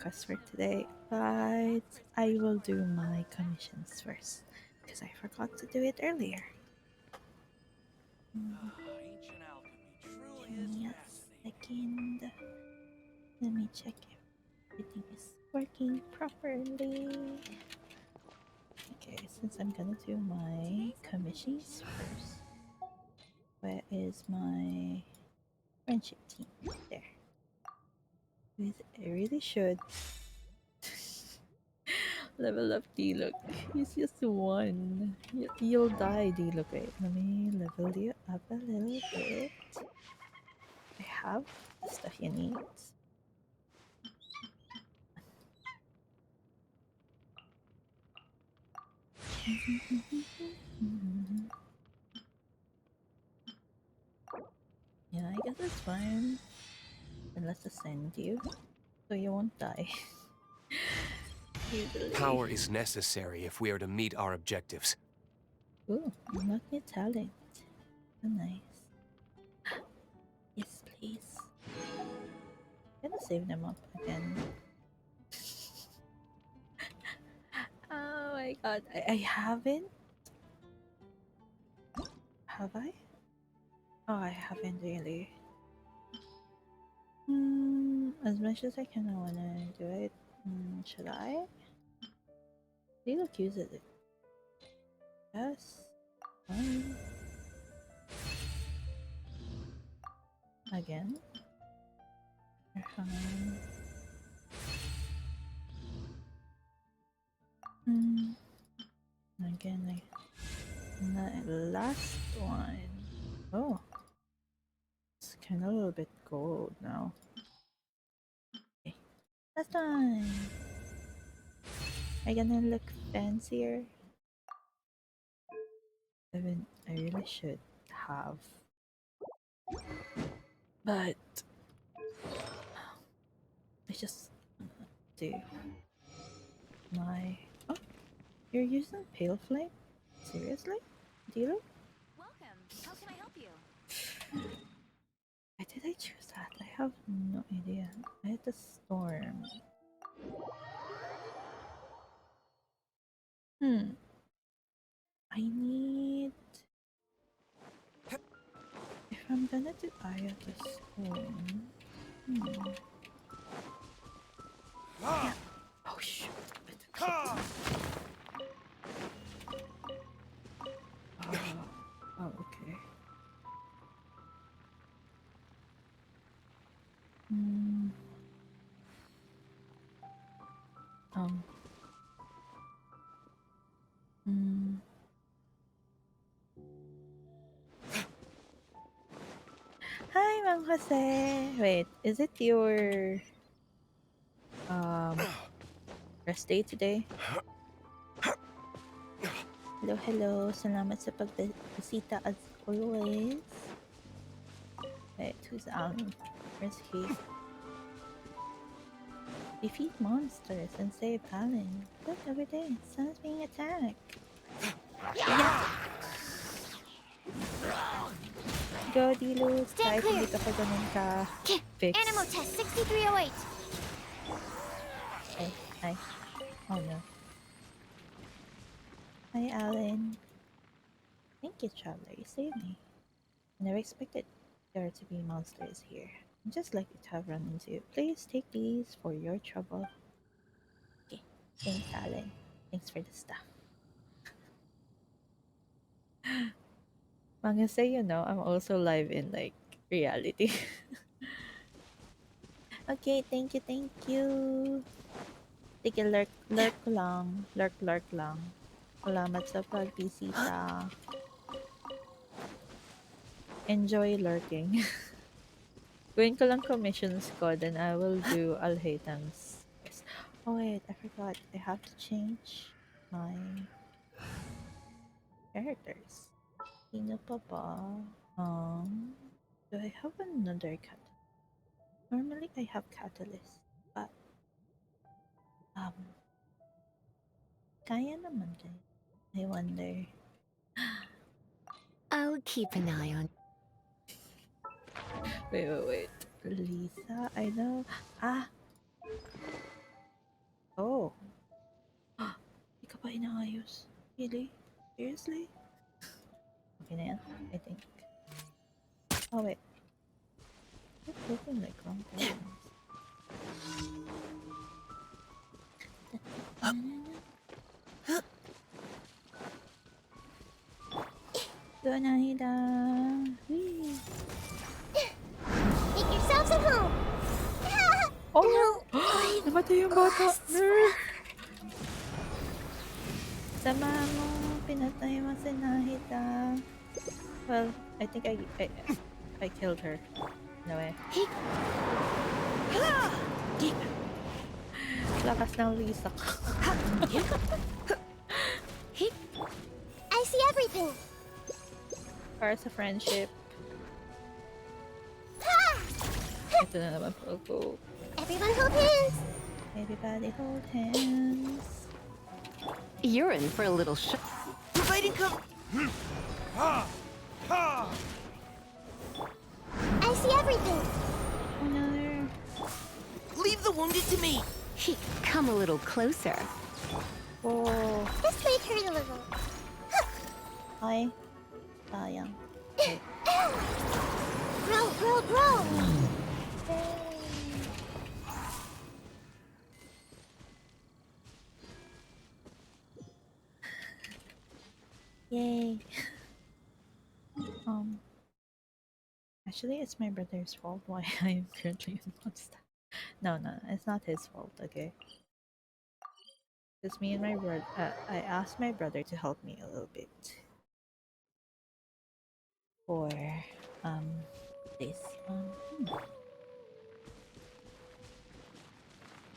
quest for today, but I will do my commissions first because I forgot to do it earlier. Mm, Ancient alchemy truly Give is me a fascinating. second. Let me check if everything is working properly. Okay, since I'm gonna do my commissions first, where is my friendship team? There. I really should level up D-Look. He's just one. You'll die, D-Look. Wait, let me level you up a little bit. I have the stuff you need. Yeah, I guess it's fine. Then let's ascend you so you won't die easily. Power is necessary if we are to meet our objectives. Ooh, unlock new talent. So nice. Yes, please. Gonna save them up again. Oh my god, I haven't. Have I? Oh, I haven't really. As much as I kind of wanna do it, should I? Lelook uses it. Yes. Fine. Again. Fine. Hmm. Again, the last one. Oh, it's kind of a little bit gold now. Okay. Last one. I gonna look fancier. I really should have, but I just do my. Oh, you're using pale flame? Seriously? Do you? Welcome. How can I help you? Why did I choose that? I have no idea. I had the storm. Hmm. I need. If I'm gonna do Eye of the Storm. Hmm. Yeah. Oh shoot. I took hit. Oh, okay. Hmm. Um. Hmm. Hi, Mang Jose. Wait, is it your um rest day today? Hello, hello. Salamat sa pagbisita as always. Wait, who's where's he? Defeat monsters and save Alan. Look over there, Sun's being attacked. Yeah! Go, Dilu! Stand Kahit clear. hindi ka pa ganun ka Animal fix. test 6308. Ay, ay. Oh no. Hi, Alan. Thank you, Traveler. You saved me. I never expected there to be monsters here. I'd just like to have run into you. Please take these for your trouble. Okay. Thanks, Alan. Thanks for the stuff. I'm gonna say, I'm also live in like reality. Okay, thank you, thank you. Sige, lurk lang. Lurk lang. Salamat sa pagbisita. Enjoy lurking. Gawin ko lang commissions ko, then I will do Alhaitham's. Yes. Oh wait, I forgot. I have to change my characters. Sino pa ba? Do I have another cat? Normally I have Catalyst, but um, kaya naman din. I wonder. I'll keep an eye on. Wait. Lisa, I know. Ah, Really? Seriously? Okay na yan, I think. Oh wait. It's looking like wrong buttons. Go Nahida! Whee! Make yourselves at home. Oh no! Namatay yung bata! Nerd! Sama mo! Pinatay mo si Nahida! Well, I think I killed her. No way. Lakas ng Lisa. I see everything. Para sa friendship. Ito na naman po. Everyone hold hands. Everybody hold hands. You're in for a little Providing cover. Ha! Ha! I see everything. Oh no. Leave the wounded to me. Come a little closer. Oh. This might hurt a little. Ay. Sayang. Okay. Grow, grow, grow. Yay. Actually, it's my brother's fault why I am currently in monster. No, it's not his fault, okay? It's me and my brother. I asked my brother to help me a little bit for this.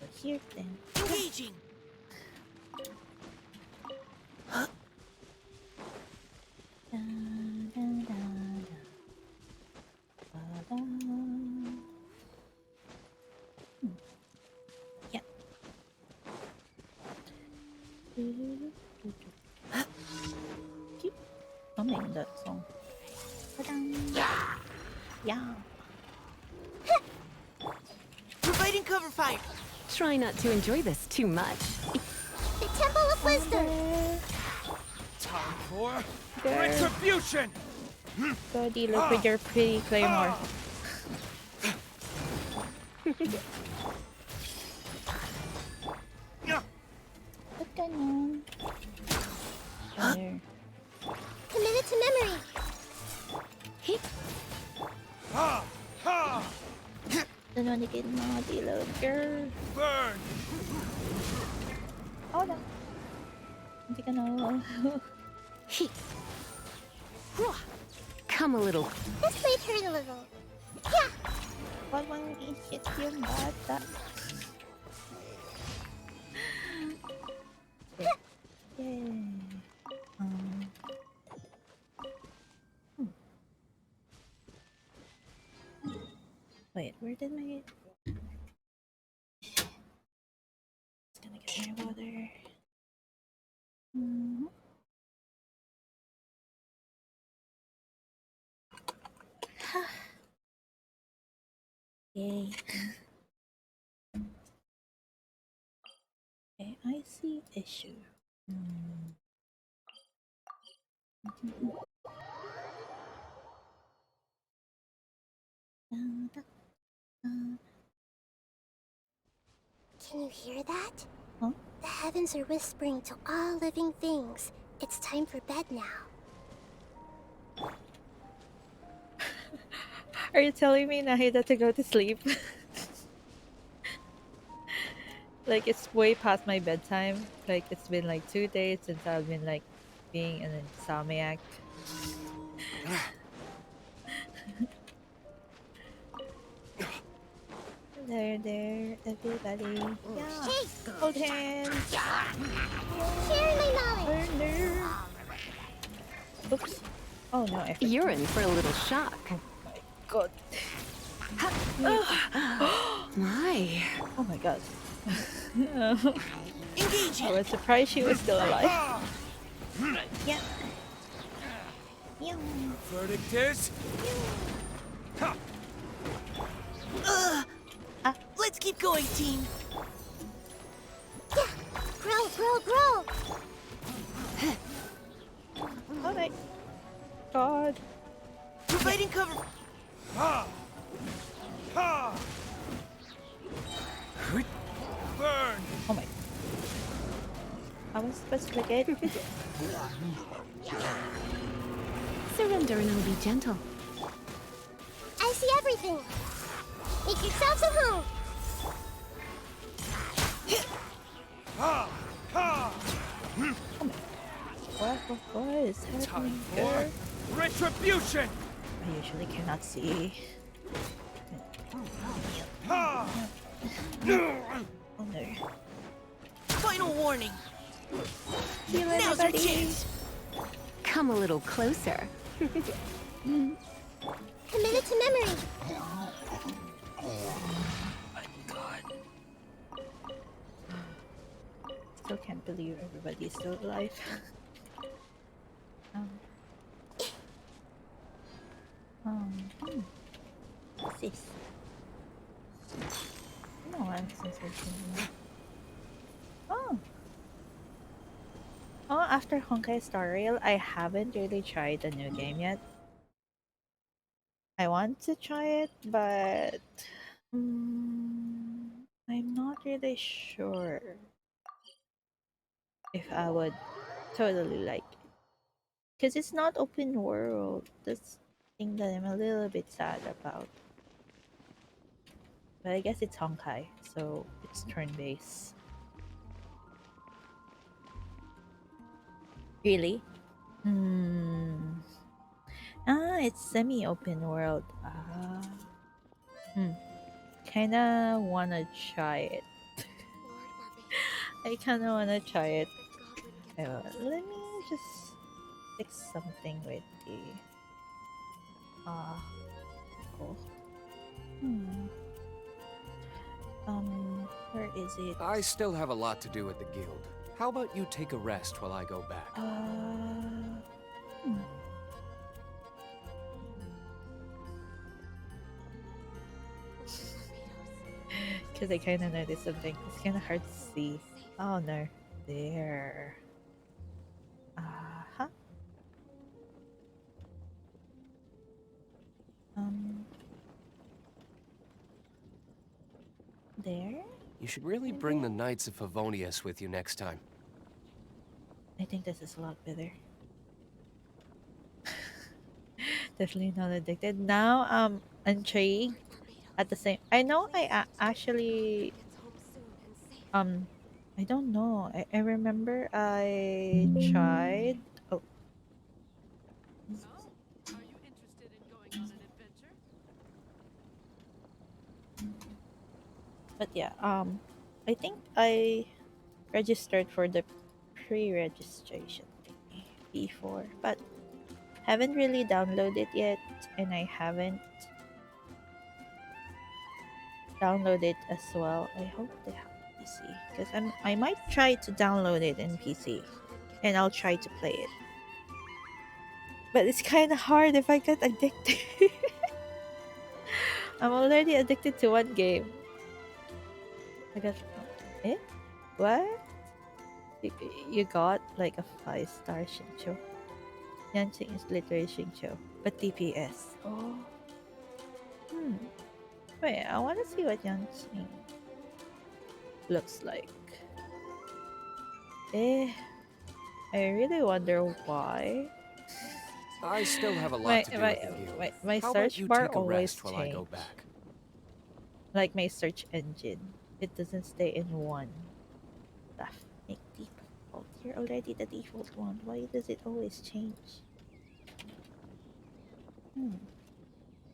So here then. Engaging. Da, da, da, da. Da, da. Yeah. Keep humming that song. Yeah. Providing cover fire. Try not to enjoy this too much. The Temple of Wisdom. Time for There. retribution. Go look with your pretty claymore. Ba't ganun? There. Committed to memory. Ha! Ha! Nanonikid mga dilaw, girl. Burn. Oh, no. Hindi ka na. Come a little. This might hurt a little. Yeah. Huwag mang i-hit yung bata. Yay. Wait, where did my... Just gonna get my water. Yay. Okay, I see issue. Can you hear that? Huh? The heavens are whispering to all living things. It's time for bed now. Are you telling me Nahida to go to sleep? Like it's way past my bedtime. Like it's been like 2 days since I've been like being an insomniac. There, everybody. Yeah. Hey, Hold hands. share my knowledge. There. Oops. Oh no, I forgot. You're in for a little shock. God. My. Oh my god. Engaging. I was surprised she was still alive. Yeah. Yeah. Verdict is. Ha! Let's keep going, team. Yeah. Grow, grow, grow. Fighting cover. Ha! Ha! Burn! Oh my. I was supposed to click it. Surrender and I'll be gentle. I see everything. Make yourselves at home. Ha! Ha! What is Time happening for here? retribution! I usually cannot see. Ha! Oh no. Final warning. Heal Now's your everybody. chance. Come a little closer. Committed to memory. Still can't believe everybody's still alive. um, hmm. What's this? No one since I've seen. Oh. Oh, after Honkai Star Rail, I haven't really tried the new game yet. I want to try it, but I'm not really sure if I would totally like it. Because it's not open world. That's the thing that I'm a little bit sad about. But I guess it's Honkai, so it's turn-based. Really? Hmm. Ah, it's semi-open world. Ah. Kinda wanna try it. I kinda wanna try it. Let me just fix something with the oh. Hmm. Where is it? I still have a lot to do at the guild. How about you take a rest while I go back? Hmm. Because I kind of noticed something. It's kind of hard to see. Oh no. There. Uh-huh. There? You should really bring the Knights of Favonius with you next time. I think this is a lot better. Definitely not addicted. Now intrigued at the same. I know actually I don't know. I remember I tried. Oh, Are you interested in going on an adventure? but yeah. I think I registered for the pre-registration thingy before, but haven't really downloaded yet, and I haven't downloaded as well. I hope they have PC because I might try to download it in PC, and I'll try to play it. But it's kind of hard if I get addicted. I'm already addicted to one game. I got what? You got like a 5-star Shincho. Yansing is literally Shincho, but DPS. Oh. Wait, I want to see what Yansing looks like. I really wonder why. I still have a lot to do at the guild. My How about search you bar take a always rest while I go change. back? Like my search engine, it doesn't stay in one stuff. Make default. You're already the default one. Why does it always change?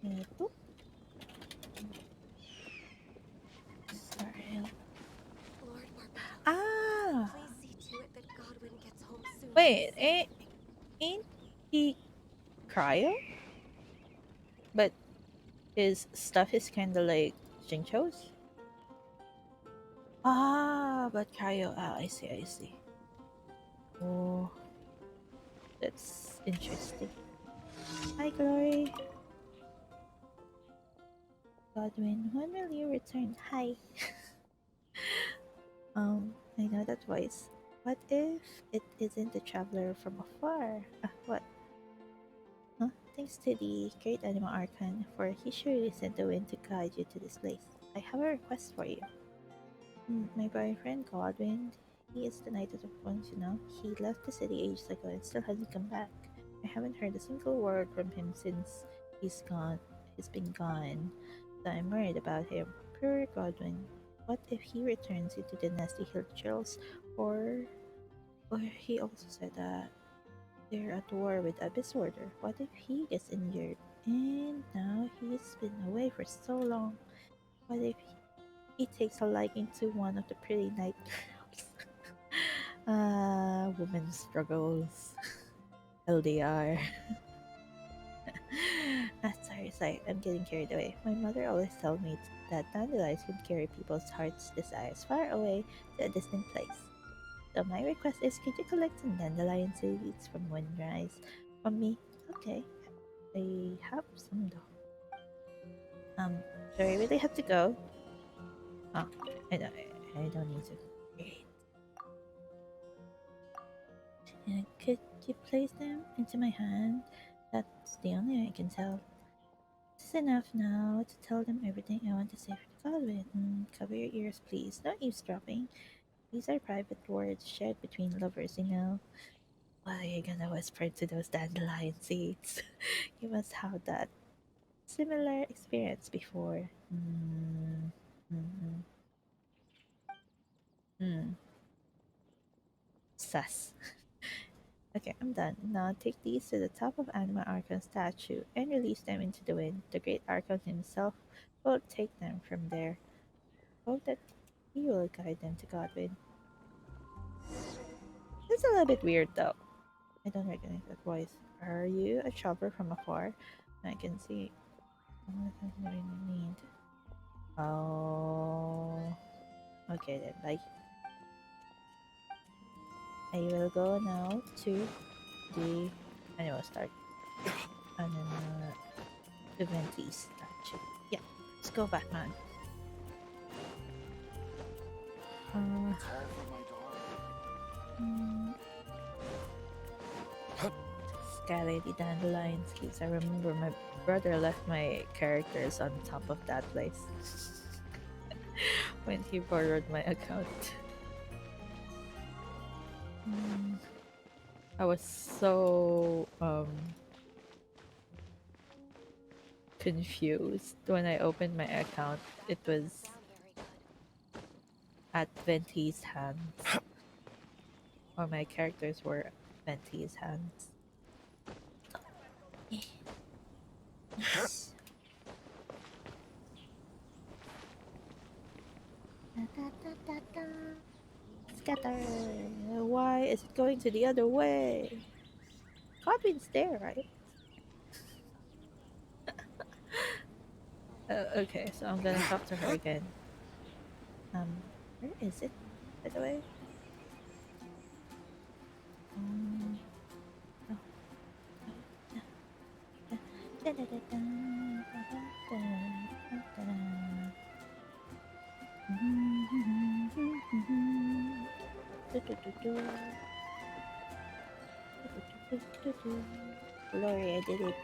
Ito. Sorry. Ah! Wait, ain't he cryo? But his stuff is kinda like Shincho's? Ah, but cryo. Ah, I see, I see. Oh, that's interesting. Hi, Glory. Godwin, when will you return? Hi. I know that voice. What if it isn't the traveler from afar? What? Huh? Thanks to the great Animal Archon, for he surely sent the wind to guide you to this place. I have a request for you. My boyfriend, Godwin, he is the Knight of the Ones, you know. He left the city ages ago and still hasn't come back. I haven't heard a single word from him since he's gone. He's been gone. So I'm worried about him. Poor Godwin. What if he returns into the nasty hill trails? Or he also said that they're at war with Abyss Order. What if he gets injured? And now he's been away for so long. What if he takes a liking to one of the pretty night girls? Women's struggles. LDR. Sorry, I'm getting carried away. My mother always told me that dandelions can carry people's hearts' desires far away to a distant place. So my request is, could you collect some dandelion seeds from Windrise from me? Okay, I have some though. Do I really have to go? Oh, I don't need to. Great. And could you place them into my hand? That's the only way I can tell. It's enough now to tell them everything I want to say for the Godwin. Cover your ears, please. No eavesdropping. These are private words shared between lovers, you know. What are you gonna whisper to those dandelion seeds? You must have that similar experience before. Mm, mm. Sus. Okay, I'm done. Now take these to the top of Anima Archon's statue and release them into the wind. The great Archon himself will take them from there. Hope that he will guide them to Godwin. It's a little bit weird though. I don't recognize that voice. Are you a traveler from afar? I can see. What does that really need? Oh. Okay then, bye. I will go now to the animal start. Animal Venti statue. Yeah, let's go, Batman. Uh, mm, Skylighty Dandelion Skis. I remember my brother left my characters on top of that place when he borrowed my account. I was so confused when I opened my account. It was at Venti's hands, or my characters were Venti's hands. Yes. Da, da, da, da, da. Scatter. Why is it going to the other way? Godwin's there, right? Okay, so I'm gonna talk to her again. Where is it, by the way? Um, oh, oh, da, da, da, da, da, da, da, da, da, da. Do, do, do, do. Do, do, do, do. Glory, I did it.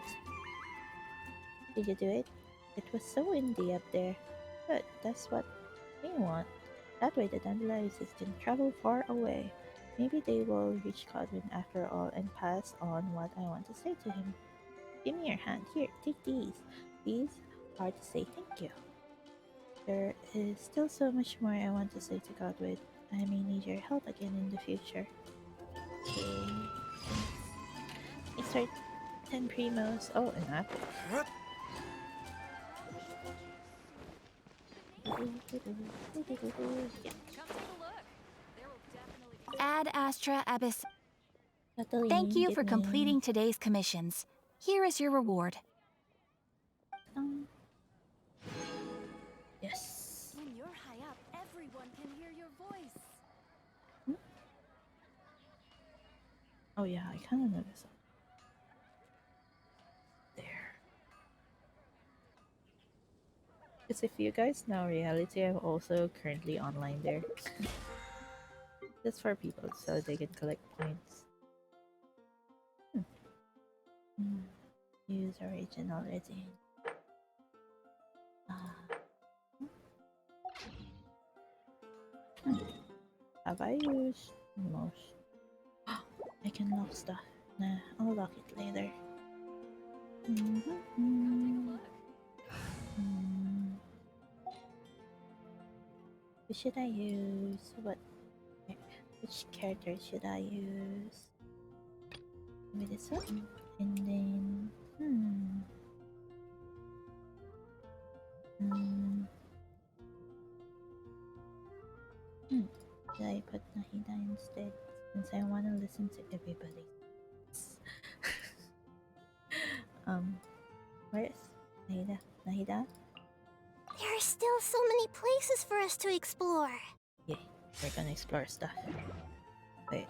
Did you do it? It was so windy up there. But that's what we want. That way the dandelions can travel far away. Maybe they will reach Godwin after all and pass on what I want to say to him. Give me your hand. Here, take these. These are to say thank you. There is still so much more I want to say to Godwin. I may need your help again in the future. Okay. I start 10 primos. Oh, an apple. Yeah. Come take a look. There will definitely be Ad Astra Abyss. Thank Battling, you get for me. completing today's commissions. Here is your reward. Yes. when you're high up, everyone can hear your voice. Hmm? Oh yeah, I kind of noticed that. There. Because if you guys know reality, I'm also currently online there. Just for people so they can collect points. Hmm. use original resin. Hmm. Have I used most? I can lock stuff. Nah, I'll lock it later. Who should I use? Which character should I use? Maybe this one? And then... Should I put Nahida instead? Since I want to listen to everybody. Where is Nahida? Nahida? There are still so many places for us to explore. Yeah, we're gonna explore stuff. Wait,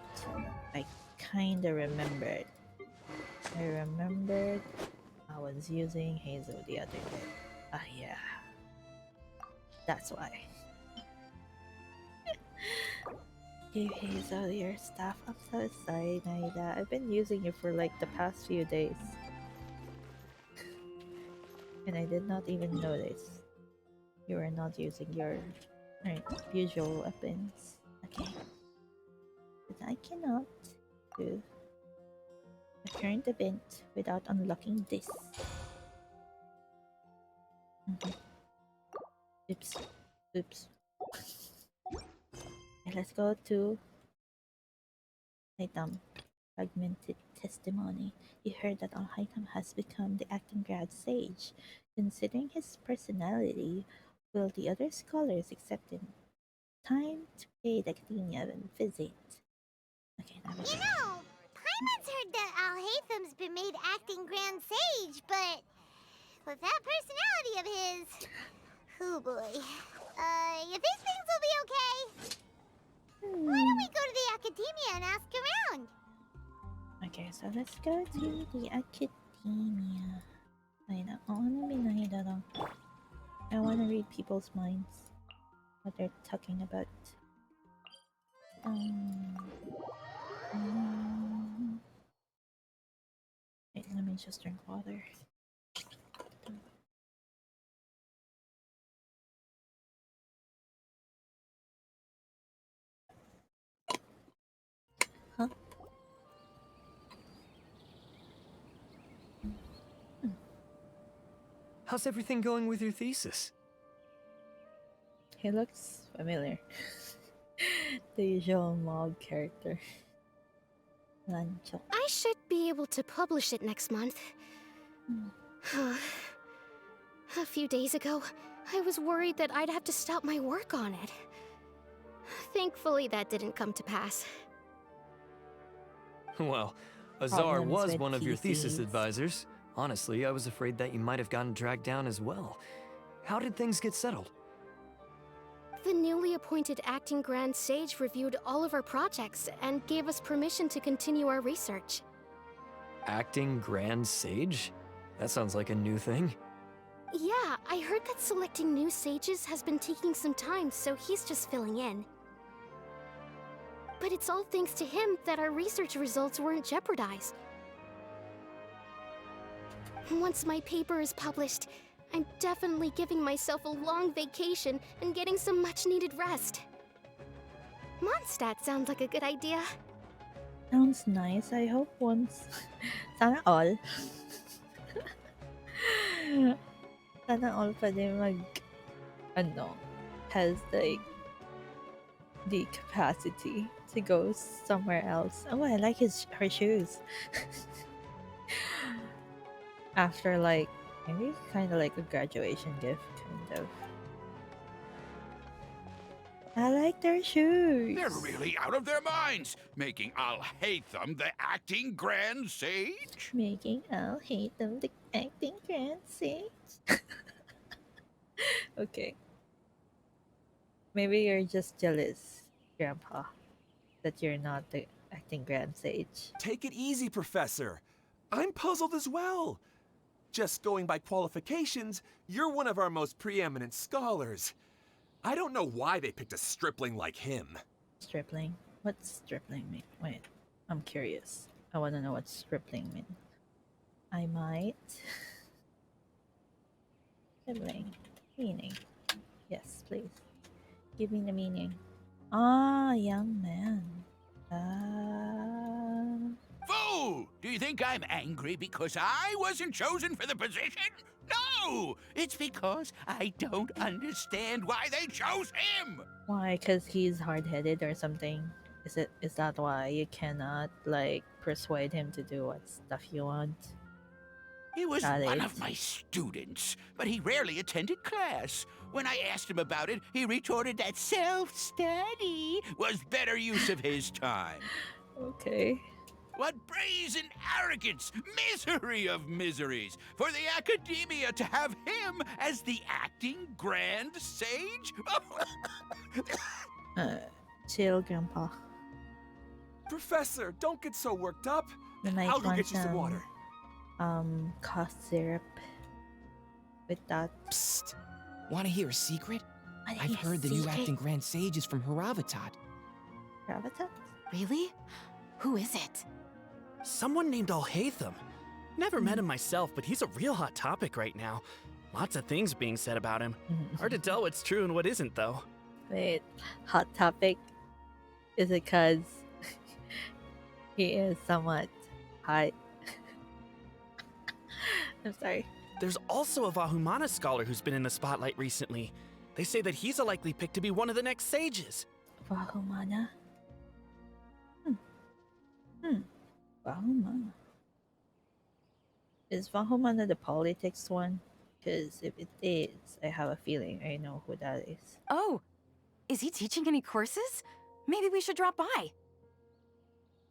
I kinda remembered. I remembered I was using Hazel the other day. Ah, yeah. That's why. Give Hazel your stuff. I'm so sorry, Naida. I've been using it for like the past few days. And I did not even notice you were not using your usual weapons. Okay. But I cannot do a current event without unlocking this. Oops. Oops. Okay, let's go to Alhaitham. Fragmented testimony. You heard that Alhaitham has become the acting grad sage. Considering his personality, will the other scholars accept him? Time to pay the academia a visit. Okay, that was You know, Paimon's heard that Alhaitham's been made acting Grand Sage, but with that personality of his, oh boy. You think things will be okay? Why don't we go to the academia and ask around? Okay, so let's go to the academia. I wanna be Nahida though. I wanna read people's minds. What they're talking about. Wait, let me just drink water. Huh? How's everything going with your thesis? He looks familiar. The usual mob character. Lancho. I should be able to publish it next month. A few days ago, I was worried that I'd have to stop my work on it. Thankfully, that didn't come to pass. Well, Azar Problems was with one of your thesis PCs. advisors. Honestly, I was afraid that you might have gotten dragged down as well. How did things get settled? The newly appointed acting Grand Sage reviewed all of our projects and gave us permission to continue our research. Acting Grand Sage? That sounds like a new thing. Yeah, I heard that selecting new sages has been taking some time, so he's just filling in. But it's all thanks to him that our research results weren't jeopardized. Once my paper is published, I'm definitely giving myself a long vacation and getting some much-needed rest. Mondstadt sounds like a good idea. Sounds nice. I hope once. Sana all. Sana all pwede has the capacity to go somewhere else. Oh, I like her shoes. After maybe kind of like a graduation gift, kind of. I like their shoes. They're really out of their minds, making Alhaitham the acting Grand Sage. Making Alhaitham the acting Grand Sage. Okay. Maybe you're just jealous, Grandpa, that you're not the acting Grand Sage. Take it easy, Professor. I'm puzzled as well. Just going by qualifications, you're one of our most preeminent scholars. I don't know why they picked a stripling like him. Stripling? What's stripling mean? Wait, I'm curious. I want to know what stripling means. I might. Sibling. Meaning. Yes, please. Give me the meaning. Ah, young man. Ah. Fool! Do you think I'm angry because I wasn't chosen for the position? No! It's because I don't understand why they chose him! Why? Because he's hard-headed or something? Is that why you cannot like persuade him to do what stuff you want? He was Got one it. of my students, but he rarely attended class. When I asked him about it, he retorted that self-study was better use of his time. Okay. What brazen arrogance! Misery of miseries! For the academia to have him as the acting grand sage? Chill, Grandpa. Professor, don't get so worked up. You might I'll go want get you some water. Cough syrup with that. Psst. Want to hear a secret? What I've is heard the new secret? acting grand sage is from Haravatat. Gravitas? Really? Who is it? Someone named Alhaitham. Never met him myself, but he's a real hot topic right now. Lots of things being said about him. Hard to tell what's true and what isn't, though. Wait, hot topic? Is it because he is somewhat hot? I'm sorry. There's also a Vahumana scholar who's been in the spotlight recently. They say that he's a likely pick to be one of the next sages. Vahumana? Vahumana. Is Vahumana the politics one? Because if it is, I have a feeling I know who that is. Oh, is he teaching any courses? Maybe we should drop by.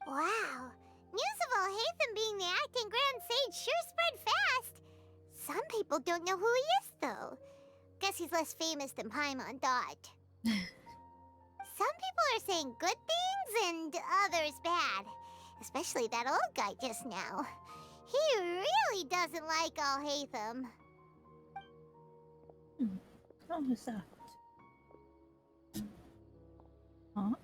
Wow. News of Alhaitham being the acting grand sage sure spread fast. Some people don't know who he is, though. Guess he's less famous than Paimon thought. Some people are saying good things and others bad. Especially that old guy just now. He really doesn't like Alhaitham. Oh, who's that? Huh?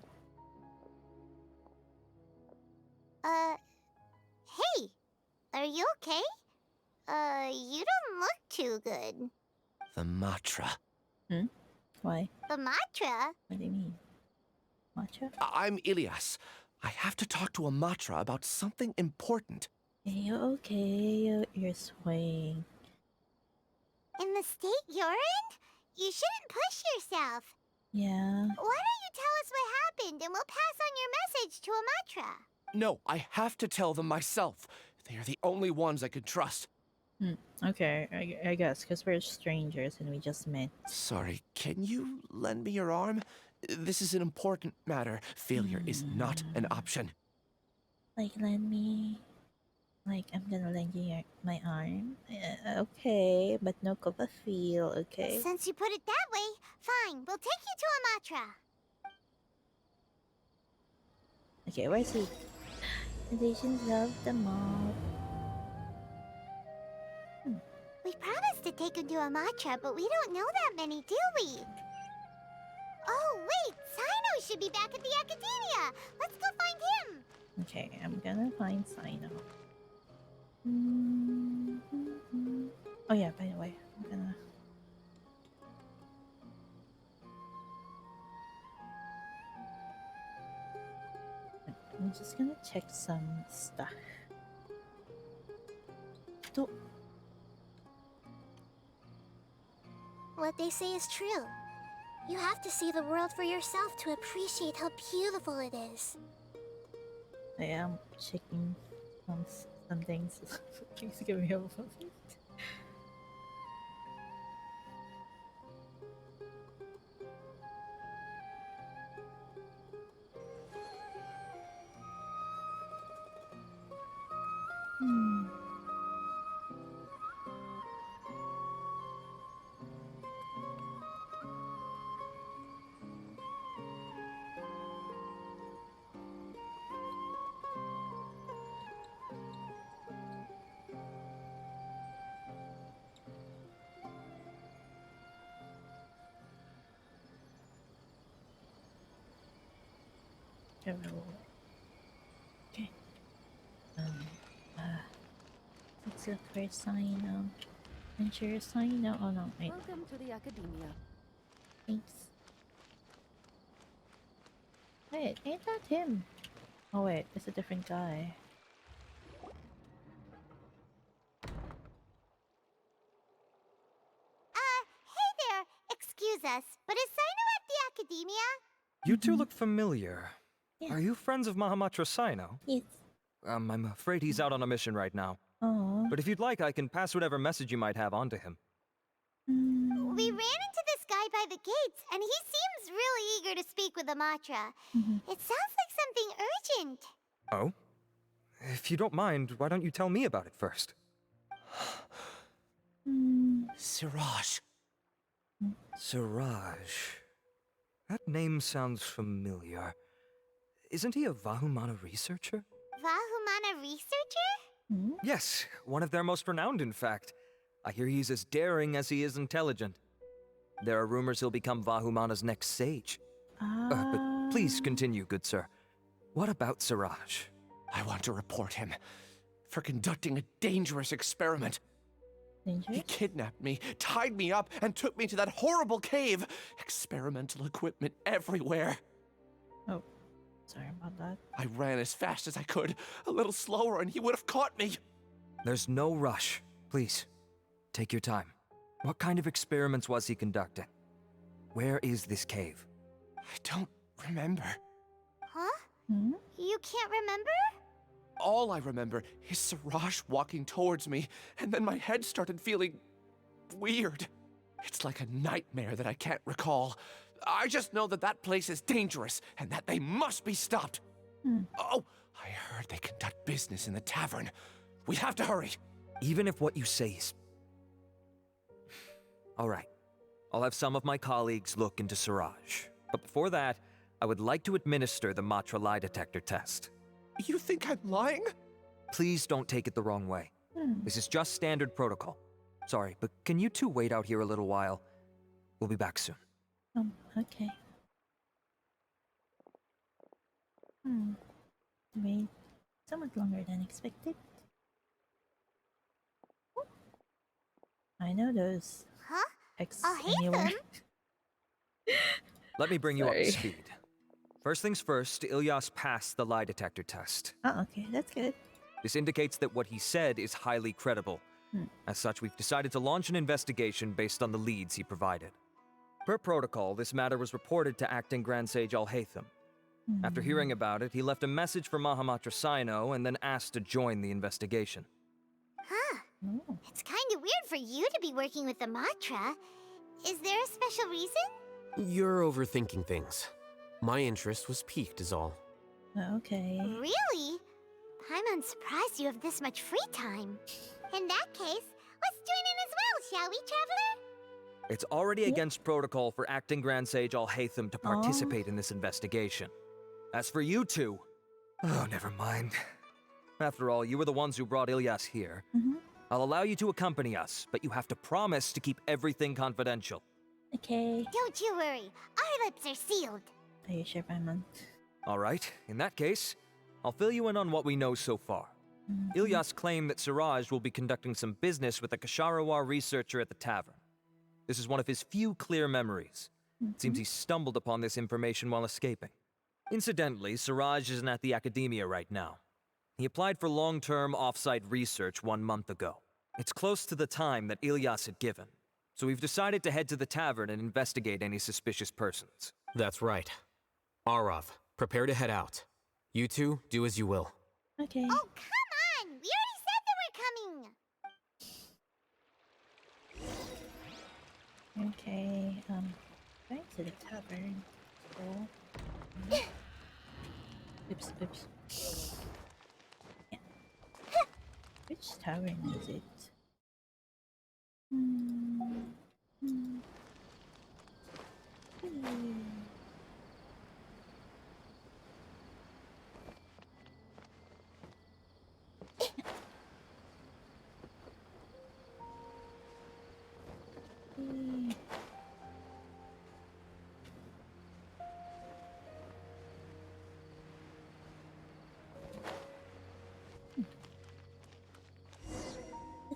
Hey, are you okay? You don't look too good. The Matra. Why? The Matra? What do you mean? Matcha? I'm Ilias. I have to talk to a Matra about something important. Are you okay? You're swaying. In the state you're in? You shouldn't push yourself. Yeah. Why don't you tell us what happened and we'll pass on your message to a Matra? No, I have to tell them myself. They are the only ones I could trust. Okay, I guess, because we're strangers and we just met. Sorry, can you lend me your arm? This is an important matter. Failure is not an option. Like, lend me. Like, I'm gonna lend you my arm. Okay, but no cup of feel, okay? Since you put it that way, fine. We'll take you to a Matra. Okay, where's he? Nations love the mob. We promised to take him to a Matra, but we don't know that many, do we? Oh, wait! Sino should be back at the Academia! Let's go find him! Okay, I'm gonna find Sino. Oh yeah, by the way, I'm just gonna check some stuff. What they say is true. You have to see the world for yourself to appreciate how beautiful it is. I am checking some things. Please give me a moment. Okay. Let's look for Sino. Ensure Sino. Oh no, wait. Welcome to the academia. Thanks. Wait, ain't that him? Oh wait, it's a different guy. Hey there! Excuse us, but is Sino at the academia? You two look familiar. Yeah. Are you friends of Mahamatra Sino? Yes. I'm afraid he's out on a mission right now. Oh. But if you'd like, I can pass whatever message you might have on to him. We ran into this guy by the gates, and he seems really eager to speak with Amatra. It sounds like something urgent. Oh? If you don't mind, why don't you tell me about it first? Siraj. Siraj. That name sounds familiar. Isn't he a Vahumana researcher? Vahumana researcher? Yes, one of their most renowned, in fact. I hear he's as daring as he is intelligent. There are rumors he'll become Vahumana's next sage. But please continue, good sir. What about Siraj? I want to report him for conducting a dangerous experiment. Dangerous? He kidnapped me, tied me up, and took me to that horrible cave. Experimental equipment everywhere. Oh, sorry about that. I ran as fast as I could, a little slower, and he would have caught me. There's no rush. Please, take your time. What kind of experiments was he conducting? Where is this cave? I don't remember. Huh? You can't remember? All I remember is Siraj walking towards me, and then my head started feeling weird. It's like a nightmare that I can't recall. I just know that that place is dangerous, and that they must be stopped. Oh, I heard they conduct business in the tavern. We have to hurry. Even if what you say is... All right. I'll have some of my colleagues look into Siraj. But before that, I would like to administer the Matra lie detector test. You think I'm lying? Please don't take it the wrong way. This is just standard protocol. Sorry, but can you two wait out here a little while? We'll be back soon. Okay. Wait, somewhat longer than expected. I know those Huh? X Alhaitham? anywhere. Let me bring you up to Sorry. speed. First things first, Ilyas passed the lie detector test. Oh, okay, that's good. This indicates that what he said is highly credible. As such, we've decided to launch an investigation based on the leads he provided. Per protocol, this matter was reported to Acting Grand Sage Alhaitham. After hearing about it, he left a message for Mahamatra Sino and then asked to join the investigation. Huh. It's kind of weird for you to be working with Amatra. Is there a special reason? You're overthinking things. My interest was piqued is all. Okay. Really? I'm unsurprised you have this much free time. In that case, let's join in as well, shall we, Traveler? It's already against protocol for Acting Grand Sage Alhaitham to participate in this investigation. As for you two... Oh, never mind. After all, you were the ones who brought Ilyas here. I'll allow you to accompany us, but you have to promise to keep everything confidential. Okay. Don't you worry. Our lips are sealed. Are you sure, Paimon? All right, in that case, I'll fill you in on what we know so far. Ilyas claimed that Siraj will be conducting some business with a Kasharawar researcher at the tavern. This is one of his few clear memories. It seems he stumbled upon this information while escaping. Incidentally, Siraj isn't at the academia right now. He applied for long-term off-site research 1 month ago. It's close to the time that Ilyas had given, so we've decided to head to the tavern and investigate any suspicious persons. That's right. Arav, prepare to head out. You two, do as you will. Okay. Oh, come on! We already said that we're coming! Okay, going to the tavern. So... oops. Yeah. Which tavern is it?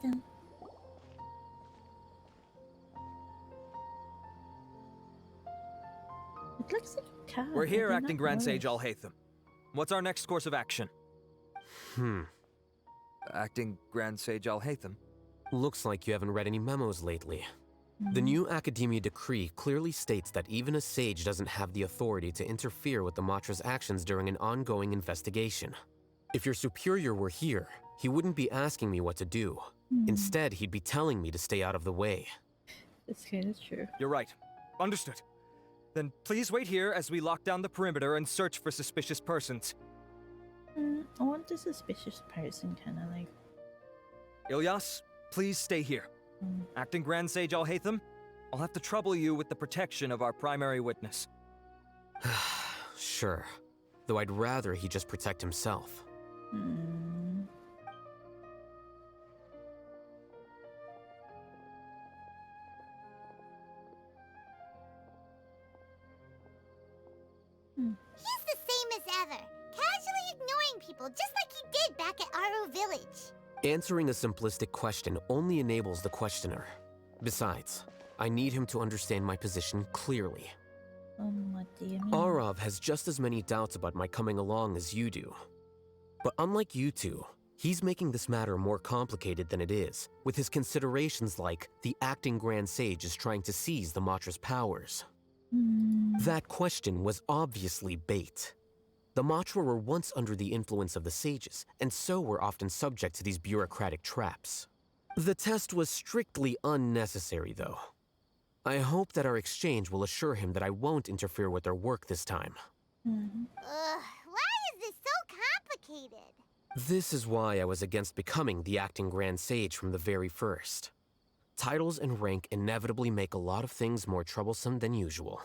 Ta-dum. It looks like a cat. We're I here, did Acting not Grand Sage notice. Alhaitham. What's our next course of action? Acting Grand Sage Alhaitham? Looks like you haven't read any memos lately. The new Academia decree clearly states that even a sage doesn't have the authority to interfere with the Matra's actions during an ongoing investigation. If your superior were here, he wouldn't be asking me what to do. Instead, he'd be telling me to stay out of the way. That's kind of true. You're right. Understood. Then please wait here as we lock down the perimeter and search for suspicious persons. I want the suspicious person kind of like... Ilyas, please stay here. Acting Grand Sage Alhaitham, I'll have to trouble you with the protection of our primary witness. Sure. Though I'd rather he just protect himself. He's the same as ever, casually ignoring people just like he did back at Aro Village. Answering a simplistic question only enables the questioner. Besides, I need him to understand my position clearly. What do you mean? Arav has just as many doubts about my coming along as you do. But unlike you two, he's making this matter more complicated than it is, with his considerations like the acting Grand Sage is trying to seize the Matra's powers. That question was obviously bait. The Matra were once under the influence of the sages, and so were often subject to these bureaucratic traps. The test was strictly unnecessary, though. I hope that our exchange will assure him that I won't interfere with their work this time. Why is this so complicated? This is why I was against becoming the acting Grand Sage from the very first. Titles and rank inevitably make a lot of things more troublesome than usual.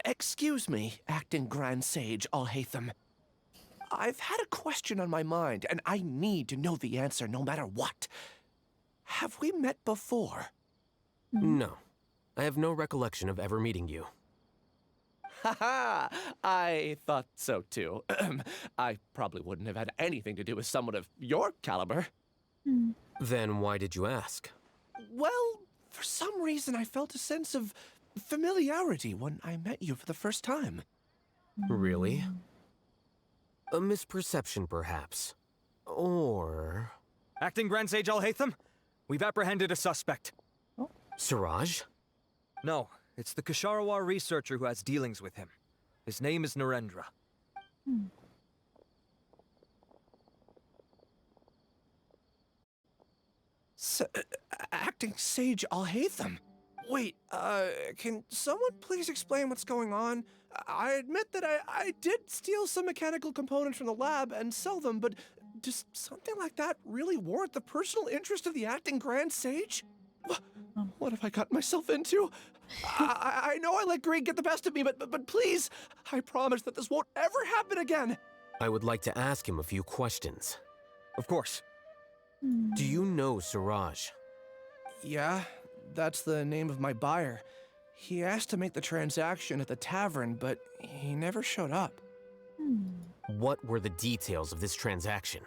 Excuse me, Acting Grand Sage Alhaitham. I've had a question on my mind, and I need to know the answer no matter what. Have we met before? No. I have no recollection of ever meeting you. Haha! I thought so too. I probably wouldn't have had anything to do with someone of your caliber. Then why did you ask? Well, for some reason I felt a sense of familiarity when I met you for the first time. Really? A misperception, perhaps. Or... Acting Grand Sage Alhaitham, we've apprehended a suspect. Siraj? No, it's the Kasharawar researcher who has dealings with him. His name is Narendra. Acting Sage Alhaitham? Wait, can someone please explain what's going on? I admit that I did steal some mechanical components from the lab and sell them, but does something like that really warrant the personal interest of the Acting Grand Sage? What have I gotten myself into? I know I let greed get the best of me, but please, I promise that this won't ever happen again. I would like to ask him a few questions. Of course. Do you know Siraj? Yeah, that's the name of my buyer. He asked to make the transaction at the tavern, but he never showed up. What were the details of this transaction?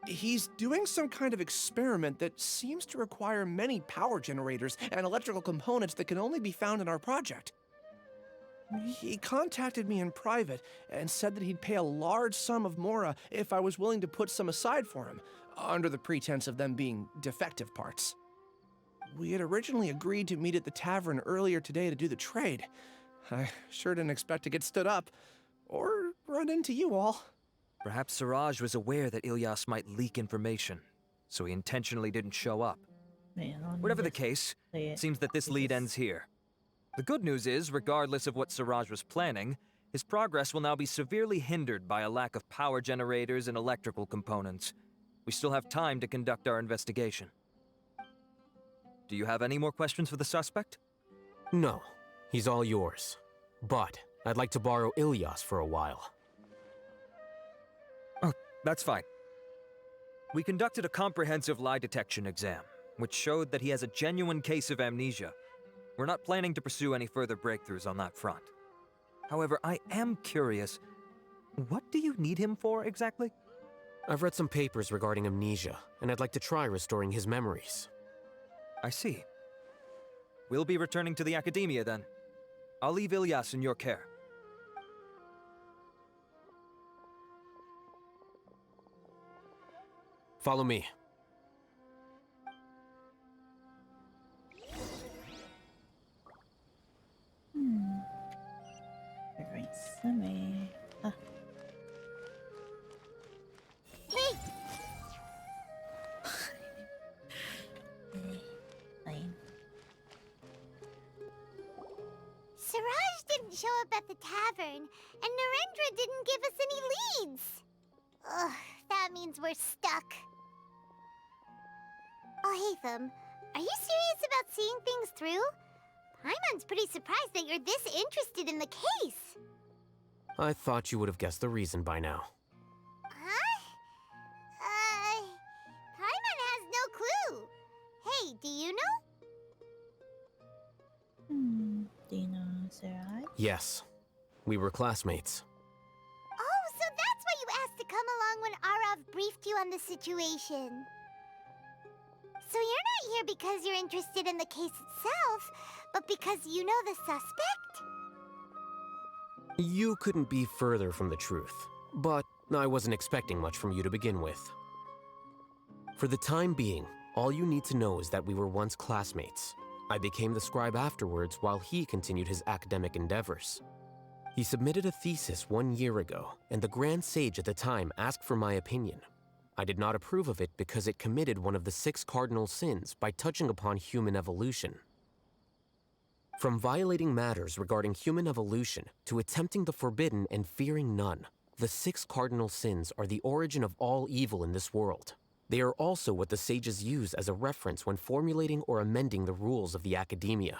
He's doing some kind of experiment that seems to require many power generators and electrical components that can only be found in our project. He contacted me in private and said that he'd pay a large sum of Mora if I was willing to put some aside for him, under the pretense of them being defective parts. We had originally agreed to meet at the tavern earlier today to do the trade. I sure didn't expect to get stood up, or run into you all. Perhaps Siraj was aware that Ilyas might leak information, so he intentionally didn't show up. Whatever the case, it seems that this lead ends here. The good news is, regardless of what Siraj was planning, his progress will now be severely hindered by a lack of power generators and electrical components. We still have time to conduct our investigation. Do you have any more questions for the suspect? No, he's all yours. But I'd like to borrow Ilyas for a while. Oh, that's fine. We conducted a comprehensive lie detection exam, which showed that he has a genuine case of amnesia. We're not planning to pursue any further breakthroughs on that front. However, I am curious, what do you need him for exactly? I've read some papers regarding amnesia, and I'd like to try restoring his memories. I see. We'll be returning to the Academia then. I'll leave Ilyas in your care. Follow me. We're going swimming. Ah. Hey! Fine. Siraj didn't show up at the tavern, and Narendra didn't give us any leads. Ugh, that means we're stuck. Alhaitham, are you serious about seeing things through? Paimon's pretty surprised that you're this interested in the case. I thought you would have guessed the reason by now. Huh? Paimon has no clue. Hey, do you know? Do you know Siraj? Yes. We were classmates. Oh, so that's why you asked to come along when Arav briefed you on the situation. So you're not here because you're interested in the case itself, but because you know the suspect? You couldn't be further from the truth, but I wasn't expecting much from you to begin with. For the time being, all you need to know is that we were once classmates. I became the scribe afterwards while he continued his academic endeavors. He submitted a thesis 1 year ago, and the Grand Sage at the time asked for my opinion. I did not approve of it because it committed one of the 6 cardinal sins by touching upon human evolution. From violating matters regarding human evolution to attempting the forbidden and fearing none, the 6 cardinal sins are the origin of all evil in this world. They are also what the sages use as a reference when formulating or amending the rules of the Academia.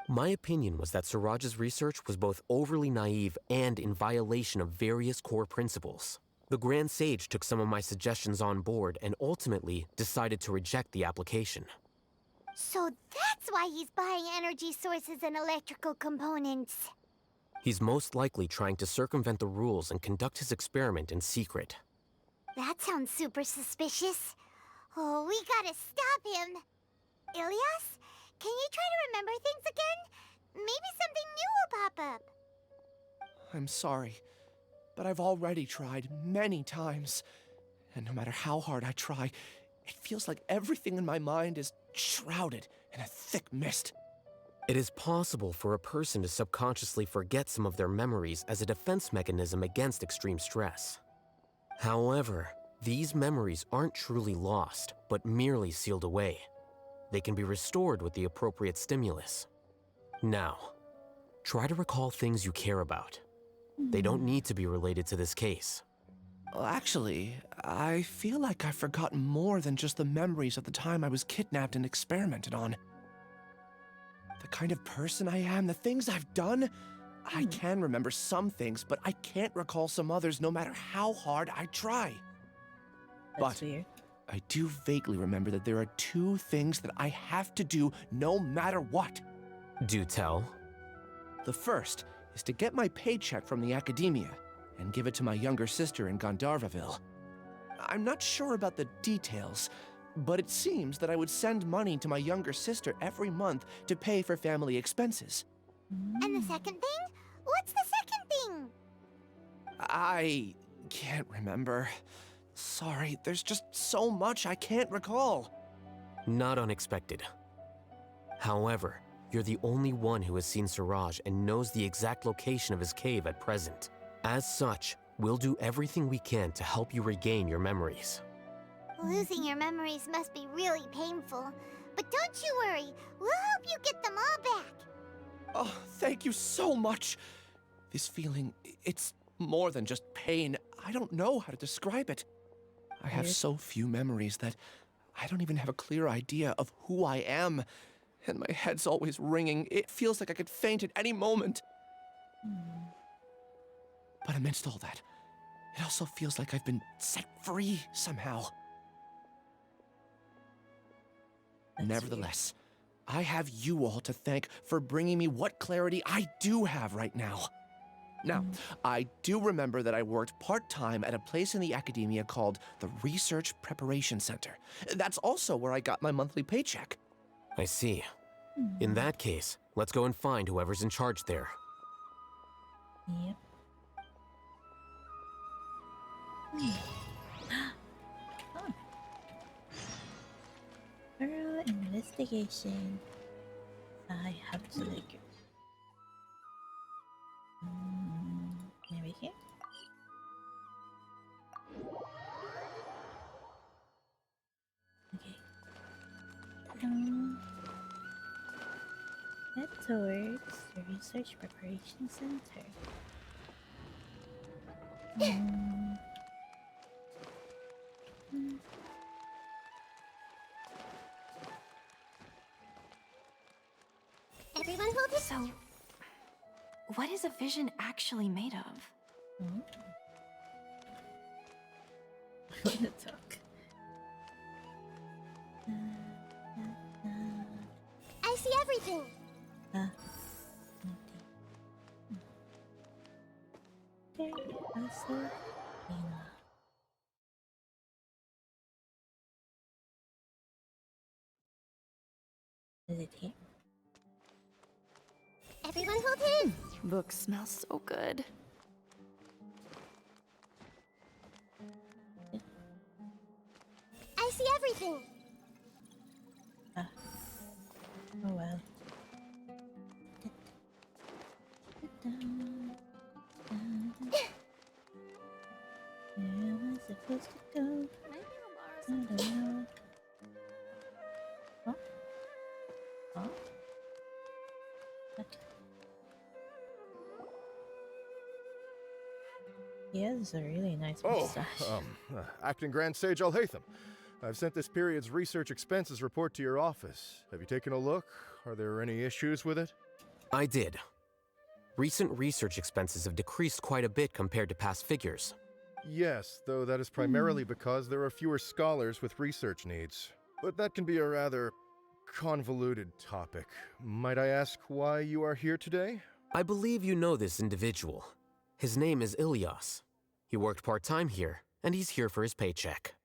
My opinion was that Siraj's research was both overly naive and in violation of various core principles. The Grand Sage took some of my suggestions on board and ultimately decided to reject the application. So that's why he's buying energy sources and electrical components. He's most likely trying to circumvent the rules and conduct his experiment in secret. That sounds super suspicious. Oh, we gotta stop him. Ilyas, can you try to remember things again? Maybe something new will pop up. I'm sorry, but I've already tried many times. And no matter how hard I try, it feels like everything in my mind is shrouded in a thick mist. It is possible for a person to subconsciously forget some of their memories as a defense mechanism against extreme stress. However, these memories aren't truly lost, but merely sealed away. They can be restored with the appropriate stimulus. Now, try to recall things you care about. They don't need to be related to this case. Well, actually, I feel like I've forgotten more than just the memories of the time I was kidnapped and experimented on. The kind of person I am, the things I've done, I can remember some things, but I can't recall some others no matter how hard I try. That's weird. I do vaguely remember that there are 2 things that I have to do no matter what. Do tell. The first is to get my paycheck from the Academia and give it to my younger sister in Gandharvaville. I'm not sure about the details, but it seems that I would send money to my younger sister every month to pay for family expenses. And the second thing? What's the second thing? I can't remember. Sorry, there's just so much I can't recall. Not unexpected. However, you're the only one who has seen Siraj and knows the exact location of his cave at present. As such, we'll do everything we can to help you regain your memories. Losing your memories must be really painful. But don't you worry, we'll help you get them all back. Oh, thank you so much. This feeling, it's more than just pain. I don't know how to describe it. I have so few memories that I don't even have a clear idea of who I am. And my head's always ringing. It feels like I could faint at any moment. But amidst all that, it also feels like I've been set free somehow. Nevertheless, I have you all to thank for bringing me what clarity I do have right now. Now, I do remember that I worked part-time at a place in the academia called the Research Preparation Center. That's also where I got my monthly paycheck. I see. In that case, let's go and find whoever's in charge there. Yep. Oh. Thorough investigation. I have to like. Maybe here. Okay. Head towards the Research Preparation Center. Everyone hold it. So, what is a vision actually made of? Wanna talk? I see everything. Okay, also Lena. Is it here? Everyone hold it. Book smells so good. I see everything. Oh well. Where am I supposed to go? I don't know. Huh? Huh? Okay. He has a really nice mustache. Acting Grand Sage Alhaitham. I've sent this period's research expenses report to your office. Have you taken a look? Are there any issues with it? I did. Recent research expenses have decreased quite a bit compared to past figures. Yes, though that is primarily because there are fewer scholars with research needs. But that can be a rather convoluted topic. Might I ask why you are here today? I believe you know this individual. His name is Ilyas. He worked part-time here, and he's here for his paycheck.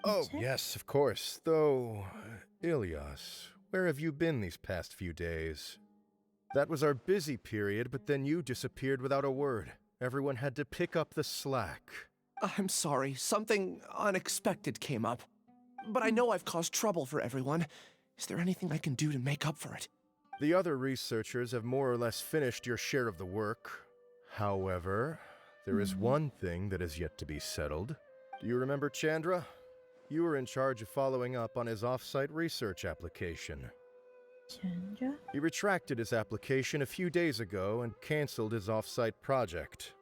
Oh, yes, of course. Though, Ilyas, where have you been these past few days? That was our busy period, but then you disappeared without a word. Everyone had to pick up the slack. I'm sorry, something unexpected came up. But I know I've caused trouble for everyone. Is there anything I can do to make up for it? The other researchers have more or less finished your share of the work. However, there is one thing that is yet to be settled. Do you remember Chandra? You were in charge of following up on his off-site research application. Chandra? He retracted his application a few days ago and canceled his off-site project.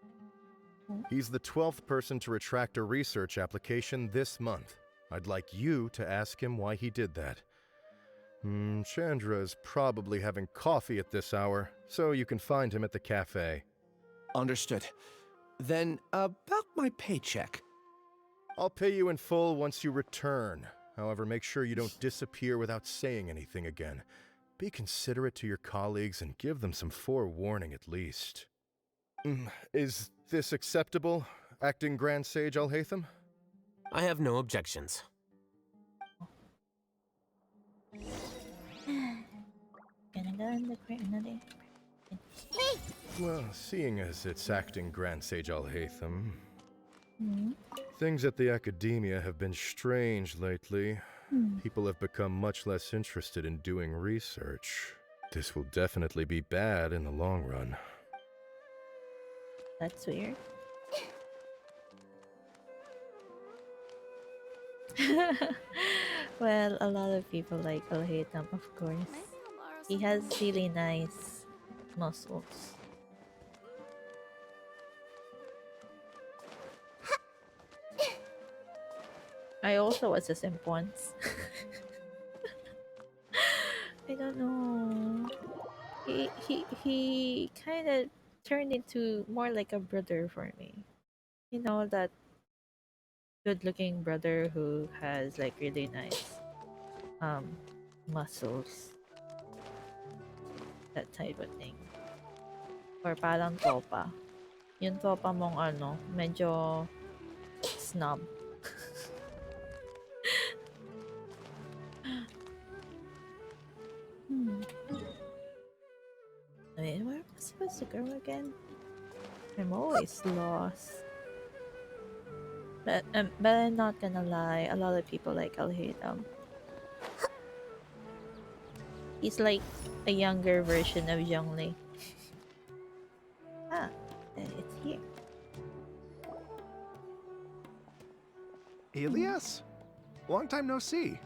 He's the 12th person to retract a research application this month. I'd like you to ask him why he did that. Chandra is probably having coffee at this hour, so you can find him at the cafe. Understood. Then, about my paycheck. I'll pay you in full once you return. However, make sure you don't disappear without saying anything again. Be considerate to your colleagues and give them some forewarning at least. Is this acceptable, Acting Grand Sage Alhaitham? I have no objections. Gonna go in the crate another. Hey! Well, seeing as it's Acting Grand Sage Alhaitham, things at the academia have been strange lately. People have become much less interested in doing research. This will definitely be bad in the long run. That's weird. Well, a lot of people like Alhaitham, of course. He has really nice muscles. I also was a simp once. I don't know. He kind of turned into more like a brother for me. You know, that good-looking brother who has like really nice muscles. That type of thing. Or parang tropa. Yung tropa mong ano, medyo snob. Wait, where am I supposed to go again? I'm always lost. But I'm not gonna lie, a lot of people like Alhaitham. He's like a younger version of Zhongli. Ah, it's here. Elias? Long time no see.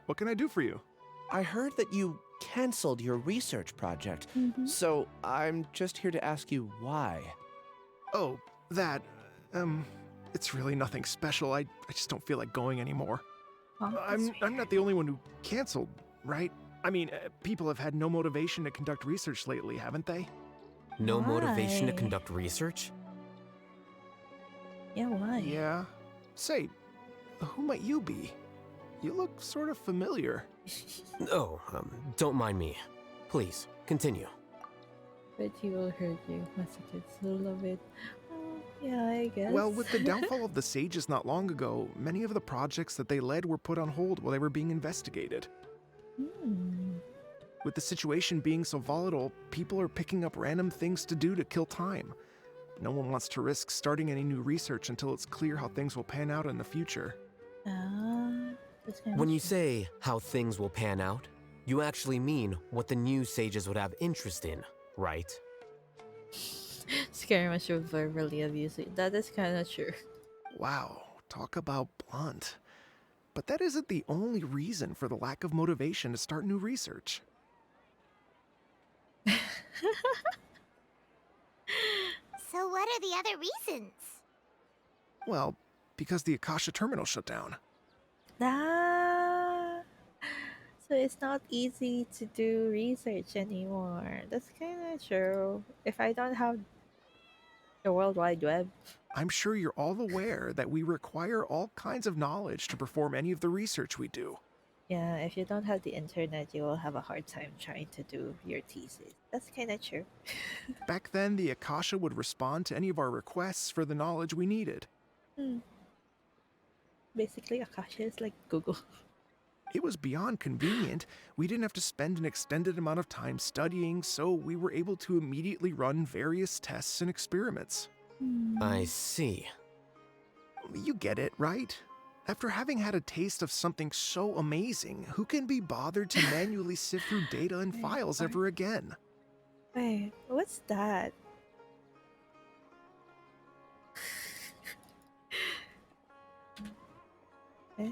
What can I do for you? I heard that you canceled your research project, so I'm just here to ask you why. Oh, that. It's really nothing special. I just don't feel like going anymore. I'm not the only one who canceled, right? I mean, people have had no motivation to conduct research lately, haven't they? No motivation to Why? conduct research? Yeah, why? Yeah. Say, who might you be? You look sort of familiar. Oh, don't mind me. Please, continue. But he will hurt you. Messages will love it. Oh, yeah, I guess. Well, with the downfall of the Sages not long ago, many of the projects that they led were put on hold while they were being investigated. With the situation being so volatile, people are picking up random things to do to kill time. No one wants to risk starting any new research until it's clear how things will pan out in the future. When you say how things will pan out, you actually mean what the new sages would have interest in, right? Scary much of verbally abusing. That is kind of true. Wow, talk about blunt. But that isn't the only reason for the lack of motivation to start new research. So what are the other reasons? Well, because the Akasha terminal shut down. Ah, so it's not easy to do research anymore. That's kind of true. If I don't have the World Wide Web. I'm sure you're all aware that we require all kinds of knowledge to perform any of the research we do. Yeah, if you don't have the internet, you will have a hard time trying to do your thesis. That's kind of true. Back then, the Akasha would respond to any of our requests for the knowledge we needed. Basically, Akasha is like Google. It was beyond convenient. We didn't have to spend an extended amount of time studying, so we were able to immediately run various tests and experiments. I see. You get it, right? After having had a taste of something so amazing, who can be bothered to manually sift through data and files ever again? Wait, what's that? Eh?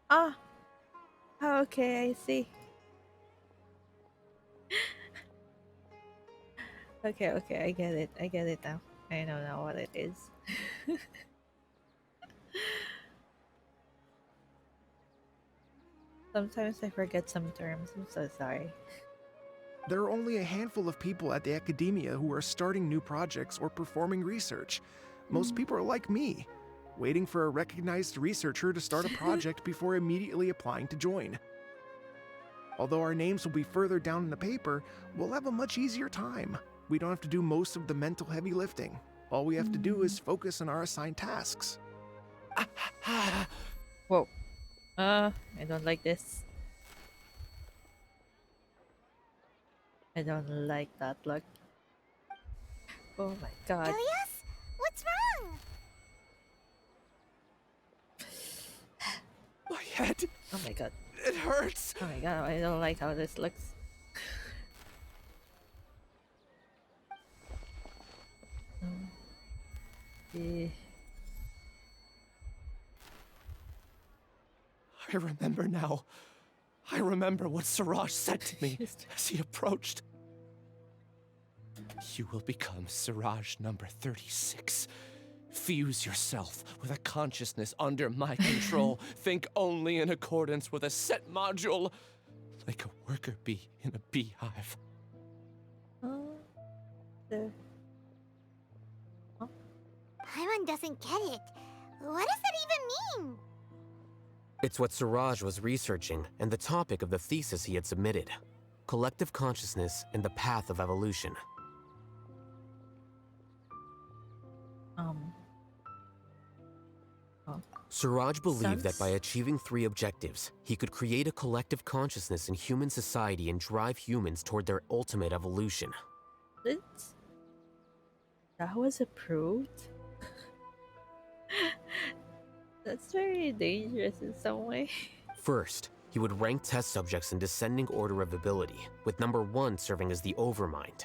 Ah! Oh, okay, I see. Okay, I get it. I get it now. I know now what it is. Sometimes I forget some terms. I'm so sorry. There are only a handful of people at the academia who are starting new projects or performing research. Most people are like me, waiting for a recognized researcher to start a project before immediately applying to join. Although our names will be further down in the paper, we'll have a much easier time. We don't have to do most of the mental heavy lifting. All we have to do is focus on our assigned tasks. Whoa. I don't like this. I don't like that look. Oh my god. Elias? What's wrong? My head. Oh my god. It hurts. Oh my god, I don't like how this looks. I remember now. I remember what Siraj said to me as he approached. You will become Siraj number 36. Fuse yourself with a consciousness under my control. Think only in accordance with a set module, like a worker bee in a beehive. Paimon doesn't get it. What does that even mean? It's what Suraj was researching and the topic of the thesis he had submitted. Collective consciousness and the path of evolution. Suraj believed that by achieving 3 objectives, he could create a collective consciousness in human society and drive humans toward their ultimate evolution. That was approved? That's very dangerous in some way. First, he would rank test subjects in descending order of ability, with number 1 serving as the overmind.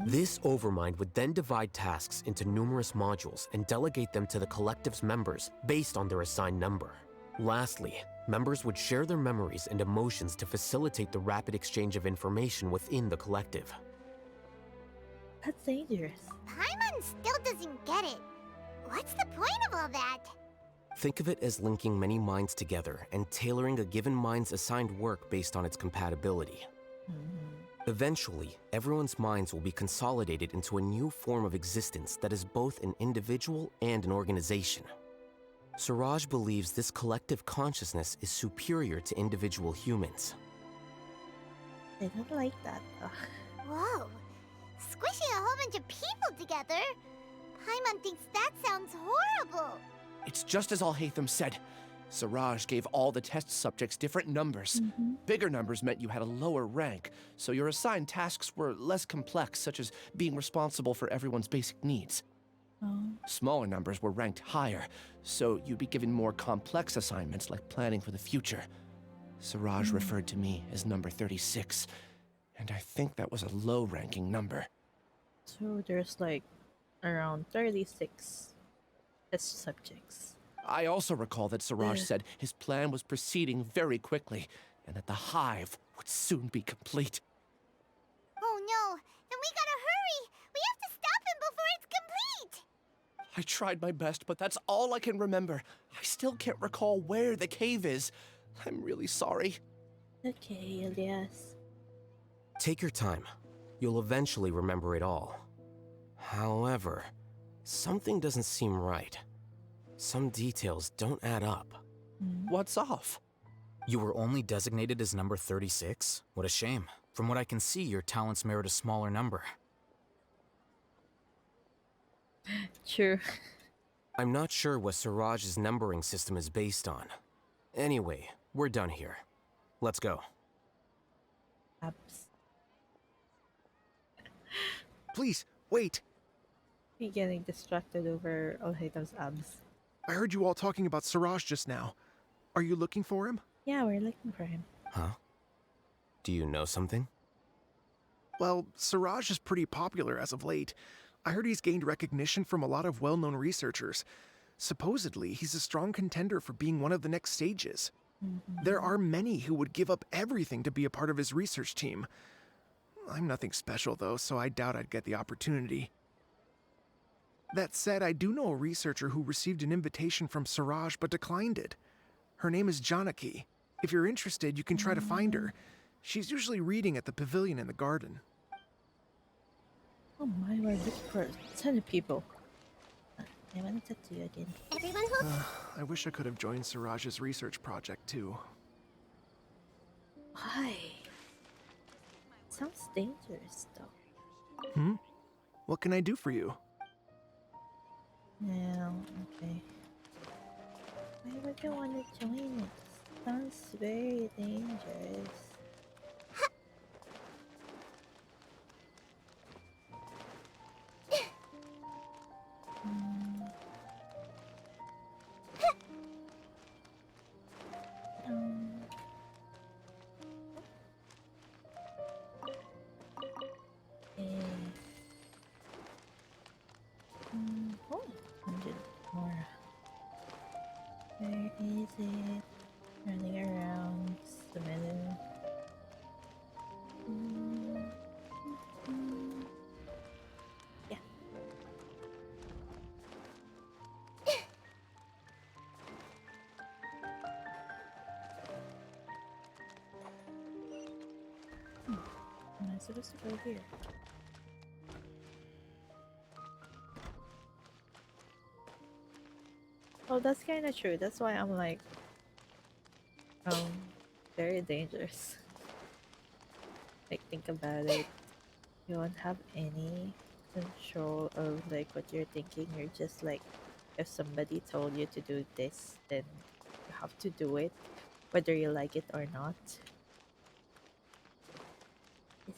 This overmind would then divide tasks into numerous modules and delegate them to the collective's members based on their assigned number. Lastly, members would share their memories and emotions to facilitate the rapid exchange of information within the collective. That's dangerous. Paimon still doesn't get it. What's the point of all that? Think of it as linking many minds together and tailoring a given mind's assigned work based on its compatibility. Eventually, everyone's minds will be consolidated into a new form of existence that is both an individual and an organization. Suraj believes this collective consciousness is superior to individual humans. I don't like that though. Whoa. Squishing a whole bunch of people together? Paimon thinks that sounds horrible. It's just as Alhaitham said. Suraj gave all the test subjects different numbers. Bigger numbers meant you had a lower rank, so your assigned tasks were less complex, such as being responsible for everyone's basic needs. Smaller numbers were ranked higher, so you'd be given more complex assignments like planning for the future. Suraj referred to me as number 36, and I think that was a low-ranking number. So there's like around 36 test subjects. I also recall that Suraj said his plan was proceeding very quickly, and that the hive would soon be complete. Oh no, then we gotta hurry! We have to stop him before it's complete! I tried my best, but that's all I can remember. I still can't recall where the cave is. I'm really sorry. Okay, Elias. Take your time. You'll eventually remember it all. However, something doesn't seem right. Some details don't add up. What's off? You were only designated as number 36? What a shame. From what I can see, your talents merit a smaller number. True. I'm not sure what Suraj's numbering system is based on. Anyway, we're done here. Let's go. Abs. Please, wait. Me getting distracted over Alhaitham's abs. I heard you all talking about Suraj just now. Are you looking for him? Yeah, we're looking for him. Huh? Do you know something? Well, Suraj is pretty popular as of late. I heard he's gained recognition from a lot of well-known researchers. Supposedly, he's a strong contender for being one of the next sages. There are many who would give up everything to be a part of his research team. I'm nothing special, though, so I doubt I'd get the opportunity. That said, I do know a researcher who received an invitation from Suraj but declined it. Her name is Janaki. If you're interested, you can try to find her. She's usually reading at the pavilion in the garden. Oh my, we're looking for a ton of people. I want to talk to you again. Everyone hooked? I wish I could have joined Suraj's research project, too. Why? Sounds dangerous, though. What can I do for you? No, okay. Why would you want to join it? Sounds very dangerous. Oh, 100 more. Where is it? Running around, submitting. Yeah. Am I supposed to go here? Oh, that's kind of true. That's why I'm like um very dangerous. Like think about it. You won't have any control of like what you're thinking. You're just like if somebody told you to do this, then you have to do it, whether you like it or not.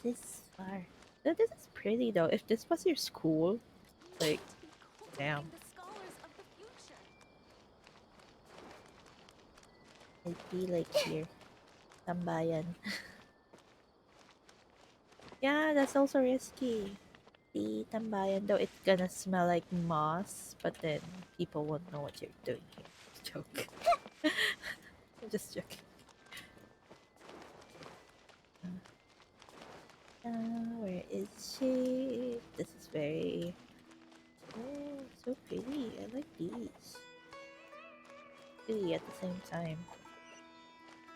This is far. No, this is pretty though. If this was your school, like damn. The scholars of the future. It'd be like here. Tambayan. Yeah, that's also risky. The tambayan, though it's gonna smell like moss, but then people won't know what you're doing here. Joke. I'm just joking. Where is she? This is very... Oh, so pretty. I like these. Pretty at the same time.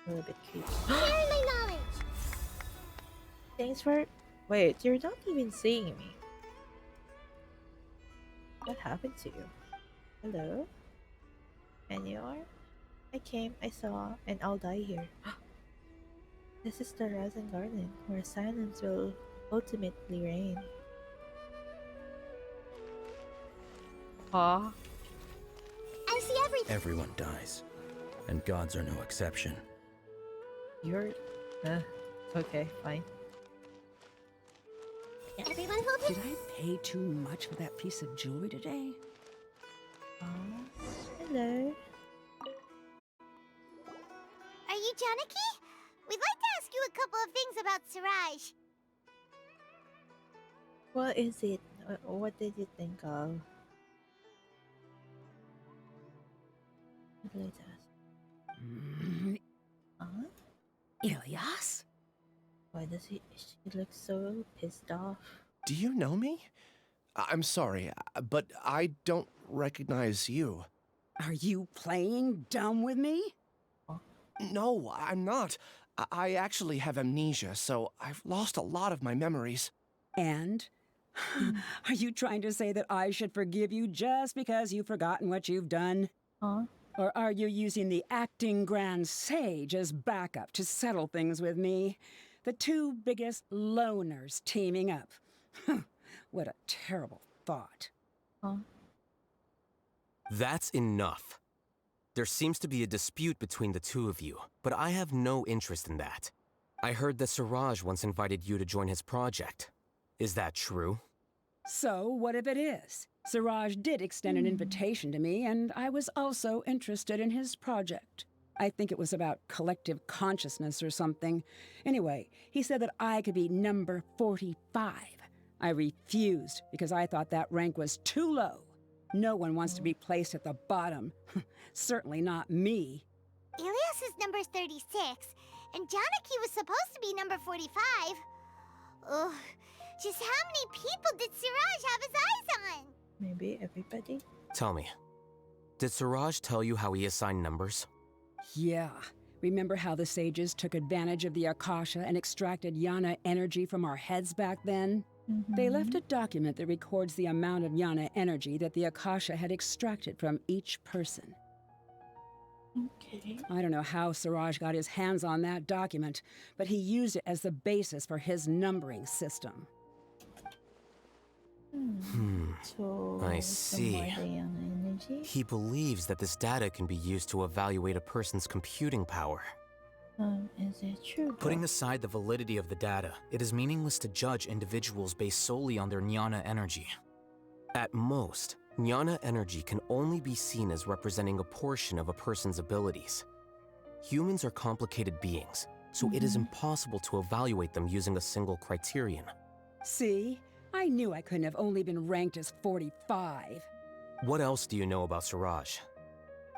A little bit creepy. Sharing my knowledge. Thanks for... Wait, you're not even seeing me. What happened to you? Hello? And you are? I came, I saw, and I'll die here. This is the Rising Garden, where silence will ultimately reign. Aw. I see everything. Everyone dies, and gods are no exception. You're... okay, fine. Everyone hold Did I pay too much for that piece of jewelry today? Hello. Are you Janaki? We'd like to ask you a couple of things about Siraj. What is it? What did you think of? Let us. Huh? Ilyas? Why does she look so pissed off? Do you know me? I'm sorry, but I don't recognize you. Are you playing dumb with me? No, I'm not. I actually have amnesia, so I've lost a lot of my memories. And? Are you trying to say that I should forgive you just because you've forgotten what you've done? Huh? Or are you using the acting grand sage as backup to settle things with me? The two biggest loners teaming up. What a terrible thought. Huh? That's enough. There seems to be a dispute between the two of you, but I have no interest in that. I heard that Siraj once invited you to join his project. Is that true? So, what if it is? Siraj did extend an invitation to me, and I was also interested in his project. I think it was about collective consciousness or something. Anyway, he said that I could be number 45. I refused because I thought that rank was too low. No one wants to be placed at the bottom. Certainly not me. Ilias is number 36, and Janaki was supposed to be number 45. Ugh, just how many people did Siraj have his eyes on? Maybe everybody? Tell me, did Siraj tell you how he assigned numbers? Yeah. Remember how the sages took advantage of the Akasha and extracted Yana energy from our heads back then? They left a document that records the amount of Yana energy that the Akasha had extracted from each person. Okay. I don't know how Siraj got his hands on that document, but he used it as the basis for his numbering system. So, I some see. more Yana energy? He believes that this data can be used to evaluate a person's computing power. Is it true? Putting aside the validity of the data, it is meaningless to judge individuals based solely on their jnana energy. At most, jnana energy can only be seen as representing a portion of a person's abilities. Humans are complicated beings, so it is impossible to evaluate them using a single criterion. See? I knew I couldn't have only been ranked as 45. What else do you know about Siraj?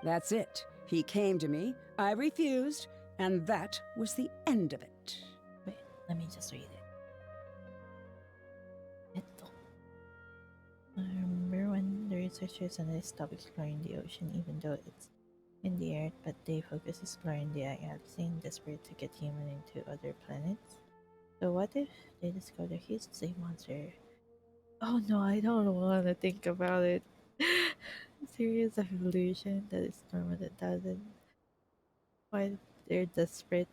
That's it. He came to me, I refused, and that was the end of it. Wait, let me just read it. I remember when the researchers and I stopped exploring the ocean, even though it's in the earth, but they focus exploring the galaxy, desperate to get human into other planets. So what if they discover he's the same monster? Oh no, I don't want to think about it. Serious evolution that is normal that doesn't. Why They're desperate.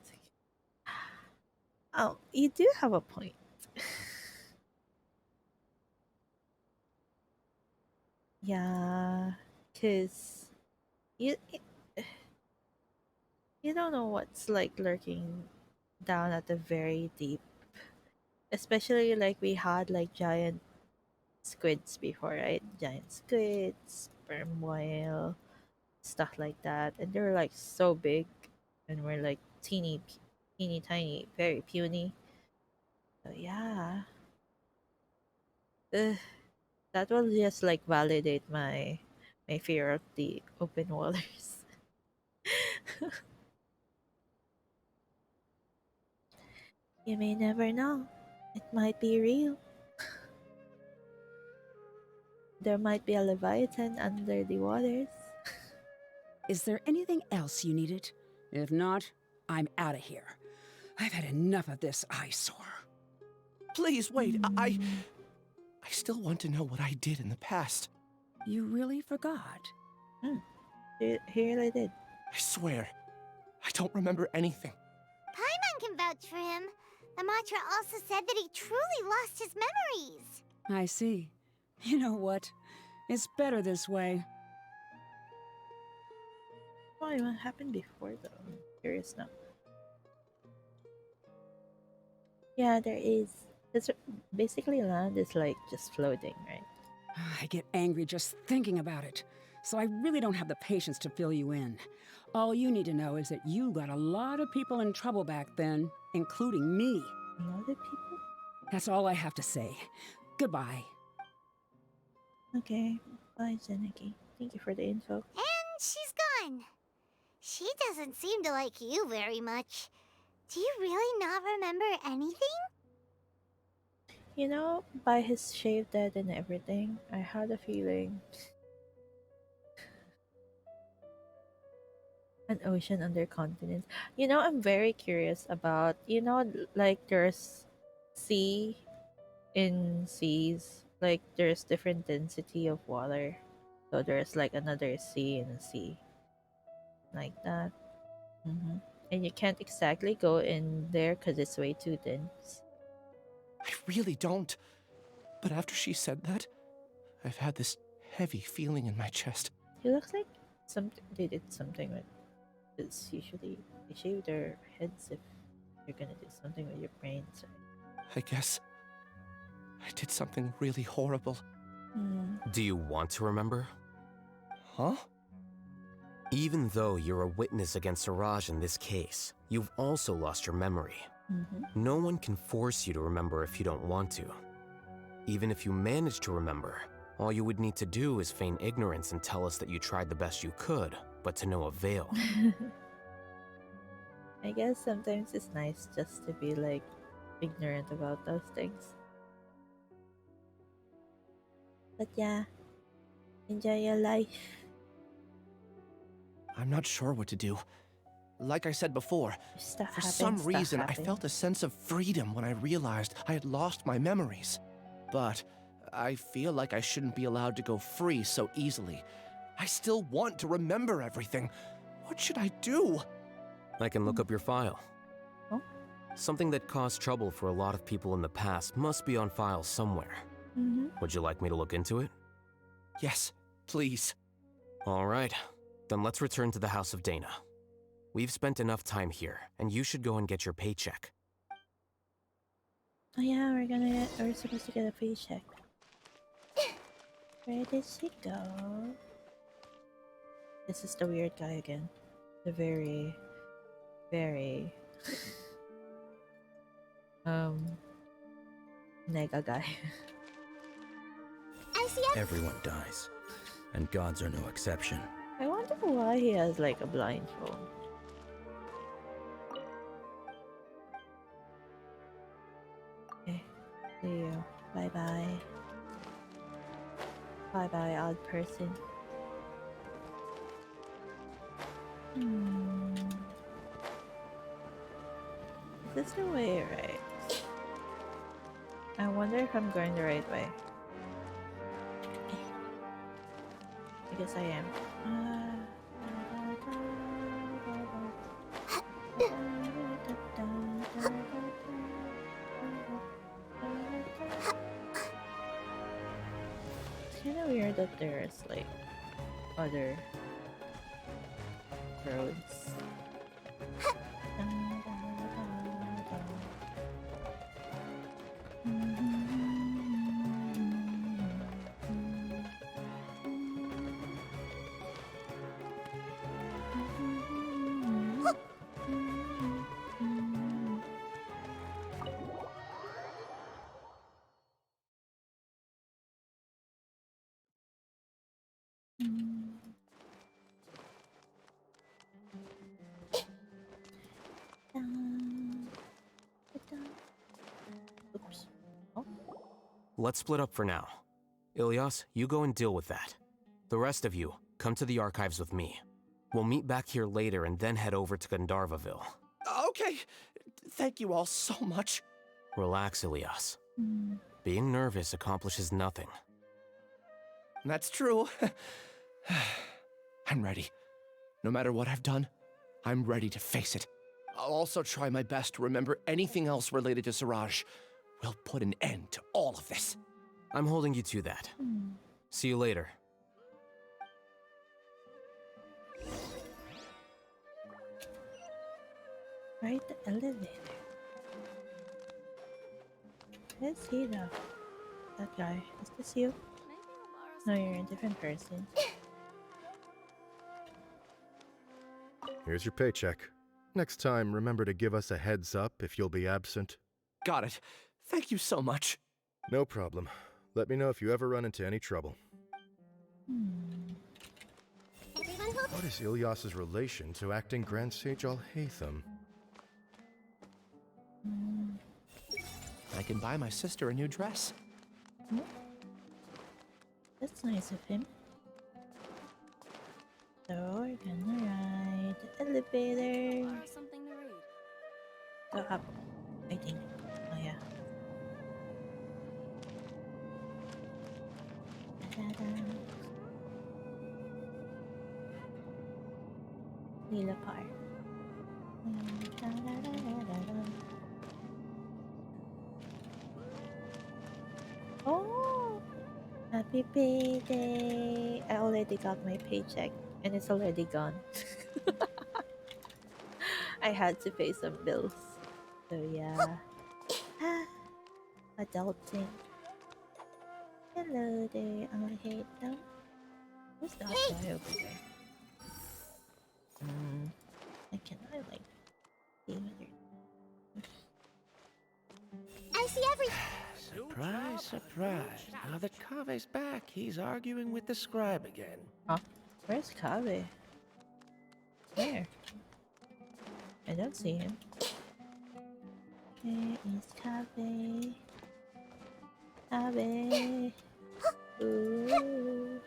Oh, you do have a point. Yeah, cause you you don't know what's like lurking down at the very deep. Especially like we had like giant squids before, right? Giant squids, sperm whale, stuff like that, and they're like so big, and we're like teeny tiny, very puny. So yeah, Ugh, that will just like validate my fear of the open waters. You may never know. It might be real. There might be a leviathan under the waters. Is there anything else you needed? If not, I'm out of here. I've had enough of this eyesore. Please wait. I still want to know what I did in the past. You really forgot? He really did. I swear, I don't remember anything. Paimon can vouch for him. The mantra also said that he truly lost his memories. I see. You know what? It's better this way. Why? What happened before though? I'm curious now. Yeah, there is. It's basically land is like just floating, right? I get angry just thinking about it, so I really don't have the patience to fill you in. All you need to know is that you got a lot of people in trouble back then, including me. A lot of people? That's all I have to say. Goodbye. Okay. Bye, Zeniki. Thank you for the info. And she's gone. She doesn't seem to like you very much. Do you really not remember anything? You know, by his shaved head and everything, I had a feeling an ocean under continents. You know, I'm very curious about, like there's sea in seas, like there's different density of water. So there's like another sea in a sea, like that. And you can't exactly go in there because it's way too dense. I really don't. But after she said that, I've had this heavy feeling in my chest. He looks like something they did something with. It's usually they shave their heads if you're gonna do something with your brains. I guess I did something really horrible. Do you want to remember? Huh? Even though you're a witness against Siraj in this case, you've also lost your memory. No one can force you to remember if you don't want to. Even if you manage to remember, all you would need to do is feign ignorance and tell us that you tried the best you could, but to no avail. I guess sometimes it's nice just to be like ignorant about those things. But yeah, enjoy your life. I'm not sure what to do. Like I said before, for some reason I felt a sense of freedom when I realized I had lost my memories. But I feel like I shouldn't be allowed to go free so easily. I still want to remember everything. What should I do? I can look up your file. Oh? Something that caused trouble for a lot of people in the past must be on file somewhere. Would you like me to look into it? Yes, please. All right. Then let's return to the House of Dana. We've spent enough time here, and you should go and get your paycheck. Oh yeah, we're supposed to get a paycheck. Where did she go? This is the weird guy again. The very nega guy. Everyone dies, and gods are no exception. I wonder why he has like a blindfold. Okay, see you. Bye bye. Bye bye, odd person. Is this the way, right? I wonder if I'm going the right way. I guess I am. of weird that there's like other roads. Oops. Oh. Let's split up for now. Ilyas, you go and deal with that. The rest of you, come to the archives with me. We'll meet back here later and then head over to Gandharvaville. Okay. Thank you all so much. Relax, Ilyas. Being nervous accomplishes nothing. That's true. I'm ready. No matter what I've done, I'm ready to face it. I'll also try my best to remember anything else related to Siraj. We'll put an end to all of this. I'm holding you to that. See you later. Ride the elevator. Let's see that guy. Is this you? No, you're a different person. Here's your paycheck. Next time, remember to give us a heads up if you'll be absent. Got it. Thank you so much. No problem. Let me know if you ever run into any trouble. What is Ilyas's relation to acting Grand Sage Alhaitham? I can buy my sister a new dress. That's nice of him. So we're gonna ride the elevator. Something to read. Go up, I think. Oh yeah. Ta-da. Lila Park. Oh, happy payday! I already got my paycheck and it's already gone. I had to pay some bills. So yeah. Adulting. Hello there, Alhaitham. Who's that guy over there? Can I like see whether I see everything. Surprise, surprise. Now that Kave's back, he's arguing with the scribe again. Huh? Where's Kave? Where? I don't see him. Where is Kave? Kave. Ooh.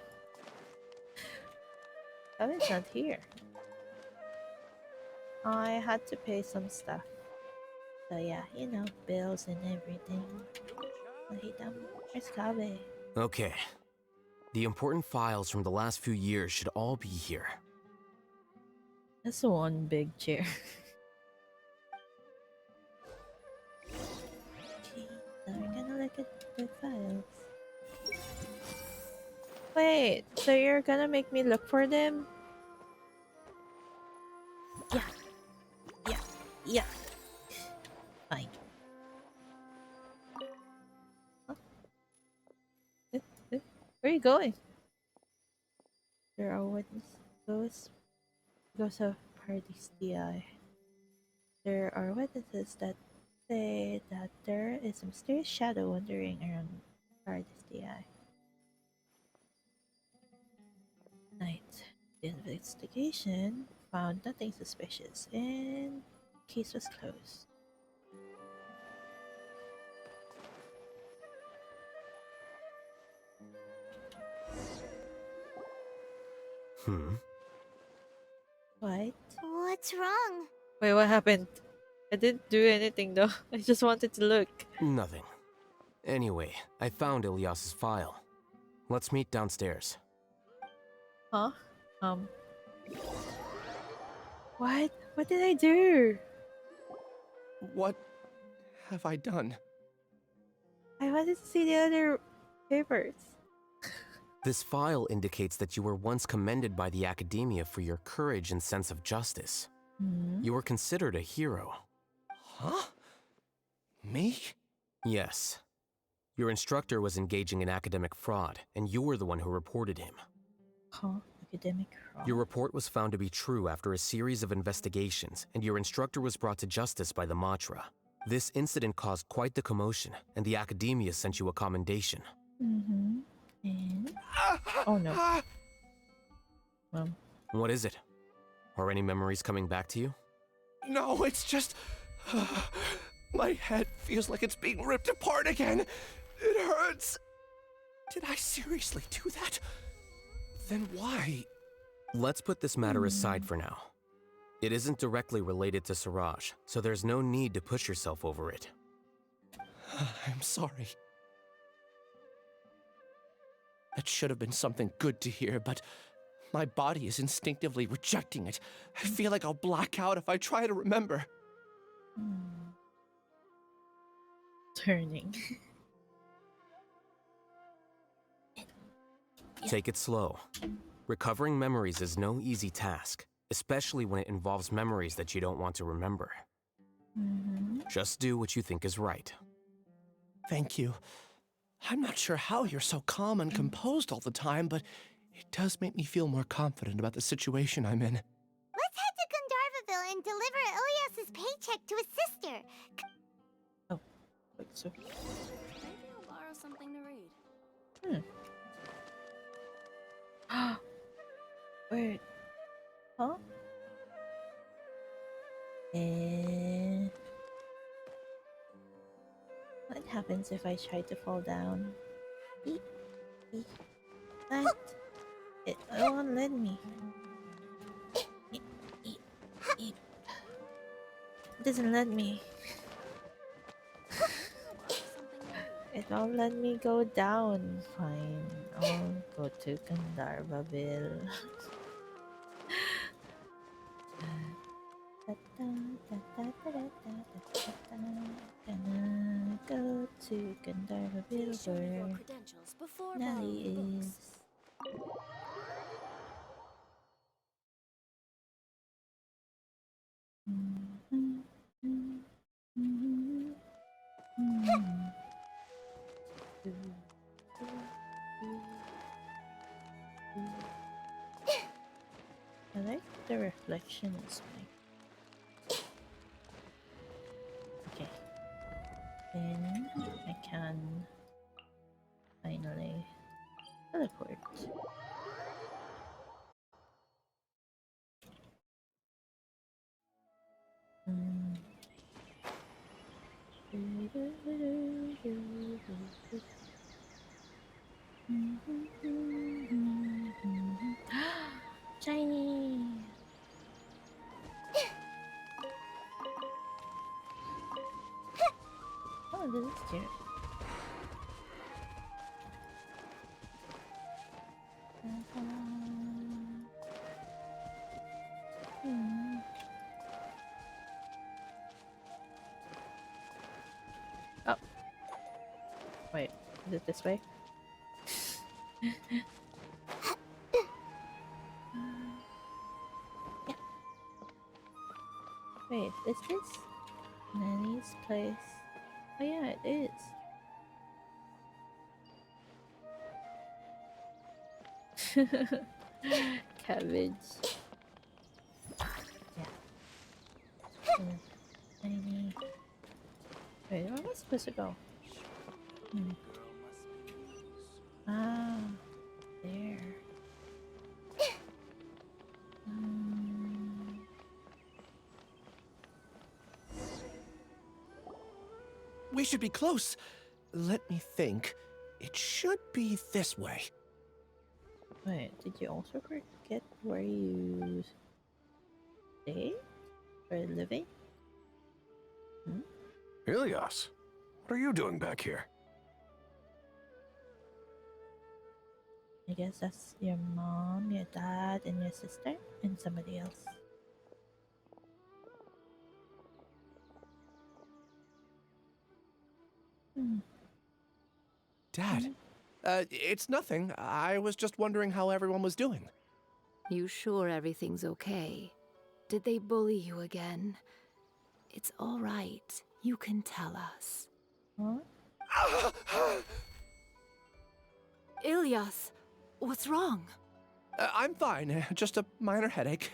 Kave's not here. I had to pay some stuff. So yeah, you know, bills and everything. Alhaitham, where's Kave? Okay. The important files from the last few years should all be here. That's one big chair. Okay, so we're gonna look at the files. Wait, so you're gonna make me look for them? Yeah. Yeah. Yeah. Fine. Huh? Where are you going? There are witnesses. Ghosts of Paradise DI. There are witnesses that say that there is a mysterious shadow wandering around Paradise DI. Night. The investigation found nothing suspicious and the case was closed. What? What's wrong? Wait, what happened? I didn't do anything though. I just wanted to look. Nothing. Anyway, I found Ilyas's file. Let's meet downstairs. Huh? What? What did I do? What have I done? I wanted to see the other papers. This file indicates that you were once commended by the academia for your courage and sense of justice. You were considered a hero. Huh? Me? Yes. Your instructor was engaging in academic fraud, and you were the one who reported him. Huh? Academic fraud? Your report was found to be true after a series of investigations, and your instructor was brought to justice by the Matra. This incident caused quite the commotion, and the academia sent you a commendation. And... Oh no. Well. What is it? Are any memories coming back to you? No, it's just... my head feels like it's being ripped apart again. It hurts. Did I seriously do that? Then why? Let's put this matter aside for now. It isn't directly related to Siraj, so there's no need to push yourself over it. I'm sorry. That should have been something good to hear, but my body is instinctively rejecting it. I feel like I'll black out if I try to remember. Turning. Take it slow. Recovering memories is no easy task, especially when it involves memories that you don't want to remember. Just do what you think is right. Thank you. I'm not sure how you're so calm and composed all the time, but it does make me feel more confident about the situation I'm in. Let's head to Gandharvaville and deliver Ilyas's paycheck to his sister. Wait, so... Maybe I'll borrow something to read. Wait. Huh? What happens if I try to fall down? Beep. Beep. That... It won't let me. It doesn't let me. It won't let me go down. Fine. I'll go to Gandharvaville. Gonna go to Gandharvaville where Nelly is. I like the reflection is like. Okay. Then I can finally teleport. Shiny! Oh, this is cute. Oh. Wait, is it this way? Yeah. Wait, is this Nanny's place? Oh yeah, it is. Cabbage. Yeah. Tiny. Wait, where am I supposed to go? Ah, there. We should be close. Let me think. It should be this way. Wait, did you also forget where you stay? Or living? Ilyas, what are you doing back here? I guess that's your mom, your dad, and your sister, and somebody else. Dad, It's nothing. I was just wondering how everyone was doing. You sure everything's okay? Did they bully you again? It's all right. You can tell us. Huh? Ilyas, what's wrong? I'm fine. Just a minor headache.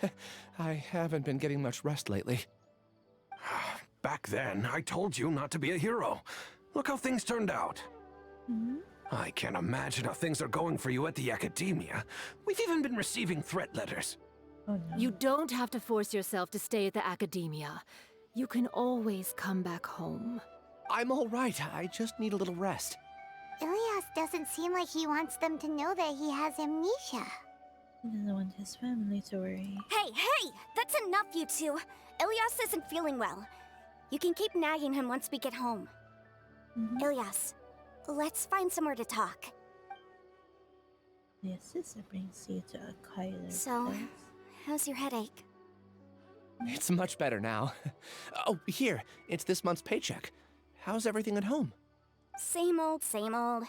I haven't been getting much rest lately. Back then, I told you not to be a hero. Look how things turned out. I can't imagine how things are going for you at the academia. We've even been receiving threat letters. Oh, no. You don't have to force yourself to stay at the academia. You can always come back home. I'm all right. I just need a little rest. Ilyas doesn't seem like he wants them to know that he has amnesia. He doesn't want his family to worry. Hey! That's enough, you two. Ilyas isn't feeling well. You can keep nagging him once we get home. Ilyas, let's find somewhere to talk. The assistant brings you to a Kyler So, place. how's your headache? It's much better now. Oh, here. It's this month's paycheck. How's everything at home? Same old, same old.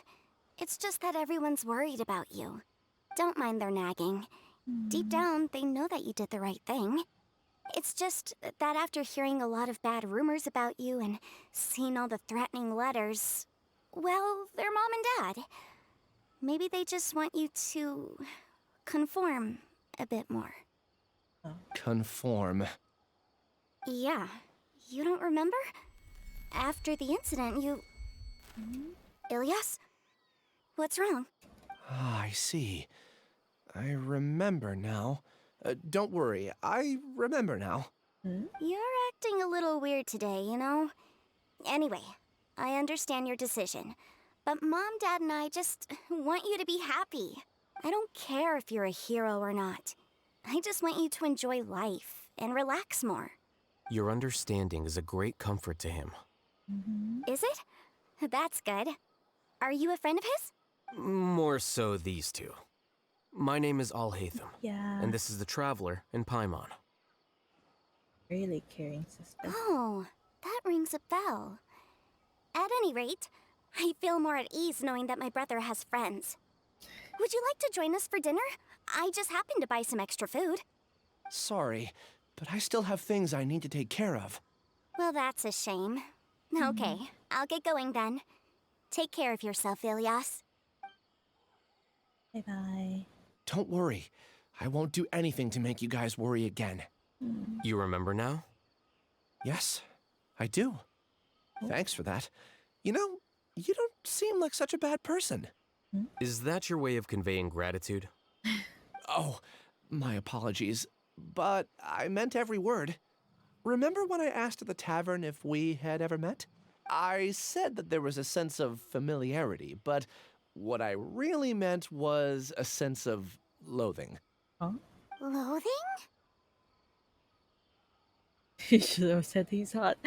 It's just that everyone's worried about you. Don't mind their nagging. Deep down, they know that you did the right thing. It's just that after hearing a lot of bad rumors about you and seeing all the threatening letters, well, they're mom and dad. Maybe they just want you to conform a bit more. Conform. Yeah, you don't remember? After the incident, you... Ilyas? What's wrong? Ah, I see. I remember now. Don't worry, I remember now. You're acting a little weird today, you know? Anyway, I understand your decision. But Mom, Dad, and I just want you to be happy. I don't care if you're a hero or not. I just want you to enjoy life and relax more. Your understanding is a great comfort to him. Is it? That's good. Are you a friend of his? More so these two. My name is Alhaitham. Yeah. And this is the Traveler in Paimon. Really caring sister. Oh, that rings a bell. At any rate, I feel more at ease knowing that my brother has friends. Would you like to join us for dinner? I just happened to buy some extra food. Sorry, but I still have things I need to take care of. Well, that's a shame. Okay, I'll get going then. Take care of yourself, Ilyas. Bye-bye. Don't worry. I won't do anything to make you guys worry again. You remember now? Yes, I do. Thanks for that. You know, you don't seem like such a bad person. Is that your way of conveying gratitude? Oh, my apologies. But I meant every word. Remember when I asked at the tavern if we had ever met? I said that there was a sense of familiarity, but what I really meant was a sense of loathing. Huh? Loathing? He should have said he's hot.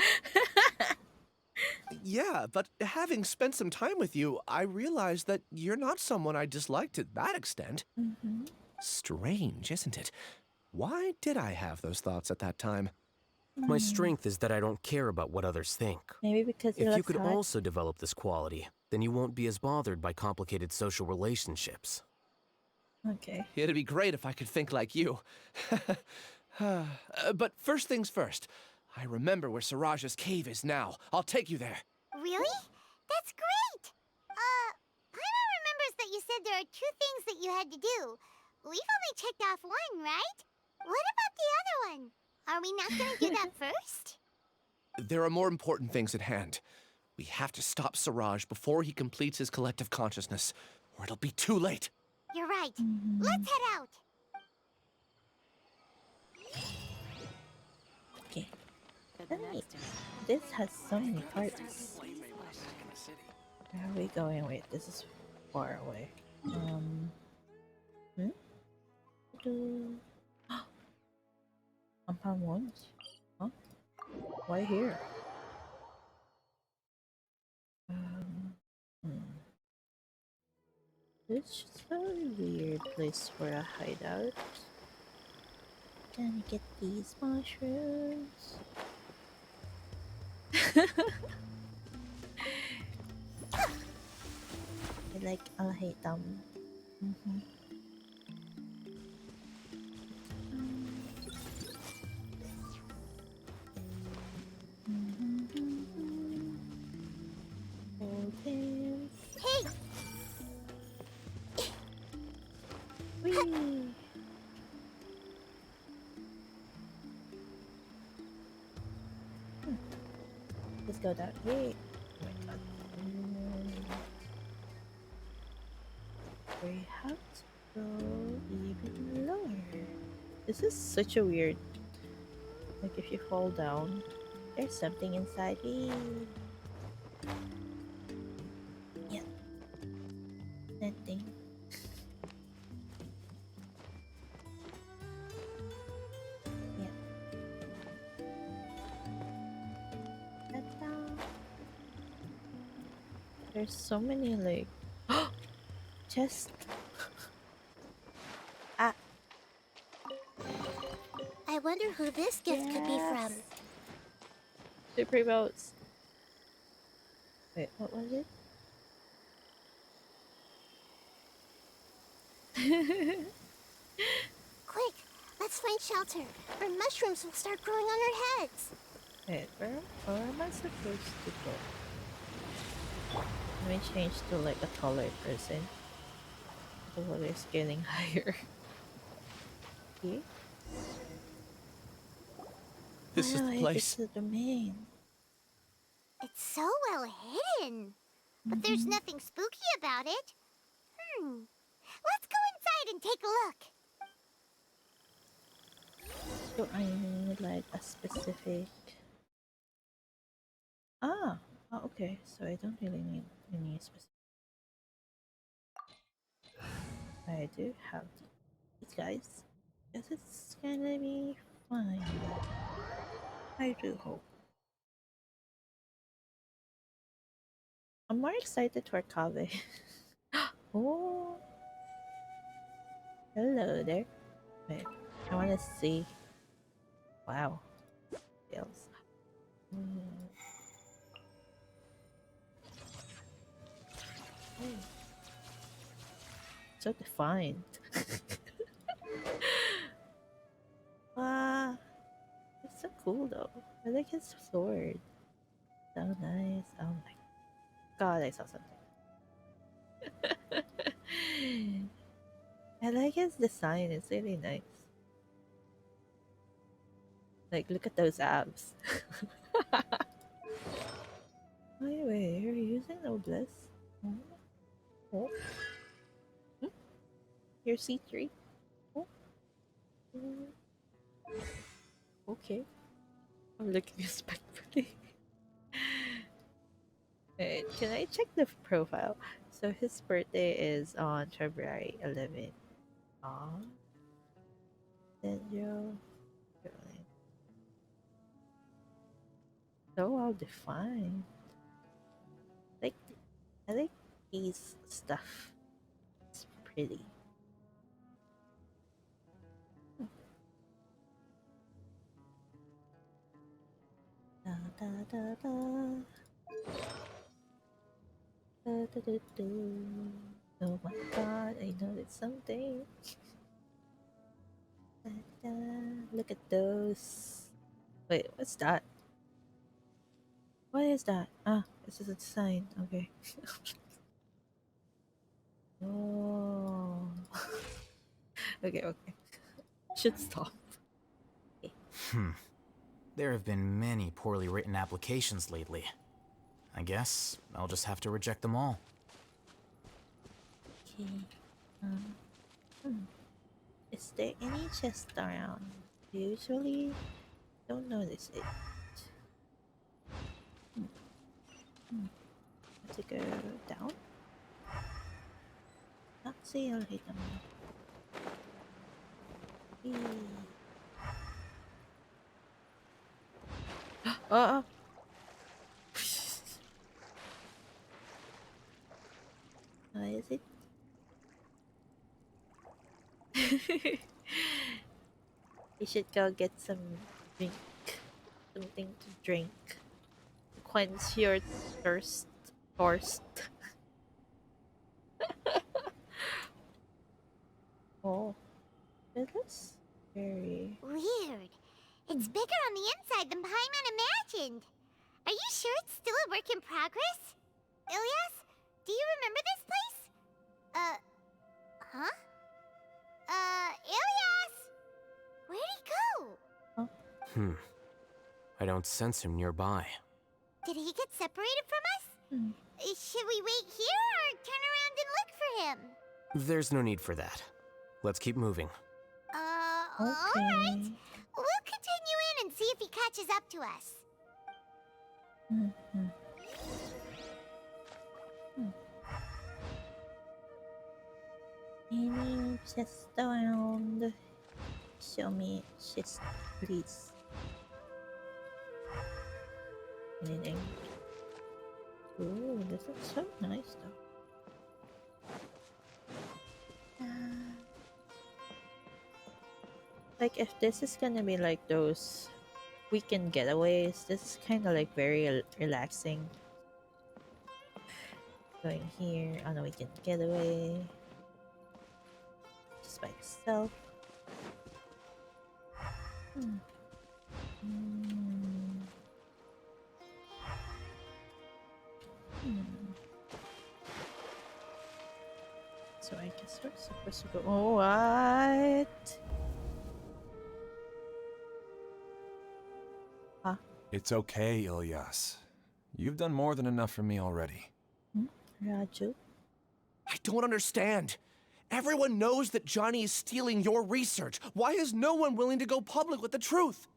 Yeah, but having spent some time with you, I realized that you're not someone I dislike to that extent. Strange, isn't it? Why did I have those thoughts at that time? My strength is that I don't care about what others think. Maybe because if you could also develop this quality, then you won't be as bothered by complicated social relationships. Okay. It'd be great if I could think like you. But first things first. I remember where Siraj's cave is now. I'll take you there. Really? That's great! Paimon remembers that you said there are 2 things that you had to do. We've only checked off 1, right? What about the other one? Are we not gonna do that first? There are more important things at hand. We have to stop Siraj before he completes his collective consciousness, or it'll be too late. You're right. Let's head out. Okay. Wait, this has so many parts. Where are we going? Wait, this is far away. Compound 1? Huh? Why here? This is a weird place for a hideout. Gonna get these mushrooms. like Alhaitham. Hold hands. Hey! Whee! Let's go down here. Oh my god. We have to go even lower. This is such a weird. Like if you fall down, there's something inside me. Yeah. Nothing. Yeah. Ta-da. There's so many like chest. Ah. I wonder who this gift could be from. Super remotes. Wait, what was it? Quick, let's find shelter, or mushrooms will start growing on our heads. Wait, where am I supposed to go? Let me change to like a taller person. The water is getting higher. Okay. This is the place. It's the domain. It's so well hidden. But there's nothing spooky about it. Let's go inside and take a look. So I need like a specific... Ah! Oh, okay. So I don't really need any specific... I do have these guys. Guess it's gonna be fine. I do hope. I'm more excited for Kave. Oh! Hello there. Wait, I wanna see. Wow. Feels. So defined. Wow. It's so cool though. I like his sword. So nice. Oh my god, I saw something. I like his design, it's really nice. Like, look at those abs. Wait, you're using Noblesse? Oh. Oh. You're C3? Oh. Okay. I'm looking respectfully. Wait, can I check the profile? So his birthday is on February 11th. Aw. Dendro. So well defined. Like, I like these stuff. It's pretty. Da, da, da, da. Da, da, da, da. Oh my god, I know it's something. Da, da. Look at those. Wait, what's that? What is that? Ah, this is a sign. Okay. Oh. Okay. Should stop. There have been many poorly written applications lately. I guess I'll just have to reject them all. Okay. Is there any chest around? Usually don't notice it. Have to go down? Not see Alhaitham. Oh! How is it? You should go get some drink. Something to drink. Quench your thirst. Oh, it looks very... Weird. It's bigger on the inside than Paimon imagined. Are you sure it's still a work in progress? Ilyas, do you remember this place? Huh? Ilyas! Where'd he go? I don't sense him nearby. Did he get separated from us? Should we wait here or turn around and look for him? There's no need for that. Let's keep moving. Alright. We'll continue in and see if he catches up to us. Any chest around? Show me chest, please. Anything? Ooh, this is so nice though. Like if this is gonna be like those weekend getaways, this is kind of like very relaxing. Going here on a weekend getaway, just by itself. So I guess we're supposed to go. Oh, what? Huh? It's okay, Ilyas. You've done more than enough for me already. Raju? I don't understand. Everyone knows that Johnny is stealing your research. Why is no one willing to go public with the truth?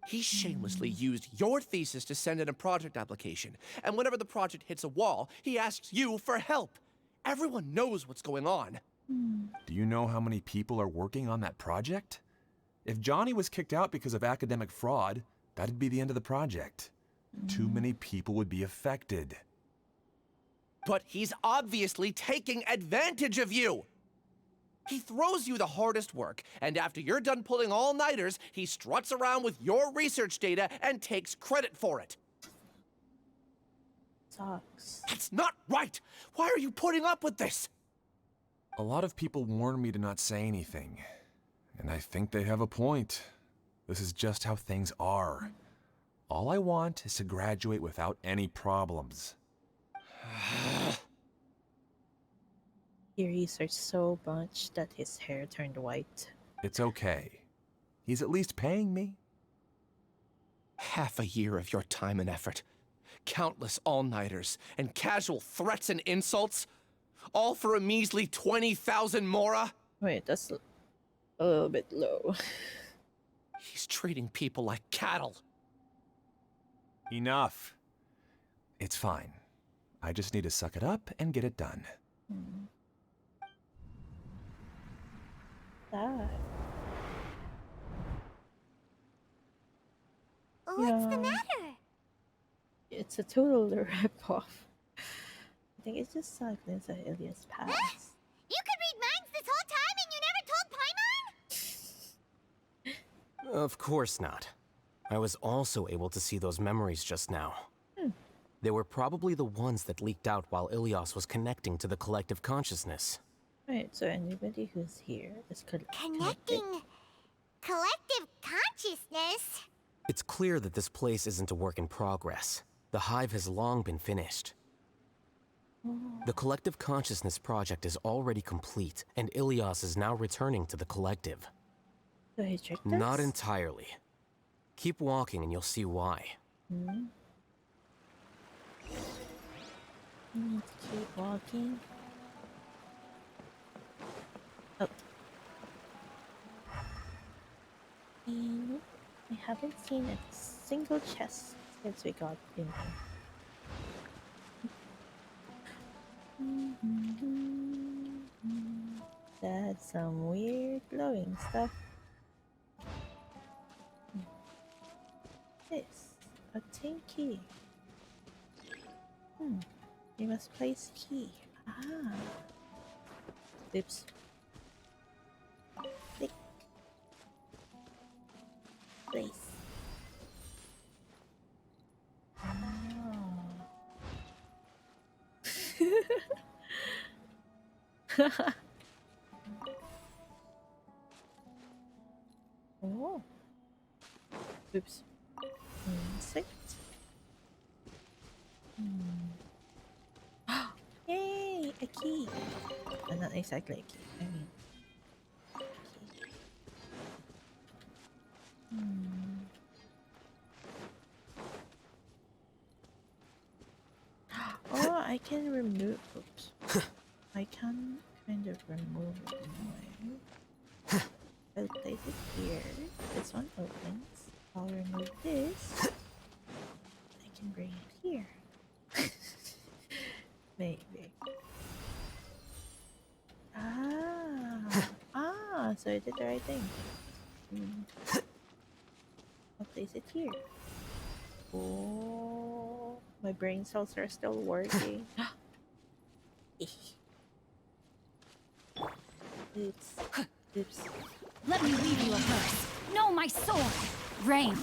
He shamelessly used your thesis to send in a project application, and whenever the project hits a wall, he asks you for help. Everyone knows what's going on. Do you know how many people are working on that project? If Johnny was kicked out because of academic fraud, that'd be the end of the project. Too many people would be affected. But he's obviously taking advantage of you! He throws you the hardest work, and after you're done pulling all-nighters, he struts around with your research data and takes credit for it. Sucks. That's not right! Why are you putting up with this? A lot of people warn me to not say anything, and I think they have a point. This is just how things are. All I want is to graduate without any problems. He researched so much that his hair turned white. It's okay. He's at least paying me. Half a year of your time and effort. Countless all-nighters and casual threats and insults. All for a measly 20,000 mora? Wait, that's a little bit low. He's treating people like cattle. Enough. It's fine. I just need to suck it up and get it done. What's the matter? It's a total rip-off. I think it's just like this at Ilyas Pass. You could read minds this whole time and you never told Paimon? Of course not. I was also able to see those memories just now. They were probably the ones that leaked out while Ilyas was connecting to the collective consciousness. Right, so anybody who's here is Connecting collective consciousness? It's clear that this place isn't a work in progress. The hive has long been finished. The collective consciousness project is already complete, and Ilyas is now returning to the collective. So he tricked us? Not entirely. Keep walking and you'll see why. You need to keep walking. Oh. And I haven't seen a single chest since we got in here. That's some weird glowing stuff. This, a tin key. You must place key. Ah. Oops. Click. Place. Oops. Insect. Yay! A key! Not exactly a key. I mean, a key. Oh, I can remove. Oops. I can kind of remove it in a way. I'll place it here. This one opens. I'll remove this. I can bring it here. Maybe. So I did the right thing. I'll place it here. Oh, my brain cells are still working. Oops. Oops. Let me read you a verse. Know my sword. Rain.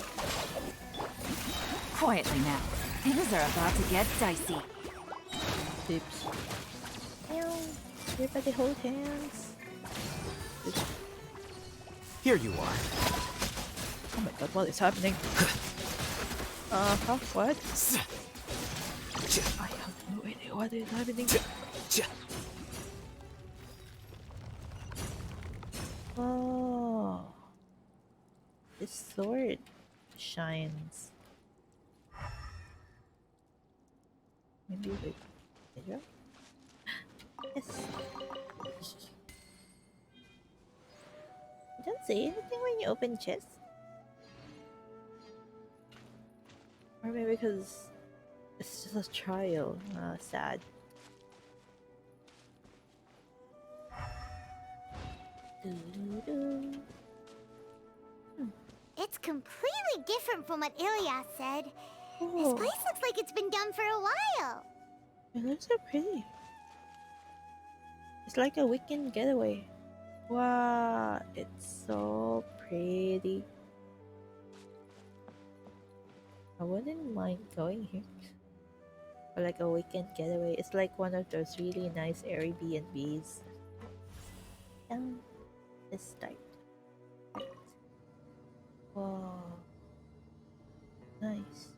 Quietly now. Things are about to get dicey. Oops. Everybody hold hands. Oops. Here you are. Oh my god, what is happening? What? I have no idea what is happening. Oh. This sword shines. Maybe with Hydra? Yes. You don't say anything when you open chests? Or maybe because it's just a trial. Sad. It's completely different from what Ilyas said. This Oh. place looks like it's been done for a while. It looks so pretty. It's like a weekend getaway. Wow, it's so pretty. I wouldn't mind going here for like a weekend getaway. It's like one of those really nice Airbnbs. Let's start. Right. Wow, nice.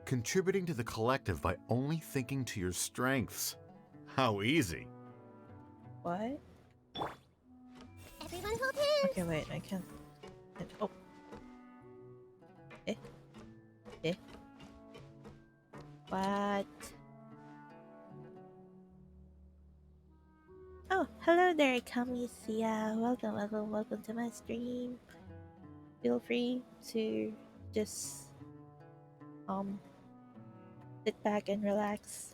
Contributing to the collective by only thinking to your strengths. How easy. What? Everyone hold hands. Okay, wait, I can't. Oh. What? Oh, hello there, Kamicia. Welcome to my stream. Feel free to just sit back and relax.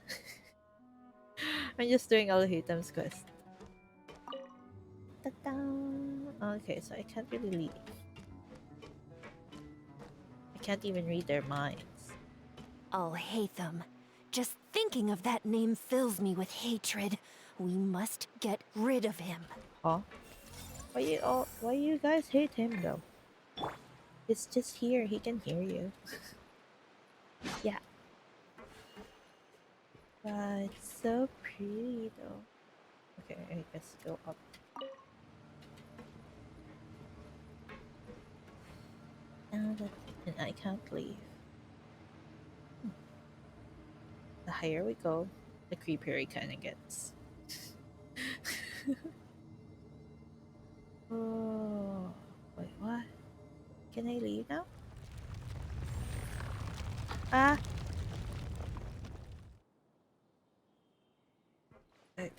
I'm just doing Alhaitham's quest. Ta-da! Okay, so I can't really leave. I can't even read their minds. Alhaitham. Just thinking of that name fills me with hatred. We must get rid of him. Huh? Why you guys hate him though? It's just here, he can hear you. Yeah. But it's so pretty though. Okay, I guess go up. And I can't leave. The higher we go, the creepier it kinda gets. Oh, wait, what? Can I leave now? Ah! I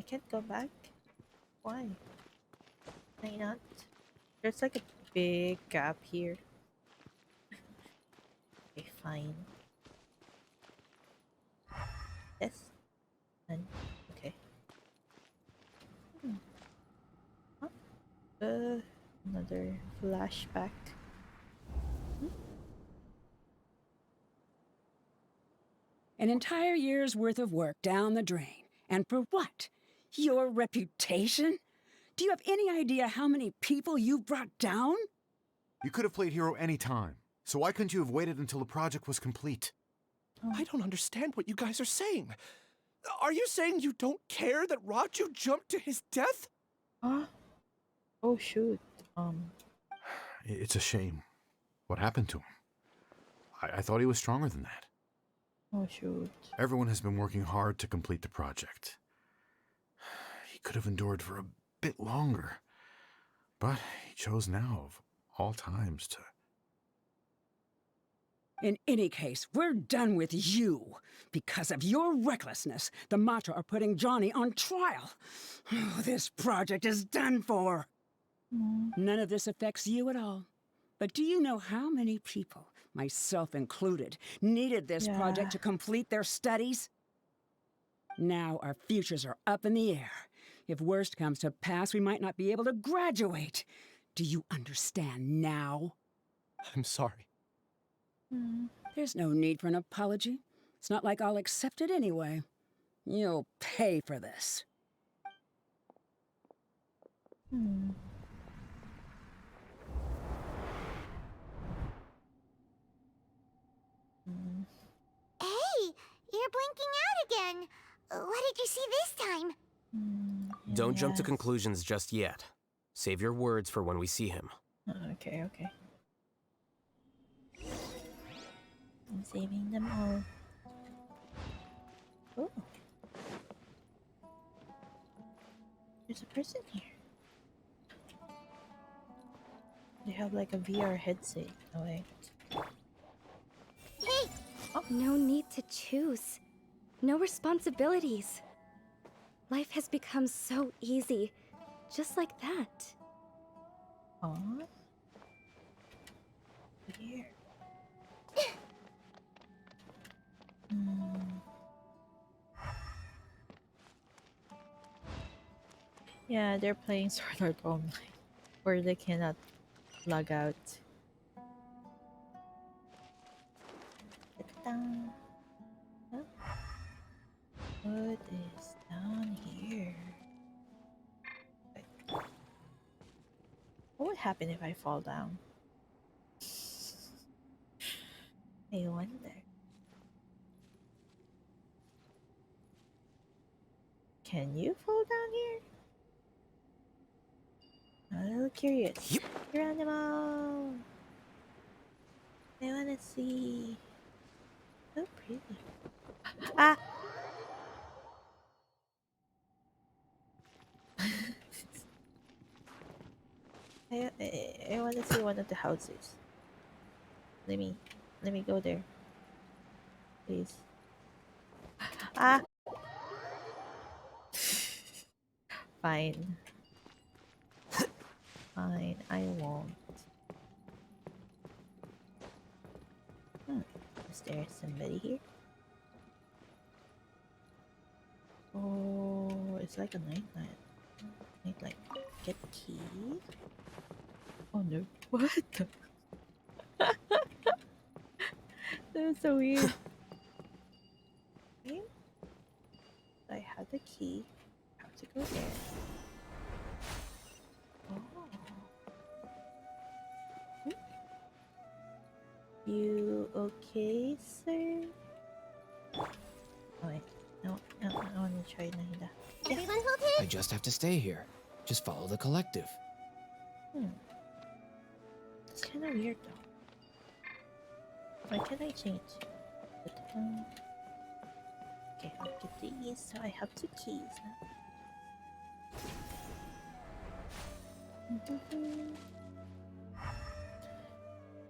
can't go back? Why? Can I not? There's like a big gap here. Okay, fine. Yes. And okay. Another flashback. An entire year's worth of work down the drain. And for what? Your reputation? Do you have any idea how many people you brought down? You could have played hero any time, so why couldn't you have waited until the project was complete? I don't understand what you guys are saying. Are you saying you don't care that Raju jumped to his death? Huh? Oh shoot. It's a shame. What happened to him? I thought he was stronger than that. Oh, shoot. Everyone has been working hard to complete the project. He could have endured for a bit longer. But he chose now, of all times, to... In any case, we're done with you. Because of your recklessness, the Matra are putting Johnny on trial. Oh, this project is done for. None of this affects you at all. But do you know how many people, myself included, needed this project to complete their studies? Now our futures are up in the air. If worst comes to pass, we might not be able to graduate. Do you understand now? I'm sorry. There's no need for an apology. It's not like I'll accept it anyway. You'll pay for this. Hey, you're blinking out again. What did you see this time? Don't jump to conclusions just yet. Save your words for when we see him. Okay. I'm saving them all. Oh. There's a person here. They have like a VR headset. Oh, wait. Hey! No need to choose. No responsibilities. Life has become so easy. Just like that. Aw. Weird. Yeah, they're playing Sword Art Online, where they cannot log out. Huh? What is down here? What would happen if I fall down? I wonder. Can you fall down here? I'm a little curious. Geronimo! I wanna see. So pretty. Ah! I wanna see one of the houses. Let me go there. Please. Ah! Fine. Fine, I won't. Is there somebody here? Oh, it's like a nightlight. Get key. Oh no. What the? That was so weird. Okay. I have the key. I have to go there. Oh. You okay, sir? Oh wait. No, I want to try Nahida. Everyone hold I just have to stay here. Just follow the collective. It's kind of weird though. Why can't I change? Okay, I'll get these. So I have 2 keys now.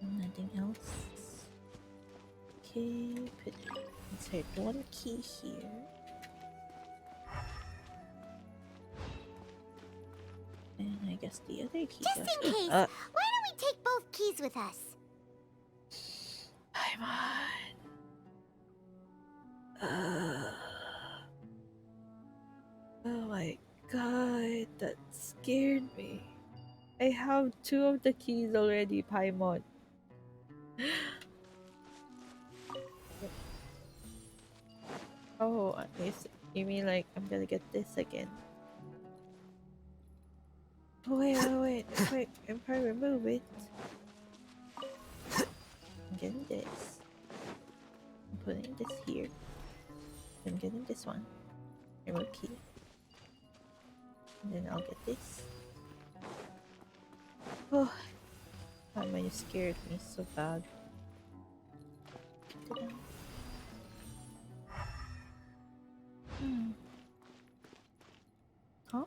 Nothing else. Okay, insert 1 key here. And I guess the other key Just in case, why don't we take both keys with us? Oh my god, that scared me. I have 2 of the keys already, Paimon. Oh, you mean like I'm gonna get this again? Oh wait, if I remove it, I'm getting this. I'm putting this here. I'm getting this one. Remove key. And then I'll get this. Oh, Oh man, you scared me so bad. Hmm. Huh?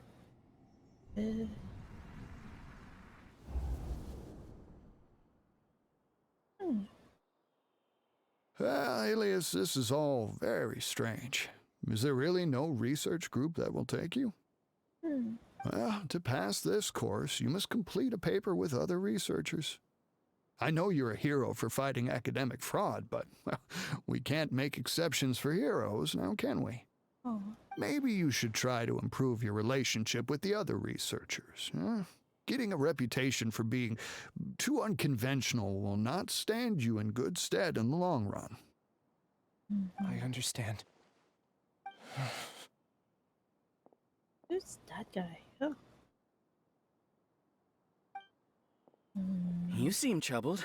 Alias, this is all very strange. Is there really no research group that will take you? Well, to pass this course, you must complete a paper with other researchers. I know you're a hero for fighting academic fraud, but well, we can't make exceptions for heroes, now can we? Oh. Maybe you should try to improve your relationship with the other researchers. Huh? Getting a reputation for being too unconventional will not stand you in good stead in the long run. I understand. Who's that guy? Oh. You seem troubled.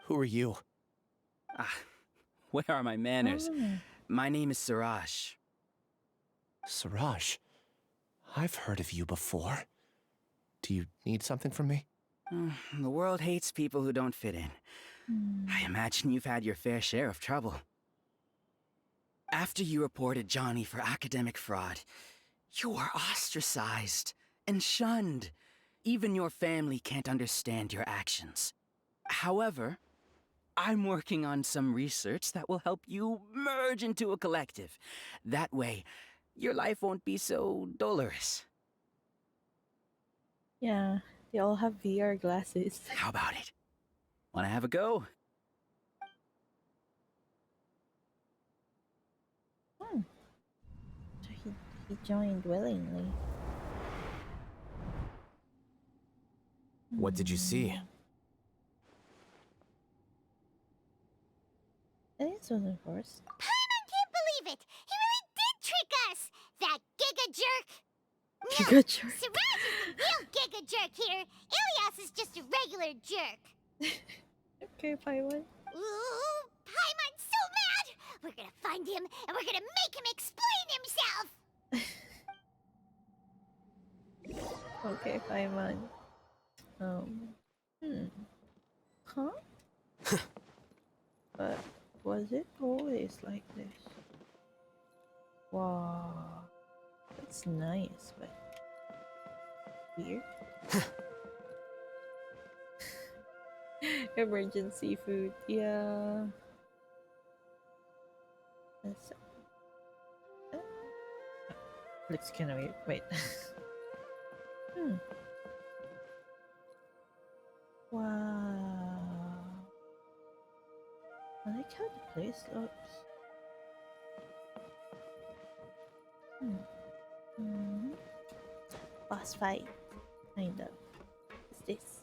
Who are you? Where are my manners? Oh. My name is Siraj. Siraj, I've heard of you before. Do you need something from me? The world hates people who don't fit in. I imagine you've had your fair share of trouble. After you reported Johnny for academic fraud, you were ostracized and shunned. Even your family can't understand your actions. However, I'm working on some research that will help you merge into a collective. That way, your life won't be so dolorous. Yeah, they all have VR glasses. How about it? Wanna have a go? So he joined willingly. What did you see? I think this was the first. Paimon can't believe it! He really did trick us! That giga jerk! Giga jerk. Siraj is the real giga jerk here! Ilias is just a regular jerk! Okay, Paimon. Ooh, Paimon's so mad! We're gonna find him and we're gonna make him explain himself! Okay, Paimon. Huh? But was it always like this? Wow. That's nice, but weird. Emergency food, yeah. That's, looks kind of weird. Wait. Wow. I like how the place looks. Boss fight. Kind of. What's this?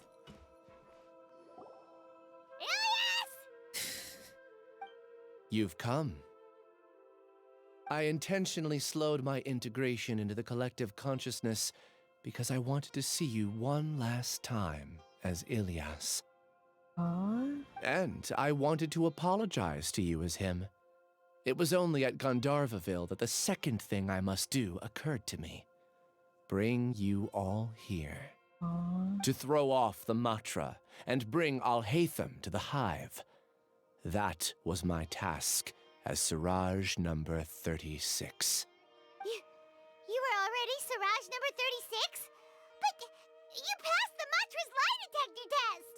You've come. I intentionally slowed my integration into the collective consciousness because I wanted to see you one last time as Ilias. And I wanted to apologize to you as him. It was only at Gandharvaville that the second thing I must do occurred to me. Bring you all here. To throw off the Matra and bring Alhaitham to the hive. That was my task as Siraj number 36. You were already Siraj number 36? But you passed the Matra's lie detector test!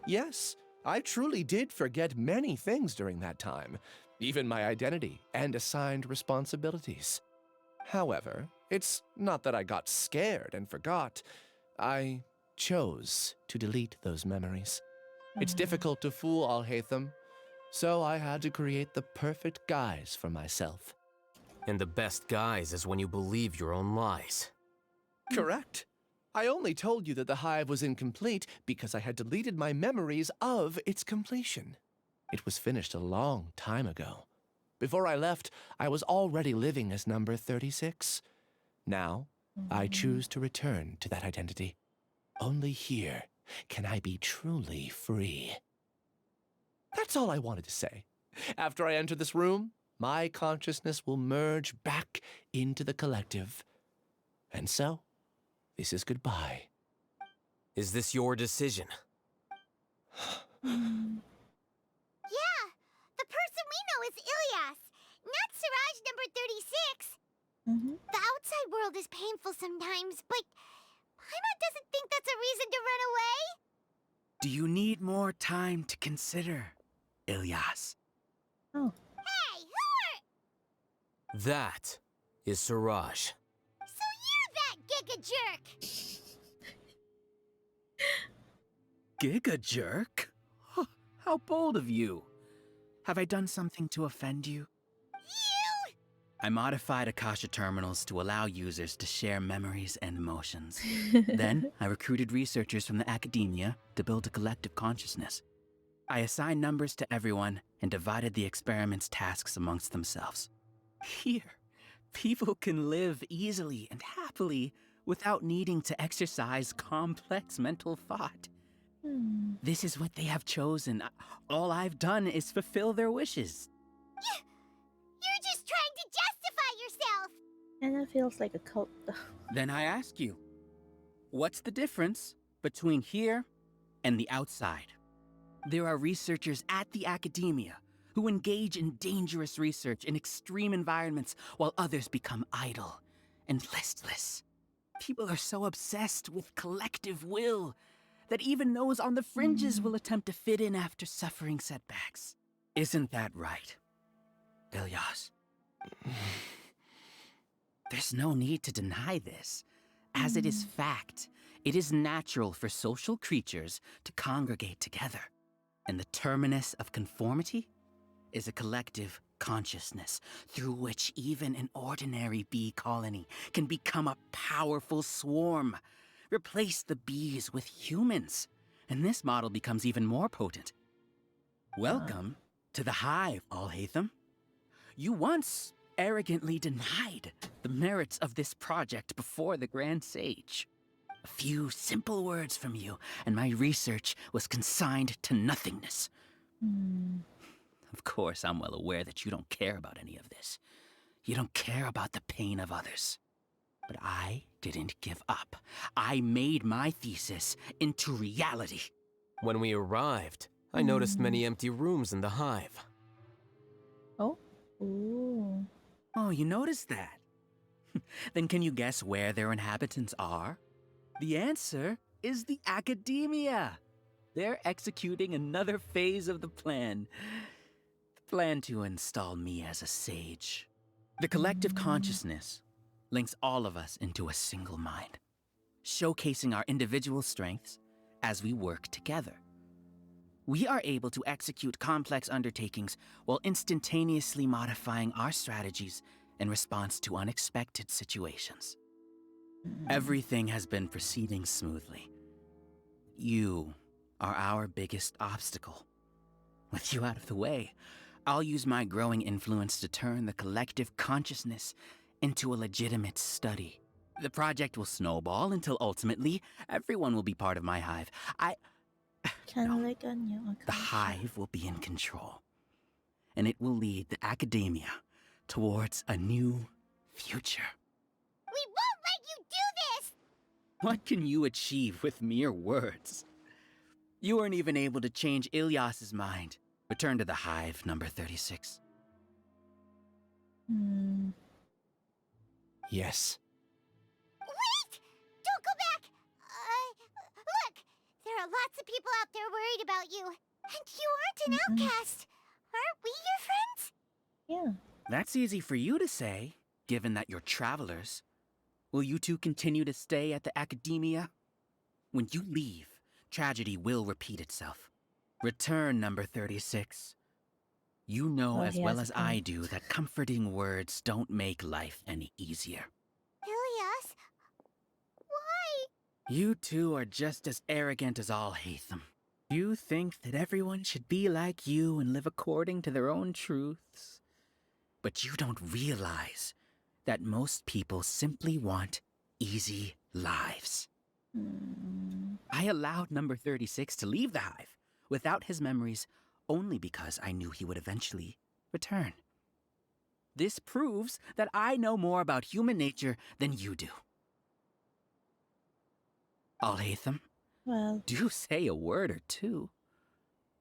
Yes, I truly did forget many things during that time, even my identity and assigned responsibilities. However, it's not that I got scared and forgot. I chose to delete those memories. It's difficult to fool Alhaitham, so I had to create the perfect guise for myself. And the best guise is when you believe your own lies. Correct. I only told you that the hive was incomplete because I had deleted my memories of its completion. It was finished a long time ago. Before I left, I was already living as number 36. Now, I choose to return to that identity. Only here can I be truly free. That's all I wanted to say. After I enter this room, my consciousness will merge back into the collective. And so, this is goodbye. Is this your decision? Yeah, the person we know is Ilyas, not Siraj number 36. The outside world is painful sometimes, but Paimon doesn't think that's a reason to run away. Do you need more time to consider, Ilyas? Oh. Hey, who are... That is Siraj. So you're that giga jerk! Giga jerk? Huh, how bold of you. Have I done something to offend you? You! I modified Akasha terminals to allow users to share memories and emotions. Then, I recruited researchers from the academia to build a collective consciousness. I assigned numbers to everyone and divided the experiment's tasks amongst themselves. Here, people can live easily and happily without needing to exercise complex mental thought. This is what they have chosen. All I've done is fulfill their wishes. You're just trying to justify yourself! And it feels like a cult, though. Then I ask you, what's the difference between here and the outside? There are researchers at the academia who engage in dangerous research in extreme environments while others become idle and listless. People are so obsessed with collective will that even those on the fringes will attempt to fit in after suffering setbacks. Isn't that right, Ilyas? There's no need to deny this, as it is fact. It is natural for social creatures to congregate together, and the terminus of conformity is a collective consciousness through which even an ordinary bee colony can become a powerful swarm. Replace the bees with humans, and this model becomes even more potent. Welcome to the hive, Alhaitham. You once arrogantly denied the merits of this project before the Grand Sage. A few simple words from you, and my research was consigned to nothingness. Of course, I'm well aware that you don't care about any of this. You don't care about the pain of others. But I didn't give up. I made my thesis into reality. When we arrived, I noticed many empty rooms in the hive. Oh? Ooh. Oh, you noticed that? Then can you guess where their inhabitants are? The answer is the academia. They're executing another phase of the plan. The plan to install me as a sage. The collective consciousness links all of us into a single mind, showcasing our individual strengths as we work together. We are able to execute complex undertakings while instantaneously modifying our strategies in response to unexpected situations. Everything has been proceeding smoothly. You are our biggest obstacle. With you out of the way, I'll use my growing influence to turn the collective consciousness into a legitimate study. The project will snowball until ultimately everyone will be part of my hive. The hive will be in control, and it will lead the academia towards a new future. We won't let you do this! What can you achieve with mere words? You weren't even able to change Ilyas's mind. Return to the hive, number 36. Yes. Wait! Don't go back! Look! There are lots of people out there worried about you. And you aren't an outcast. Aren't we your friends? Yeah. That's easy for you to say, given that you're travelers. Will you two continue to stay at the academia? When you leave, tragedy will repeat itself. Return, number 36. You know as well as I do that comforting words don't make life any easier. Ilyas? Why? You two are just as arrogant as Alhaitham. You think that everyone should be like you and live according to their own truths. But you don't realize that most people simply want easy lives. I allowed number 36 to leave the hive without his memories only because I knew he would eventually return. This proves that I know more about human nature than you do. Alhaitham, Well, Do say a word or two.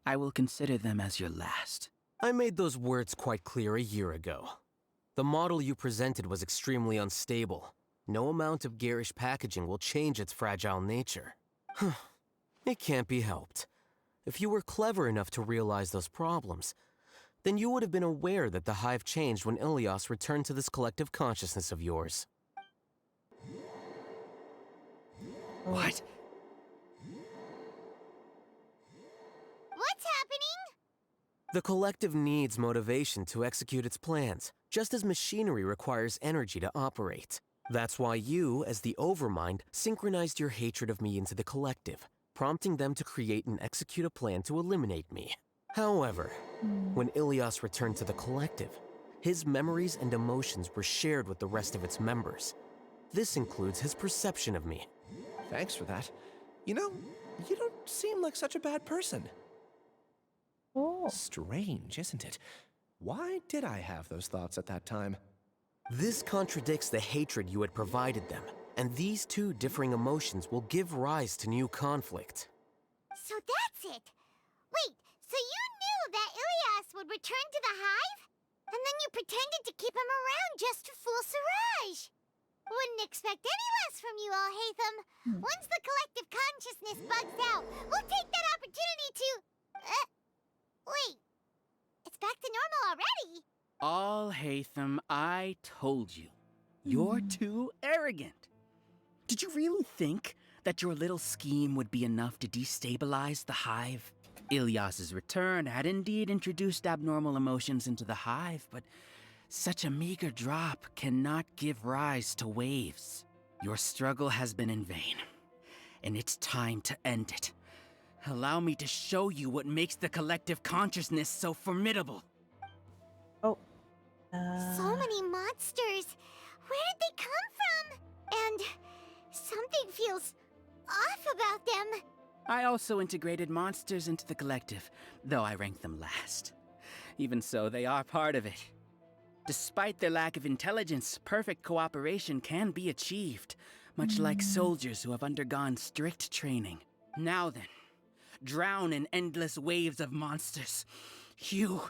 I will consider them as your last. I made those words quite clear a year ago. The model you presented was extremely unstable. No amount of garish packaging will change its fragile nature. It can't be helped. If you were clever enough to realize those problems, then you would have been aware that the hive changed when Ilias returned to this collective consciousness of yours. What? What's happening? The collective needs motivation to execute its plans, just as machinery requires energy to operate. That's why you, as the Overmind, synchronized your hatred of me into the collective, prompting them to create and execute a plan to eliminate me. However, when Ilias returned to the collective, his memories and emotions were shared with the rest of its members. This includes his perception of me. Thanks for that. You know, you don't seem like such a bad person. Oh. Strange, isn't it? Why did I have those thoughts at that time? This contradicts the hatred you had provided them, and these two differing emotions will give rise to new conflict. So that's it. Wait, so you knew that Ilias would return to the hive? And then you pretended to keep him around just to fool Siraj. Wouldn't expect any less from you, Alhaitham. Once the collective consciousness bugs out, we'll take that opportunity to... wait. It's back to normal already. Alhaitham, I told you. You're too arrogant. Did you really think that your little scheme would be enough to destabilize the hive? Ilias's return had indeed introduced abnormal emotions into the hive, but such a meager drop cannot give rise to waves. Your struggle has been in vain, and it's time to end it. Allow me to show you what makes the collective consciousness so formidable. So many monsters. Where did they come from? And something feels off about them. I also integrated monsters into the collective, though I ranked them last. Even so, they are part of it. Despite their lack of intelligence, perfect cooperation can be achieved, much like soldiers who have undergone strict training. Now then, drown in endless waves of monsters. You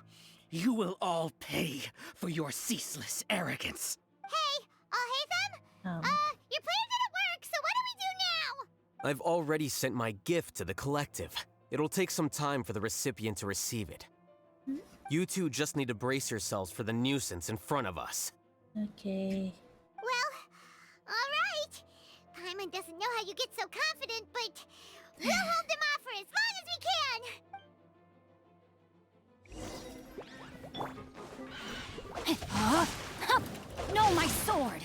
will all pay for your ceaseless arrogance. Hey, Alhaitham? Your plan didn't work, so what do we do now? I've already sent my gift to the collective. It'll take some time for the recipient to receive it. You two just need to brace yourselves for the nuisance in front of us. Okay. Well, alright. Paimon doesn't know how you get so confident, but we'll hold them off for as long as we can. No, my sword!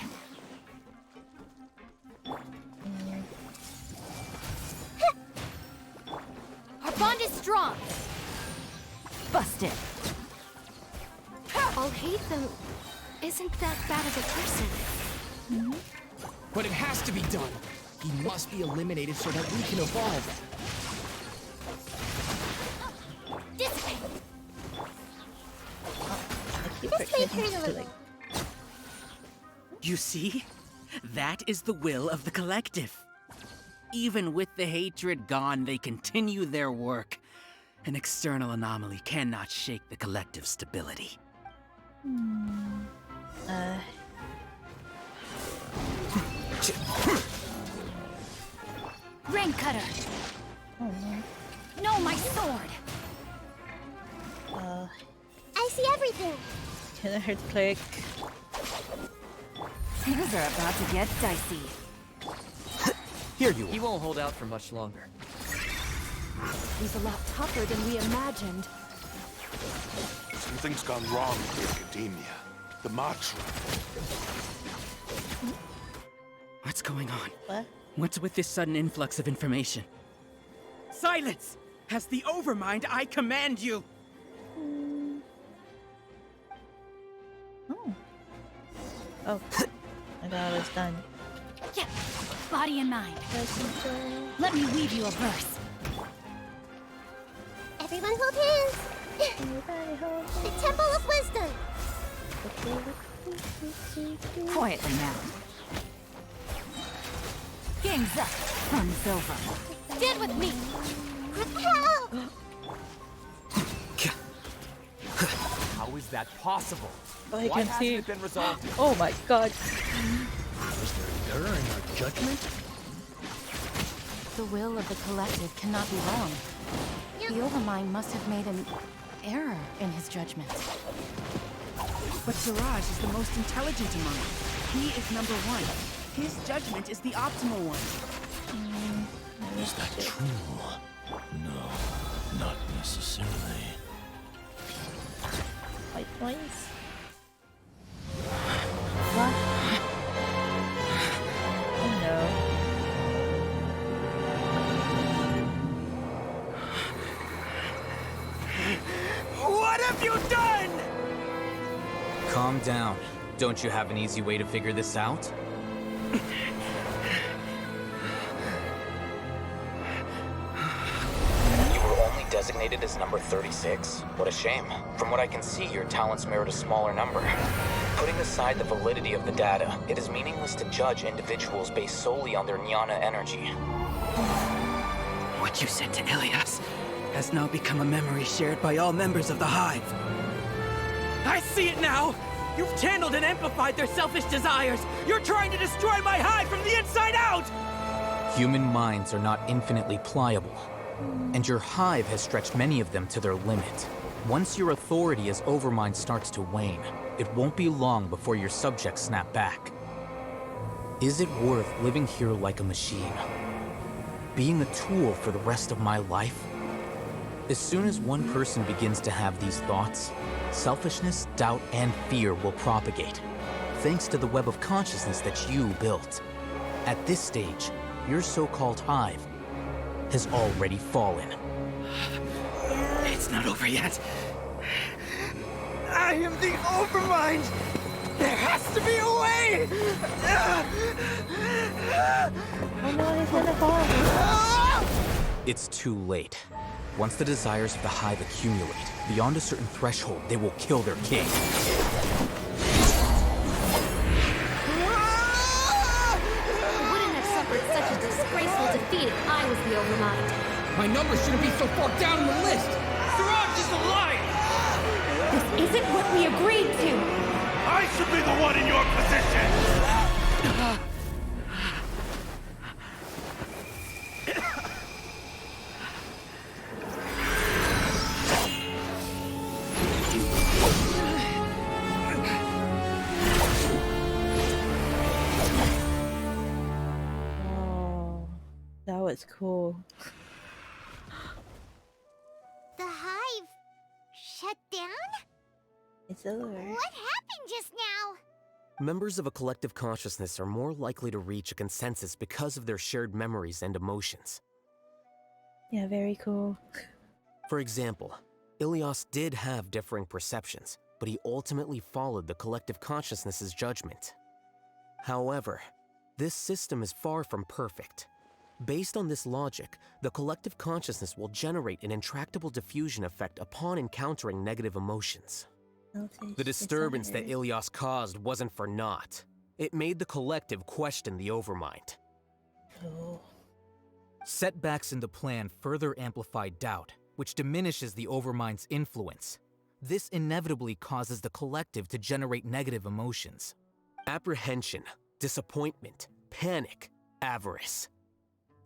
Our bond is strong! Busted! Alhaitham isn't that bad of a person. But it has to be done. He must be eliminated so that we can evolve. Dissipate! This may hurt a little. You see? That is the will of the collective. Even with the hatred gone, they continue their work. An external anomaly cannot shake the collective stability. Rain cutter! Oh No, my sword! no. I see everything. Can I click? Things are about to get dicey. Here you are. He won't hold out for much longer. He's a lot tougher than we imagined. Something's gone wrong with the Academia. The Matra. What's going on? What? What's with this sudden influx of information? Silence! As the Overmind, I command you! Oh, I thought I was done. Yeah, body and mind. Let me weave you a verse. Everyone hold hands. Everybody hold The Temple of Wisdom. Quietly now. Game's up. Fun's over. did with me! How is that possible? Oh, I Why can hasn't see. it been resolved? Oh my god. Was there error in our judgment? The will of the collective cannot be wrong. The Overmind must have made an error in his judgment. But Siraj is the most intelligent among us. He is number one. His judgment is the optimal one. Is that true? No, not necessarily. White noise. What? Oh no. What have you done? Calm down. Don't you have an easy way to figure this out? You were only designated as number 36. What a shame. From what I can see, your talents merit a smaller number. Putting aside the validity of the data, it is meaningless to judge individuals based solely on their jnana energy. What you said to Ilias has now become a memory shared by all members of the Hive. I see it now! You've channeled and amplified their selfish desires! You're trying to destroy my Hive from the inside out! Human minds are not infinitely pliable, and your hive has stretched many of them to their limit. Once your authority as Overmind starts to wane, it won't be long before your subjects snap back. Is it worth living here like a machine? Being a tool for the rest of my life? As soon as one person begins to have these thoughts, selfishness, doubt, and fear will propagate, thanks to the web of consciousness that you built. At this stage, your so-called hive has already fallen. It's not over yet. I am the Overmind! There has to be a way! Oh no, he's gonna fall. It's too late. Once the desires of the hive accumulate, beyond a certain threshold, they will kill their king. Wouldn't have suffered such a disgraceful defeat if I was the Overmind. My numbers shouldn't be so far down on the list. Siraj is a liar. This isn't what we agreed to! I should be the one in your position! Oh, that was cool. The Hive shut down? It's over. What happened just now? Members of a collective consciousness are more likely to reach a consensus because of their shared memories and emotions. Yeah, very cool. For example, Ilias did have differing perceptions, but he ultimately followed the collective consciousness's judgment. However, this system is far from perfect. Based on this logic, the collective consciousness will generate an intractable diffusion effect upon encountering negative emotions. The disturbance that Ilias caused wasn't for naught. It made the collective question the Overmind. Oh. Setbacks in the plan further amplify doubt, which diminishes the Overmind's influence. This inevitably causes the collective to generate negative emotions. Apprehension, disappointment, panic, avarice.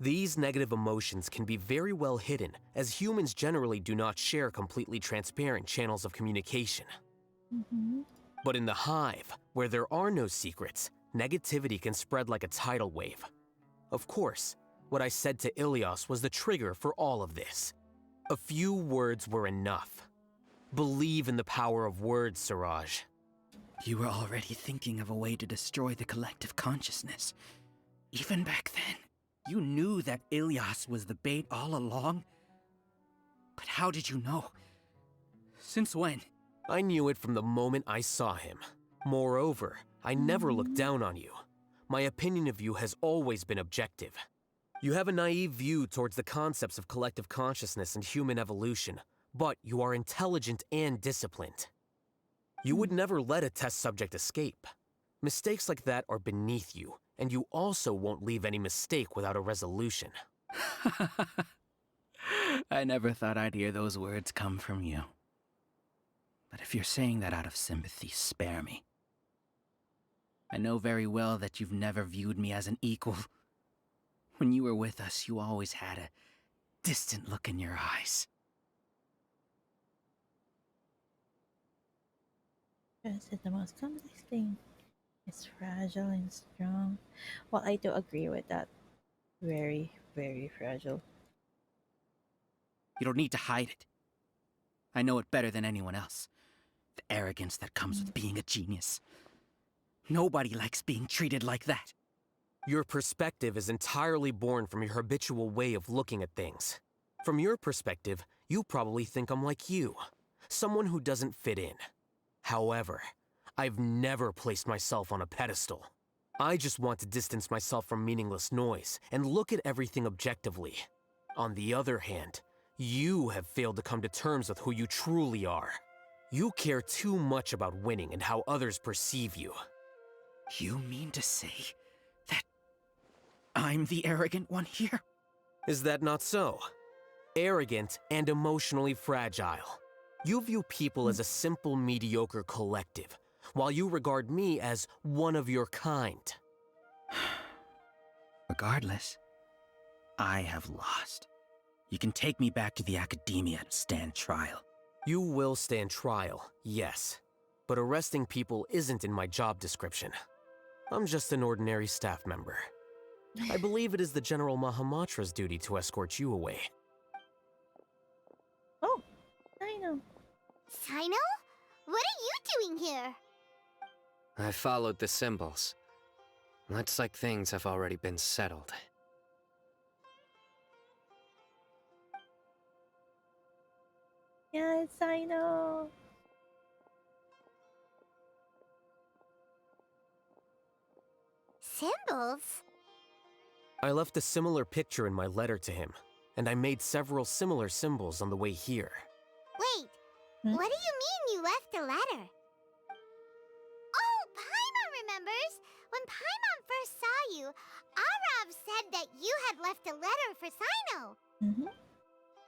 These negative emotions can be very well hidden, as humans generally do not share completely transparent channels of communication. But in the hive, where there are no secrets, negativity can spread like a tidal wave. Of course, what I said to Ilias was the trigger for all of this. A few words were enough. Believe in the power of words, Siraj. You were already thinking of a way to destroy the collective consciousness. Even back then, you knew that Ilias was the bait all along. But how did you know? Since when? I knew it from the moment I saw him. Moreover, I never looked down on you. My opinion of you has always been objective. You have a naive view towards the concepts of collective consciousness and human evolution, but you are intelligent and disciplined. You would never let a test subject escape. Mistakes like that are beneath you, and you also won't leave any mistake without a resolution. I never thought I'd hear those words come from you. But if you're saying that out of sympathy, spare me. I know very well that you've never viewed me as an equal. When you were with us, you always had a distant look in your eyes. Is it the most complex thing? It's fragile and strong. Well, I do agree with that. Very, very fragile. You don't need to hide it. I know it better than anyone else. The arrogance that comes with being a genius. Nobody likes being treated like that. Your perspective is entirely born from your habitual way of looking at things. From your perspective, you probably think I'm like you, someone who doesn't fit in. However, I've never placed myself on a pedestal. I just want to distance myself from meaningless noise and look at everything objectively. On the other hand, you have failed to come to terms with who you truly are. You care too much about winning and how others perceive you. You mean to say that I'm the arrogant one here? Is that not so? Arrogant and emotionally fragile. You view people as a simple, mediocre collective, while you regard me as one of your kind. Regardless, I have lost. You can take me back to the academia to stand trial. You will stand trial, yes. But arresting people isn't in my job description. I'm just an ordinary staff member. I believe it is the General Mahamatra's duty to escort you away. Oh, Sino. Sino? What are you doing here? I followed the symbols. Looks like things have already been settled. Yes, Sino. Symbols? I left a similar picture in my letter to him, and I made several similar symbols on the way here. Wait, what do you mean you left a letter? Oh, Paimon remembers! When Paimon first saw you, Arav said that you had left a letter for Sino.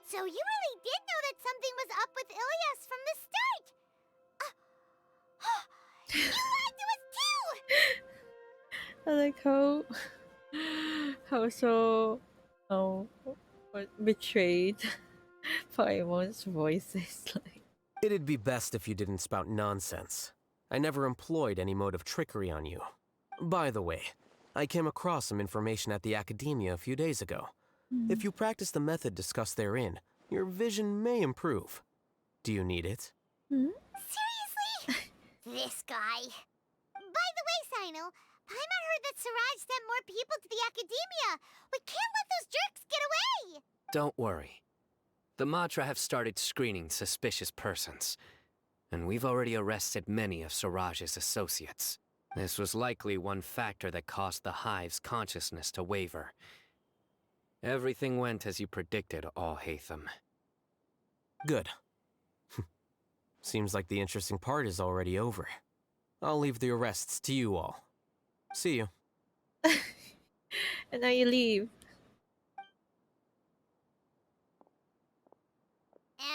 So you really did know that something was up with Ilias from the start! You lied to us too! I like how so betrayed Paimon's voice is like. It'd be best if you didn't spout nonsense. I never employed any mode of trickery on you. By the way, I came across some information at the Academia a few days ago. If you practice the method discussed therein, your vision may improve. Do you need it? Seriously? This guy. By the way, Sino, Paimon heard that Siraj sent more people to the Academia. We can't let those jerks get away! Don't worry. The Matra have started screening suspicious persons, and we've already arrested many of Siraj's associates. This was likely one factor that caused the Hive's consciousness to waver. Everything went as you predicted, Alhaitham. Good. Seems like the interesting part is already over. I'll leave the arrests to you all. See you. And now you leave.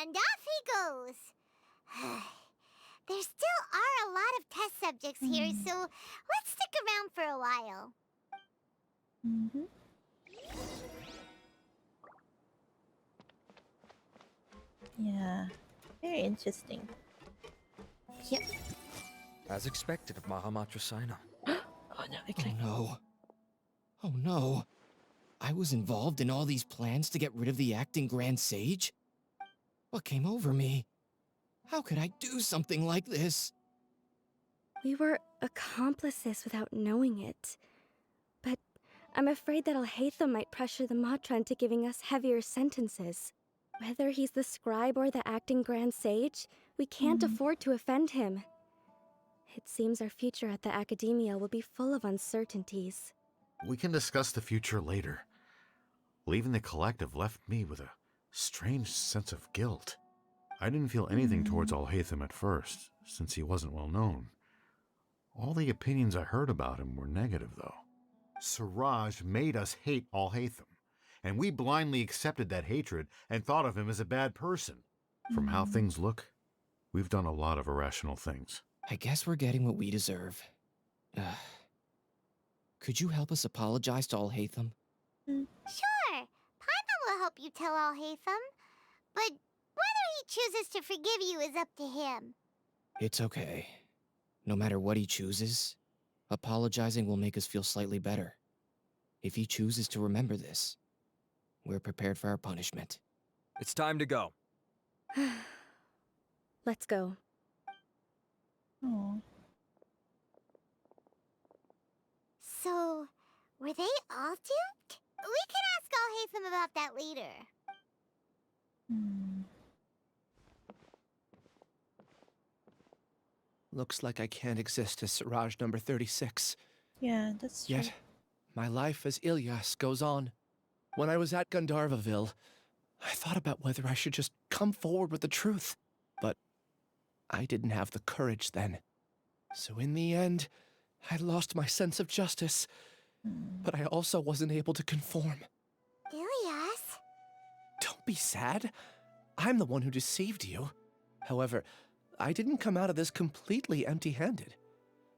And off he goes. There still are a lot of test subjects here, so let's stick around for a while. Yeah, very interesting. Yep. As expected of Mahamatra Sino. Oh no, Oh no. Oh no. I was involved in all these plans to get rid of the acting Grand Sage? What came over me? How could I do something like this? We were accomplices without knowing it. But I'm afraid that Alhaitham might pressure the Matra into giving us heavier sentences. Whether he's the scribe or the acting Grand Sage, we can't afford to offend him. It seems our future at the Academia will be full of uncertainties. We can discuss the future later. Leaving the collective left me with a strange sense of guilt. I didn't feel anything towards Alhaitham at first, since he wasn't well known. All the opinions I heard about him were negative, though. Siraj made us hate Alhaitham, and we blindly accepted that hatred and thought of him as a bad person. From how things look, we've done a lot of irrational things. I guess we're getting what we deserve. Could you help us apologize to Alhaitham? Sure. Paimon will help you tell Alhaitham. But whether he chooses to forgive you is up to him. It's okay. No matter what he chooses, apologizing will make us feel slightly better. If he chooses to remember this, we're prepared for our punishment. It's time to go. Let's go. Oh. So, were they all duped? We can ask Alhaitham about that later. Looks like I can't exist as Siraj number 36. Yeah, that's true. Yet, my life as Ilyas goes on. When I was at Gandharvaville, I thought about whether I should just come forward with the truth. But I didn't have the courage then. So in the end, I lost my sense of justice. But I also wasn't able to conform. Ilyas? Don't be sad. I'm the one who deceived you. However, I didn't come out of this completely empty-handed.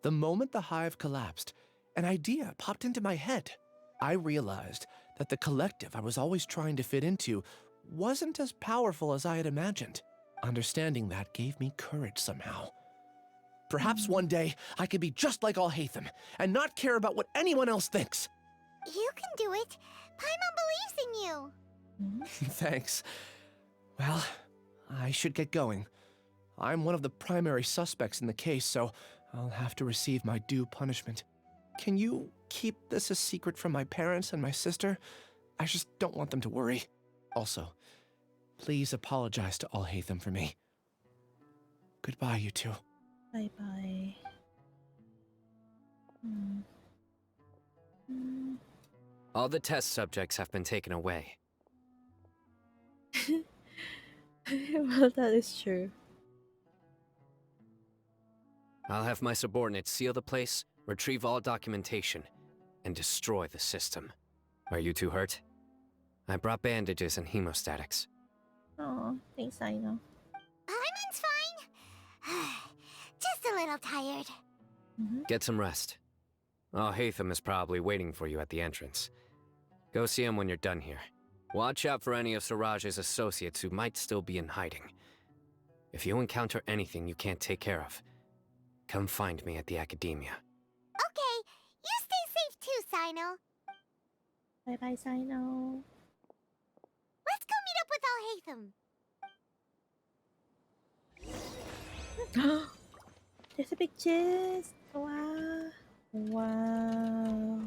The moment the hive collapsed, an idea popped into my head. I realized that the collective I was always trying to fit into wasn't as powerful as I had imagined. Understanding that gave me courage somehow. Perhaps one day I could be just like Alhaitham and not care about what anyone else thinks. You can do it. Paimon believes in you. Thanks. Well, I should get going. I'm one of the primary suspects in the case, so I'll have to receive my due punishment. Can you keep this a secret from my parents and my sister? I just don't want them to worry. Also, please apologize to Alhaitham for me. Goodbye, you two. Bye-bye. All the test subjects have been taken away. Well, that is true. I'll have my subordinates seal the place, retrieve all documentation, and destroy the system. Are you two hurt? I brought bandages and hemostatics. Oh, thanks, I know. Paimon's fine. Just a little tired. Get some rest. Alhaitham is probably waiting for you at the entrance. Go see him when you're done here. Watch out for any of Siraj's associates who might still be in hiding. If you encounter anything you can't take care of, come find me at the academia. Okay, you stay safe too, Sino. Bye-bye, Sino. Let's go meet up with Alhaitham. There's a big chest. Wow. Wow.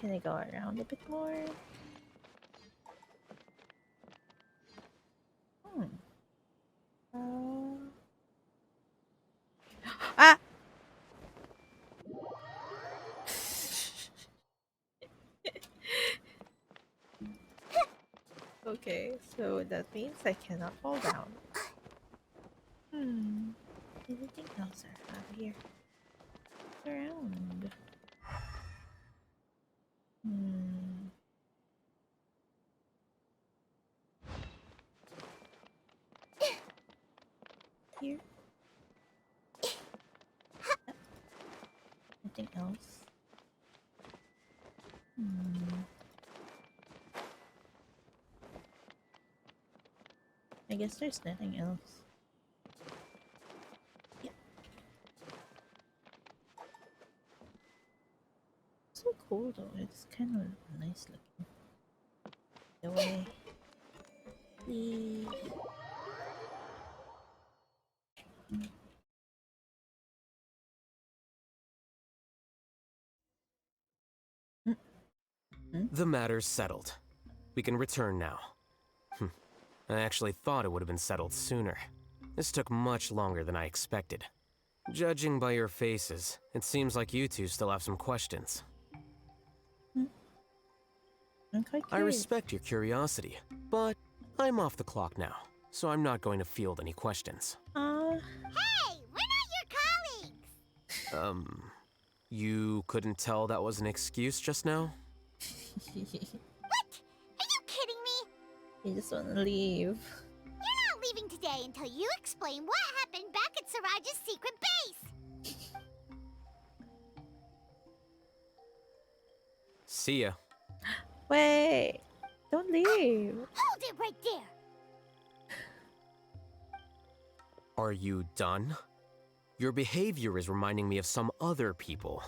Can I go around a bit more? Ah! Okay, so that means I cannot fall down. Anything else I have here? Around. Here. Anything else? I guess there's nothing else. Yeah. So cool though, it's kind of nice looking. The way. Please. The matter's settled. We can return now. I actually thought it would have been settled sooner. This took much longer than I expected. Judging by your faces, it seems like you two still have some questions. I'm quite curious. I respect your curiosity, but I'm off the clock now, so I'm not going to field any questions. Hey, we're not your colleagues! You couldn't tell that was an excuse just now? What? Are you kidding me? You just want to leave. You're not leaving today until you explain what happened back at Siraj's secret base. See ya. Wait, don't leave. Hold it right there. Are you done? Your behavior is reminding me of some other people.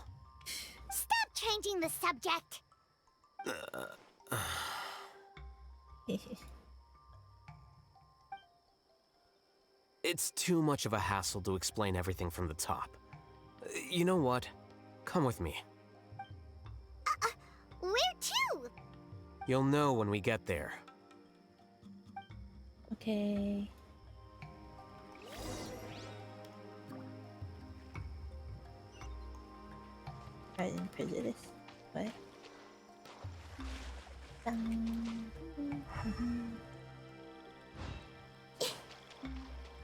Stop changing the subject. It's too much of a hassle to explain everything from the top. You know what? Come with me. Where to? You'll know when we get there. Okay. Pride and Prejudice. What?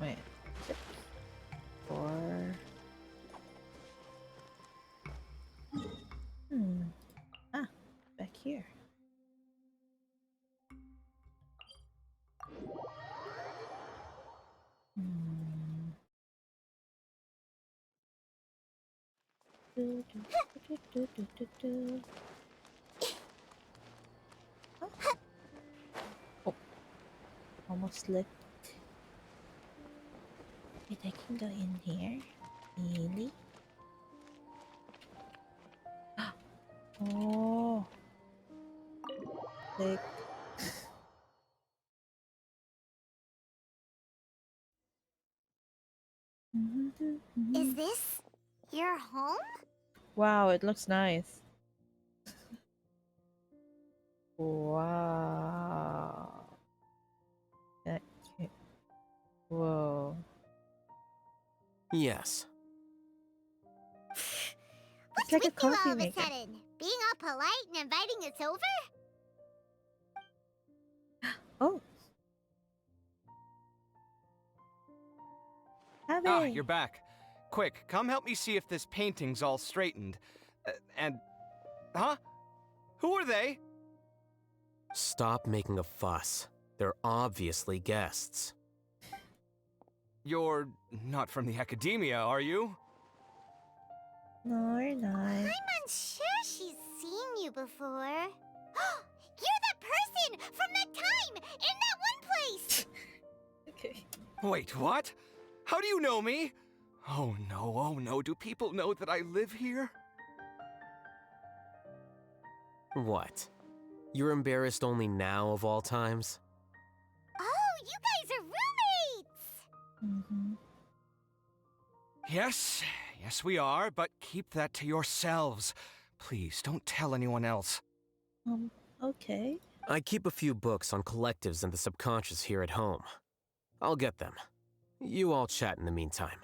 Wait. 4. Ah, back here. Oh, almost slipped. Wait, I can go in here? Really? Oh. Like. Is this your home? Wow, it looks nice. Wow. That cute. Whoa. Yes. What's like a with you all coffee of a maker. sudden? Being all polite and inviting us over? Oh. Ah, you're back. Quick, come help me see if this painting's all straightened. Huh? Who are they? Stop making a fuss. They're obviously guests. You're not from the academia, are you? No, you're not. I'm unsure she's seen you before. You're that person from that time in that one place! Okay. Wait, what? How do you know me? Oh no, do people know that I live here? What? You're embarrassed only now of all times? Oh, you guys are roommates! Yes, we are, but keep that to yourselves. Please, don't tell anyone else. Okay. I keep a few books on collectives and the subconscious here at home. I'll get them. You all chat in the meantime.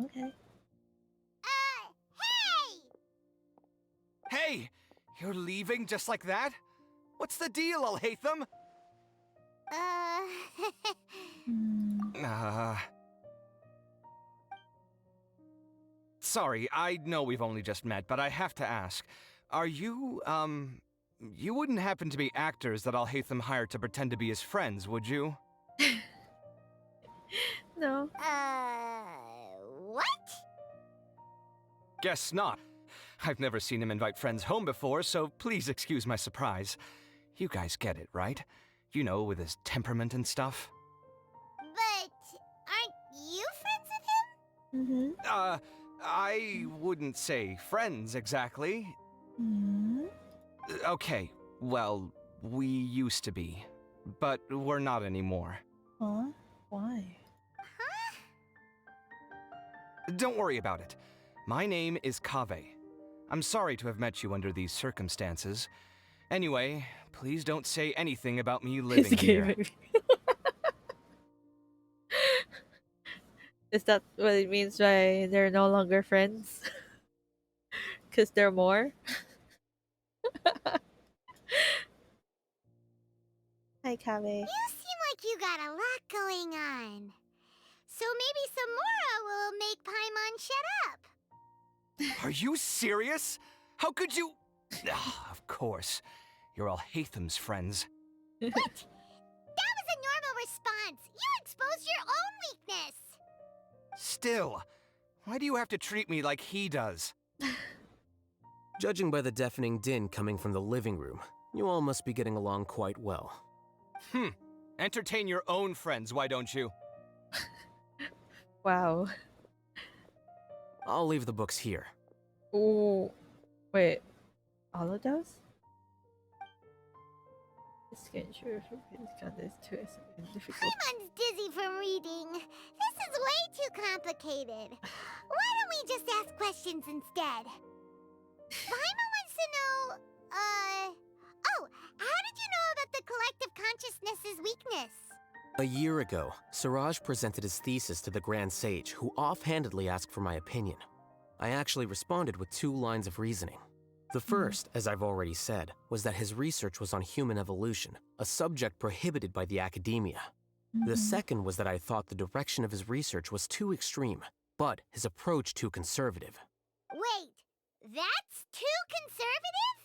Okay. Hey! You're leaving just like that? What's the deal, Alhaitham? Sorry, I know we've only just met, but I have to ask. Are you, you wouldn't happen to be actors that Alhaitham hired to pretend to be his friends, would you? No. What? Guess not. I've never seen him invite friends home before, so please excuse my surprise. You guys get it, right? You know, with his temperament and stuff. But aren't you friends with him? I wouldn't say friends exactly. Okay, well, we used to be, but we're not anymore. Huh? Why? Don't worry about it. My name is Kaveh. I'm sorry to have met you under these circumstances. Anyway, please don't say anything about me living here. Is that what it means by they're no longer friends? Because they're more? Hi, Kaveh. You seem like you got a lot going on. So maybe Samora will make Paimon shut up. Are you serious? How could you? Ah, of course. You're Alhaitham's friends. That was a normal response. You exposed your own weakness. Still, why do you have to treat me like he does? Judging by the deafening din coming from the living room, you all must be getting along quite well. Entertain your own friends, why don't you? Wow. I'll leave the books here. Oh, wait. All of those? Schedule for this too difficult. Paimon's dizzy from reading. This is way too complicated. Why don't we just ask questions instead? Paimon wants to know, oh, how did you know about the collective consciousness's weakness? A year ago, Siraj presented his thesis to the Grand Sage, who offhandedly asked for my opinion. I actually responded with 2 lines of reasoning. The first, as I've already said, was that his research was on human evolution, a subject prohibited by the academia. The second was that I thought the direction of his research was too extreme, but his approach too conservative. Wait, that's too conservative?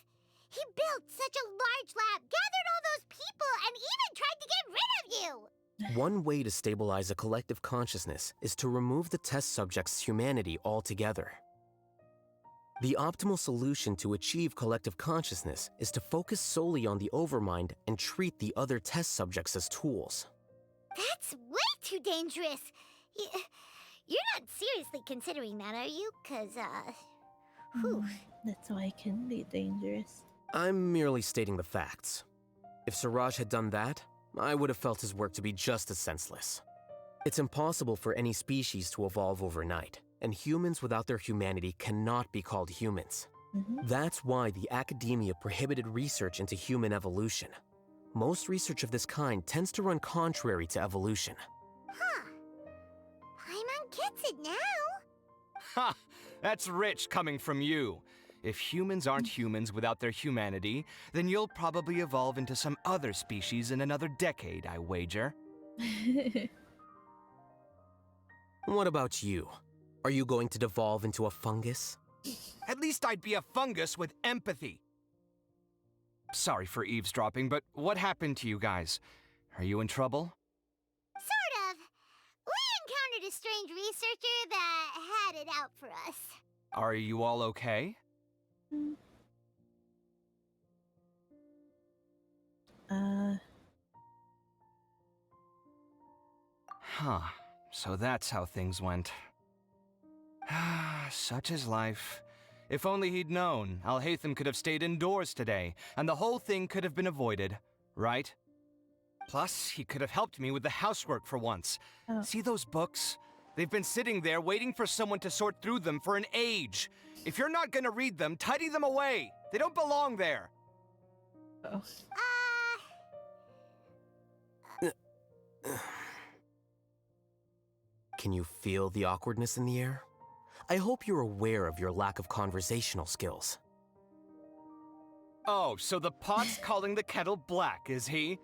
He built such a large lab, gathered all those people, and even tried to get rid of you! One way to stabilize a collective consciousness is to remove the test subject's humanity altogether. The optimal solution to achieve collective consciousness is to focus solely on the overmind and treat the other test subjects as tools. That's way too dangerous. You're not seriously considering that, are you? 'Cause, That's why it can be dangerous. I'm merely stating the facts. If Siraj had done that, I would have felt his work to be just as senseless. It's impossible for any species to evolve overnight, and humans without their humanity cannot be called humans. That's why the academia prohibited research into human evolution. Most research of this kind tends to run contrary to evolution. Paimon gets it now. Ha! That's rich coming from you. If humans aren't humans without their humanity, then you'll probably evolve into some other species in another decade, I wager. What about you? Are you going to devolve into a fungus? At least I'd be a fungus with empathy. Sorry for eavesdropping, but what happened to you guys? Are you in trouble? Sort of. We encountered a strange researcher that had it out for us. Are you all okay? Huh. So that's how things went. Such is life. If only he'd known, Alhaitham could have stayed indoors today, and the whole thing could have been avoided, right? Plus, he could have helped me with the housework for once. See those books? They've been sitting there waiting for someone to sort through them for an age. If you're not gonna read them, tidy them away. They don't belong there. Can you feel the awkwardness in the air? I hope you're aware of your lack of conversational skills. Oh, so the pot's calling the kettle black, is he?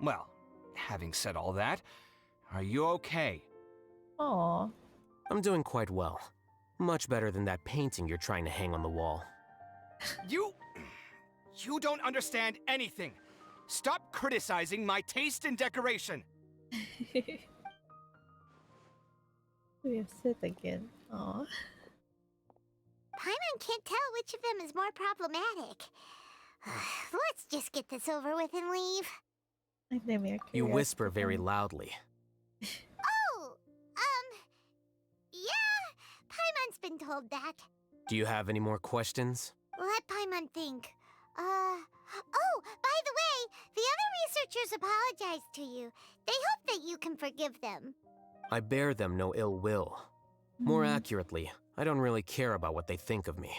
Well, having said all that, are you okay? Aww. I'm doing quite well. Much better than that painting you're trying to hang on the wall. You don't understand anything. Stop criticizing my taste in decoration. We have Sith again. Aww. Paimon can't tell which of them is more problematic. Let's just get this over with and leave. You whisper very loudly. Oh, yeah, Paimon's been told that. Do you have any more questions? Let Paimon think. Oh, by the way, the other researchers apologized to you. They hope that you can forgive them. I bear them no ill will. More accurately, I don't really care about what they think of me.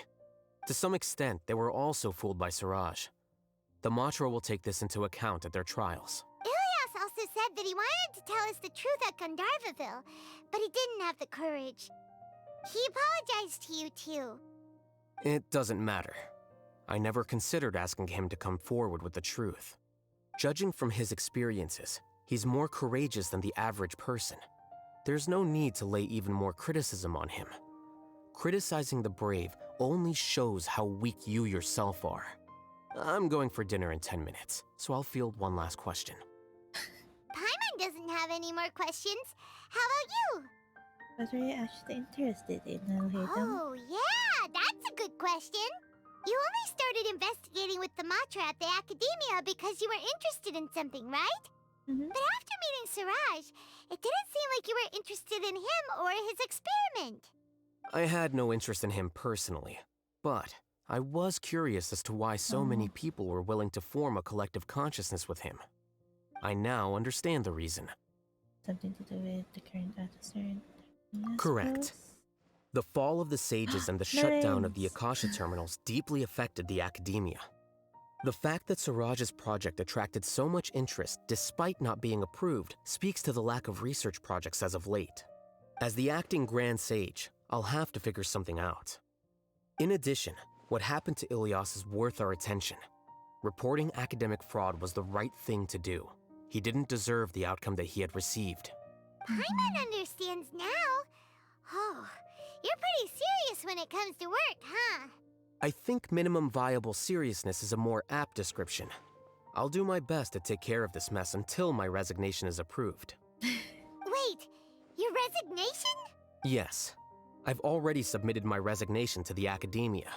To some extent, they were also fooled by Siraj. The Matra will take this into account at their trials. Ilias also said that he wanted to tell us the truth at Gandharvaville, but he didn't have the courage. He apologized to you, too. It doesn't matter. I never considered asking him to come forward with the truth. Judging from his experiences, he's more courageous than the average person. There's no need to lay even more criticism on him. Criticizing the brave only shows how weak you yourself are. I'm going for dinner in 10 minutes, so I'll field one last question. Paimon doesn't have any more questions. How about you? What are you actually interested in, Alhaitham? Oh, yeah, that's a good question. You only started investigating with the Matra at the Academia because you were interested in something, right? Mm-hmm. But after meeting Siraj, it didn't seem like you were interested in him or his experiment. I had no interest in him personally, but I was curious as to why so many people were willing to form a collective consciousness with him. I now understand the reason. Something to do with the current atmosphere? Correct. The fall of the Sages and the shutdown of the Akasha terminals deeply affected the Academia. The fact that Siraj's project attracted so much interest despite not being approved speaks to the lack of research projects as of late. As the acting Grand Sage, I'll have to figure something out. In addition, what happened to Ilias is worth our attention. Reporting academic fraud was the right thing to do. He didn't deserve the outcome that he had received. Paimon understands now. Oh, you're pretty serious when it comes to work, huh? I think minimum viable seriousness is a more apt description. I'll do my best to take care of this mess until my resignation is approved. Wait, your resignation? Yes. I've already submitted my resignation to the Academia.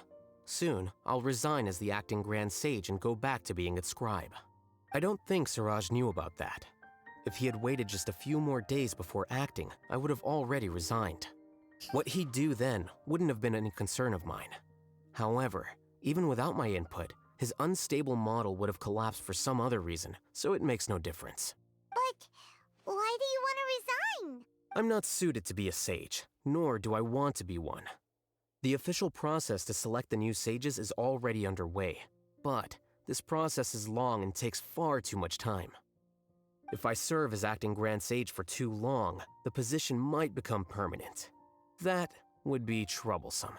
Soon, I'll resign as the acting Grand Sage and go back to being its scribe. I don't think Siraj knew about that. If he had waited just a few more days before acting, I would have already resigned. What he'd do then wouldn't have been any concern of mine. However, even without my input, his unstable model would have collapsed for some other reason, so it makes no difference. But why do you want to resign? I'm not suited to be a sage, nor do I want to be one. The official process to select the new sages is already underway, but this process is long and takes far too much time. If I serve as acting Grand Sage for too long, the position might become permanent. That would be troublesome.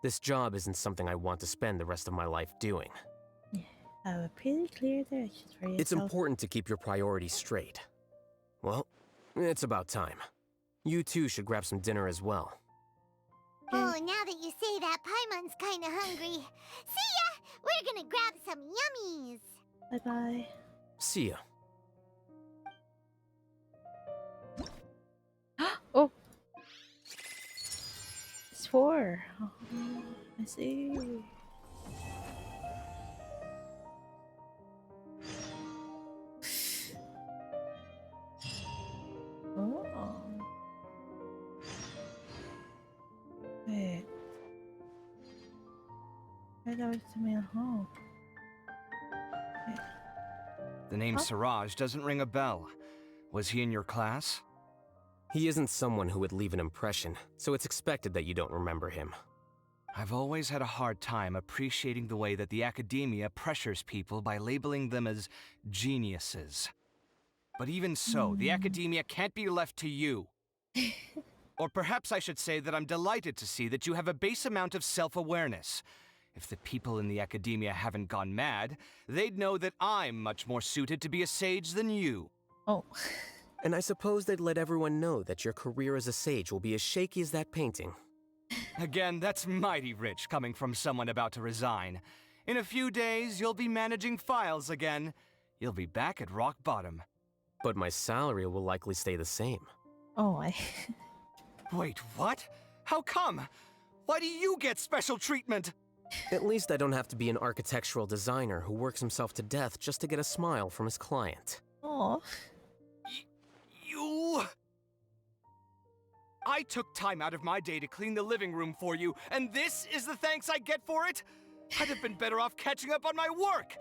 This job isn't something I want to spend the rest of my life doing. I have a pretty clear direction for yourself. It's important to keep your priorities straight. Well, it's about time. You two should grab some dinner as well. Oh, now that you say that, Paimon's kinda hungry. See ya! We're gonna grab some yummies! Bye-bye. See ya. Oh! It's 4. Oh, I see. Oh. Wait. I thought it was to me at home. Wait. The name Siraj doesn't ring a bell. Was he in your class? He isn't someone who would leave an impression, so it's expected that you don't remember him. I've always had a hard time appreciating the way that the Academia pressures people by labeling them as geniuses. But even so, the Academia can't be left to you. Or perhaps I should say that I'm delighted to see that you have a base amount of self-awareness. If the people in the Academia haven't gone mad, they'd know that I'm much more suited to be a sage than you. Oh. And I suppose they'd let everyone know that your career as a sage will be as shaky as that painting. Again, that's mighty rich coming from someone about to resign. In a few days, you'll be managing files again. You'll be back at rock bottom. But my salary will likely stay the same. Oh, I... Wait, what? How come? Why do you get special treatment? At least I don't have to be an architectural designer who works himself to death just to get a smile from his client. Oh. You... I took time out of my day to clean the living room for you, and this is the thanks I get for it? I'd have been better off catching up on my work.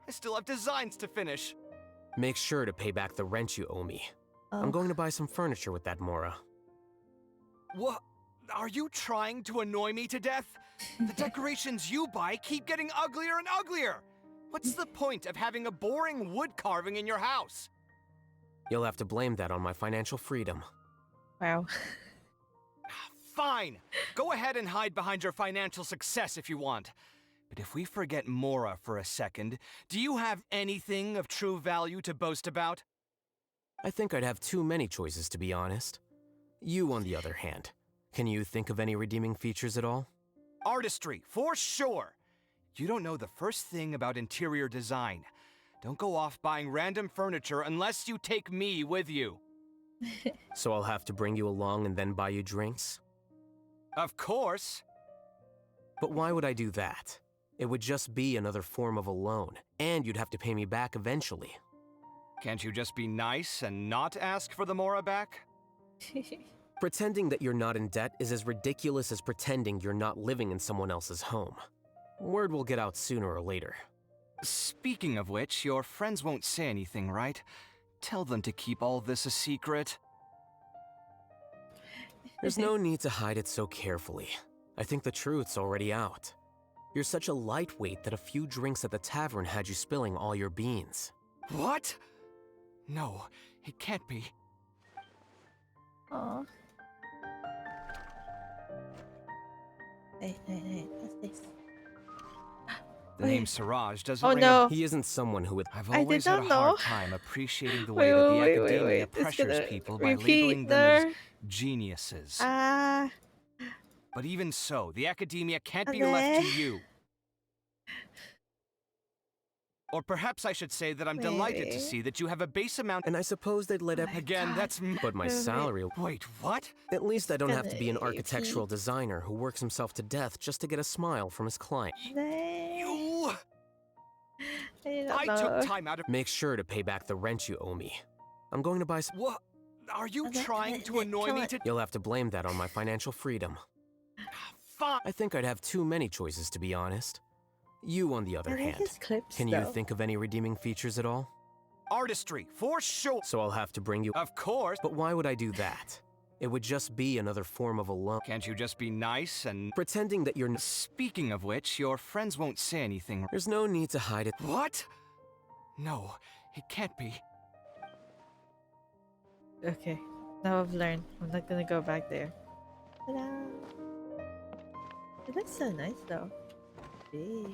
I still have designs to finish. Make sure to pay back the rent you owe me. Oh. I'm going to buy some furniture with that, Mora. What? Are you trying to annoy me to death? The decorations you buy keep getting uglier and uglier. What's the point of having a boring wood carving in your house? You'll have to blame that on my financial freedom. Wow. Fine. Go ahead and hide behind your financial success if you want. But if we forget Mora for a second, do you have anything of true value to boast about? I think I'd have too many choices, to be honest. You, on the other hand, Can you think of any redeeming features at all? Artistry, for sure! You don't know the first thing about interior design. Don't go off buying random furniture unless you take me with you. So I'll have to bring you along and then buy you drinks? Of course! But why would I do that? It would just be another form of a loan, and you'd have to pay me back eventually. Can't you just be nice and not ask for the Mora back? Pretending that you're not in debt is as ridiculous as pretending you're not living in someone else's home. Word will get out sooner or later. Speaking of which, your friends won't say anything, right? Tell them to keep all this a secret. There's no need to hide it so carefully. I think the truth's already out. You're such a lightweight that a few drinks at the tavern had you spilling all your beans. What? No, it can't be. Aw. Hey, what's this? The name Siraj doesn't Oh ring no! He isn't someone who would... I've I always did had not a know. hard time appreciating the way that the academia It's pressures gonna people by repeat labeling them as there. geniuses. Ah. But even so, the academia can't be left to you. Or perhaps I should say that I'm delighted to see that you have a base amount. And I suppose they'd let Again, that's... But my salary... Wait, what? At least I don't have to be an gonna architectural designer who works himself to death just to get a smile from his client. You... I took time out of... Make sure to pay back the rent you owe me. I'm going to buy some... What? Are you trying to annoy me to... You'll have to blame that on my financial freedom. Fine. I think I'd have too many choices, to be honest. You, on the other I like hand, his clips, can you though. think of any redeeming features at all? Artistry, for sure. So I'll have to bring you... Of course. But why would I do that? It would just be another form of a loan. Can't you just be nice and... Pretending that you're... Speaking of which, your friends won't say anything. There's no need to hide it. What? No, it can't be. Okay, now I've learned. I'm not gonna go back there. Ta-da! It looks so nice though. Hey.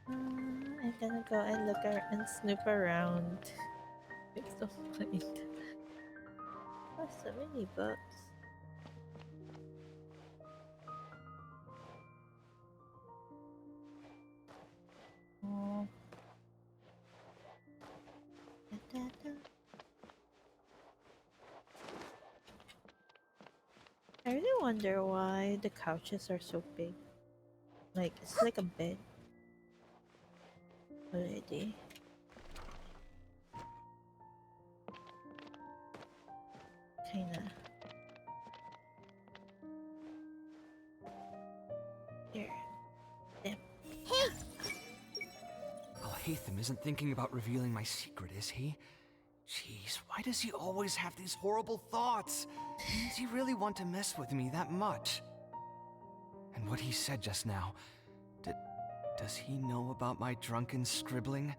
I'm gonna go and look and snoop around. It's so funny. Oh, so many books. Oh. Da-da-da. I really wonder why the couches are so big. Like, it's like a bed. Already. Kinda. Here. There. Hey! Alhaitham isn't thinking about revealing my secret, is he? Jeez, why does he always have these horrible thoughts? Does he really want to mess with me that much? And what he said just now, does he know about my drunken scribbling?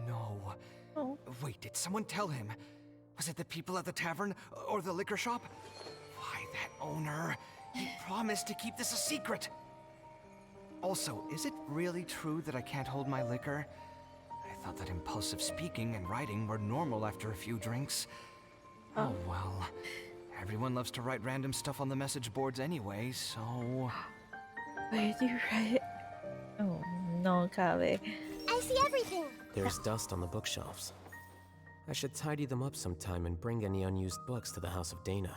No. Oh. Wait, did someone tell him? Was it the people at the tavern or the liquor shop? Why, that owner. He promised to keep this a secret. Also, is it really true that I can't hold my liquor? I thought that impulsive speaking and writing were normal after a few drinks. Oh well. Everyone loves to write random stuff on the message boards anyway, so... Where do you write? Oh no, Kale. I see everything. There's dust on the bookshelves. I should tidy them up sometime and bring any unused books to the House of Dana.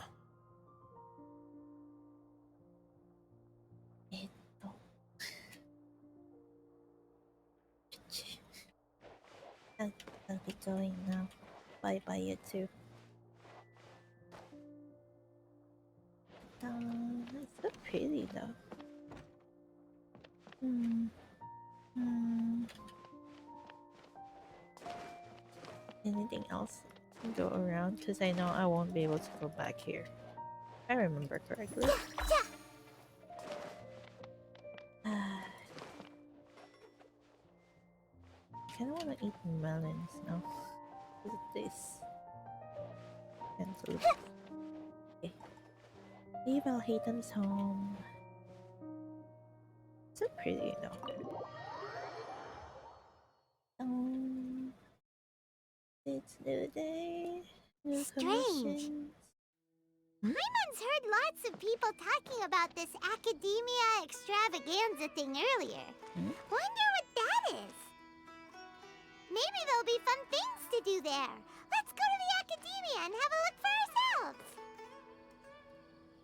I'll be going now. Bye bye, you too. It's so pretty though. Anything else to go around? Because I know I won't be able to go back here. If I remember correctly. I kind of want to eat melons now. What is this? Cantaloupe. Okay. Leave Alhaitham's home. So pretty though. It's new day. New Strange. commissions. Paimon's heard lots of people talking about this Academia Extravaganza thing earlier. Wonder what that is. Maybe there'll be fun things to do there. Let's go to the Academia and have a look for ourselves.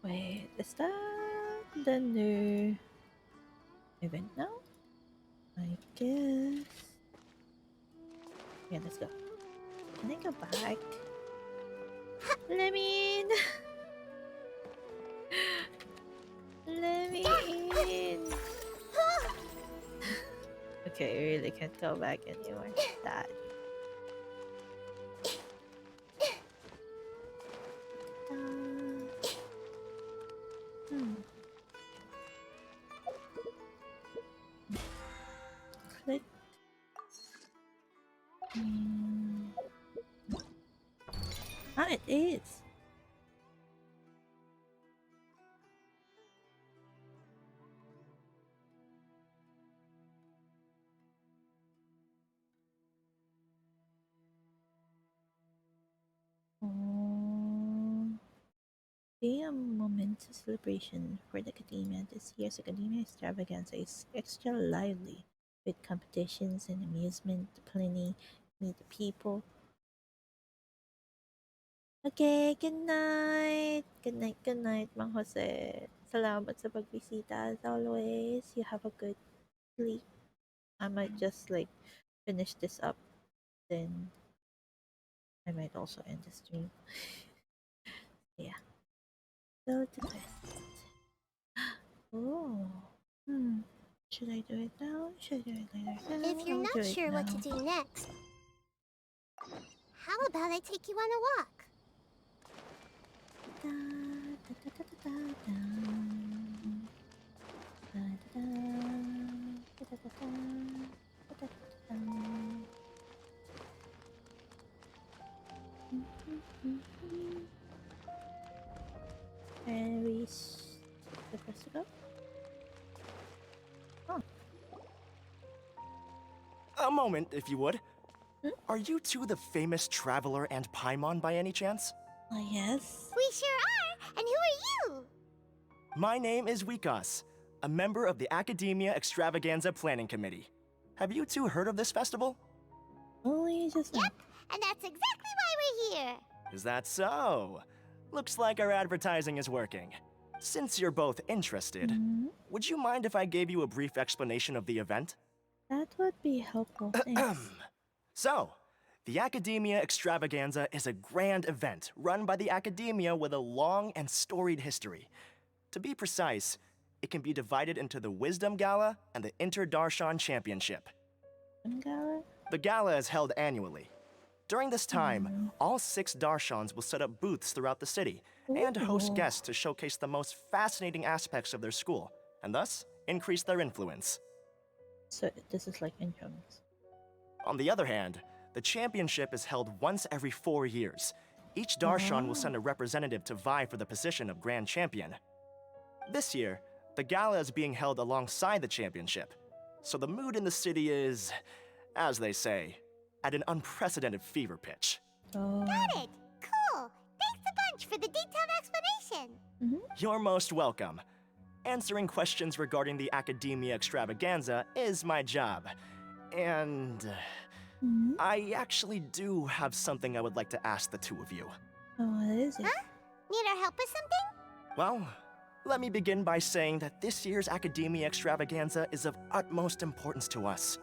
Wait, is that the new event now? I guess. Yeah, let's go. Can I go back? Let me in! Let me in! Okay, I really can't go back anymore. That. Click. Ah, it is. Be a momentous celebration for the Academia. This year's Academia Extravaganza is extra lively, with competitions and amusement plenty meet the people. Okay, good night! Good night, Mang Jose. Salamat sa pagbisita as always. You have a good sleep. I might just like finish this up, then I might also end the stream. Yeah. Go to quest. Oh. Should I do it now? Should I do it later? If you're not sure what to do next, how about I take you on a walk? And we supposed to go? A moment, if you would. Are you two the famous traveler and Paimon by any chance? Yes. We sure are! And who are you? My name is Wikas, a member of the Academia Extravaganza Planning Committee. Have you two heard of this festival? Only just Yep, and that's exactly why we're here. Is that so? Looks like our advertising is working. Since you're both interested, would you mind if I gave you a brief explanation of the event? That would be helpful. Thanks. So, the Academia Extravaganza is a grand event run by the Academia with a long and storied history. To be precise, it can be divided into the Wisdom Gala and the Inter-Darshan Championship. Gala? The gala is held annually. During this time, all 6 Darshans will set up booths throughout the city and host guests to showcase the most fascinating aspects of their school, and thus increase their influence. So this is like interims. On the other hand, the championship is held once every 4 years. Each Darshan will send a representative to vie for the position of Grand Champion. This year, the gala is being held alongside the championship, so the mood in the city is, as they say, at an unprecedented fever pitch. Got it! Cool! Thanks a bunch for the detailed explanation! You're most welcome. Answering questions regarding the Academia Extravaganza is my job. And I actually do have something I would like to ask the two of you. Oh, what is it? Huh? Need our help with something? Well, let me begin by saying that this year's Academia Extravaganza is of utmost importance to us.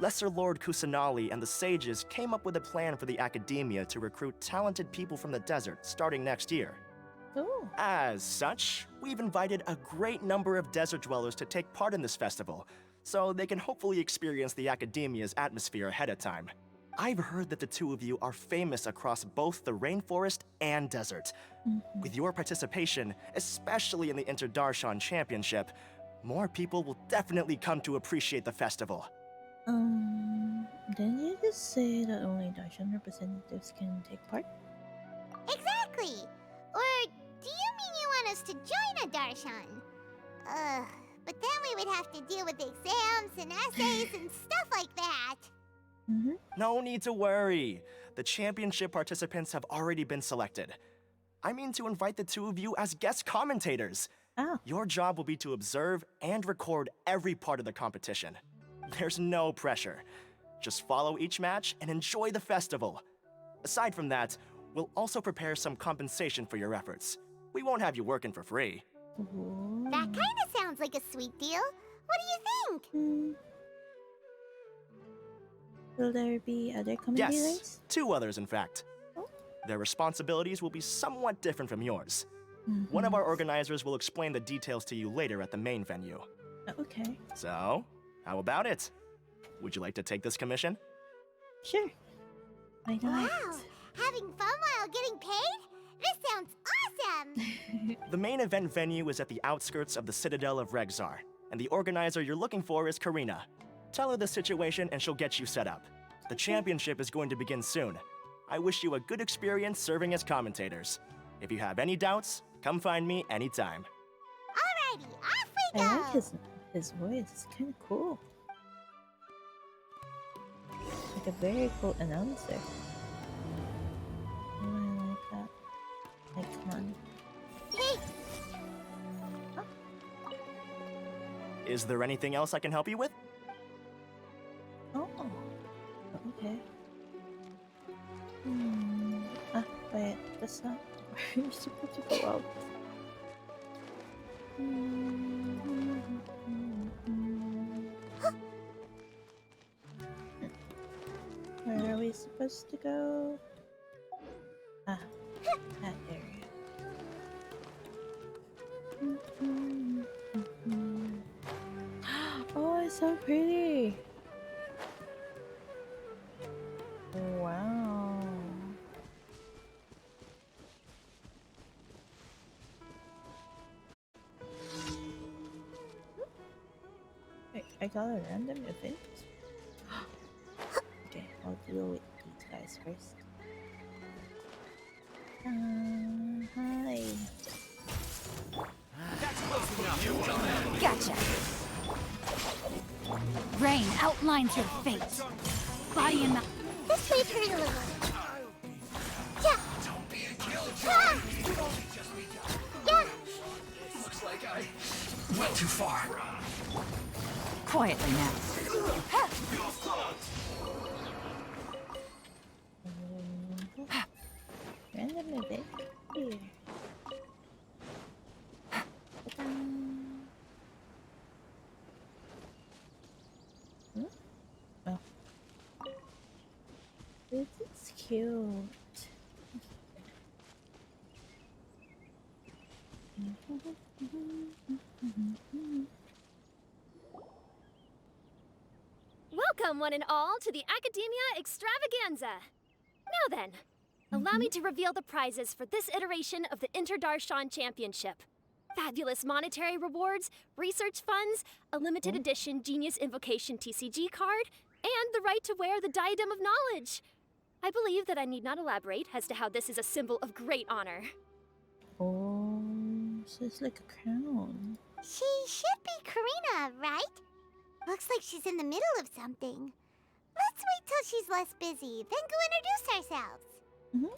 Lesser Lord Kusanali and the sages came up with a plan for the Academia to recruit talented people from the desert starting next year. Oh. As such, we've invited a great number of desert dwellers to take part in this festival, so they can hopefully experience the Academia's atmosphere ahead of time. I've heard that the two of you are famous across both the rainforest and desert. With your participation, especially in the Inter-Darshan Championship, more people will definitely come to appreciate the festival. Didn't you just say that only Darshan representatives can take part? Exactly! Or do you mean you want us to join a Darshan? But then we would have to deal with exams and essays and stuff like that. No need to worry. the championship participants have already been selected. I mean to invite the two of you as guest commentators. Oh. Your job will be to observe and record every part of the competition. There's no pressure. Just follow each match and enjoy the festival. Aside from that, we'll also prepare some compensation for your efforts. We won't have you working for free. Ooh. That kind of sounds like a sweet deal. What do you think? Will there be other Yes, commentators? 2 others in fact. Oh. Their responsibilities will be somewhat different from yours. One of our organizers will explain the details to you later at the main venue. Okay. So, how about it? Would you like to take this commission? Sure. Why not? Wow, having fun while getting paid? This sounds awesome! The main event venue is at the outskirts of the Citadel of Regzar, and the organizer you're looking for is Karina. Tell her the situation and she'll get you set up. The championship is going to begin soon. I wish you a good experience serving as commentators. If you have any doubts, come find me anytime. Alrighty, off we go! I like his voice. It's kind of cool. Like a very cool announcer. Oh, I like that. Icon. Hey! Is there anything else I can help you with? Oh. Okay. Wait. That's not where you're supposed to go out. Where are we supposed to go? Ah, that area. Oh, it's so pretty. Wow. Wait, I got a random event? Okay, I'll deal with these guys first. Hi. Gotcha. Rain outlines your fate. Body and mouth. This may hurt a little. Yeah. Ah! Yeah. Looks like I went too far. Quietly now. Random event here. Oh. This is cute. Welcome, one and all, to the Academia Extravaganza. Now then, allow me to reveal the prizes for this iteration of the Interdarshan Championship. Fabulous monetary rewards, research funds, a limited edition Genius Invocation TCG card, and the right to wear the Diadem of Knowledge. I believe that I need not elaborate as to how this is a symbol of great honor. Oh, so it's like a crown. She should be Karina, right? Looks like she's in the middle of something. Let's wait till she's less busy, then go introduce ourselves.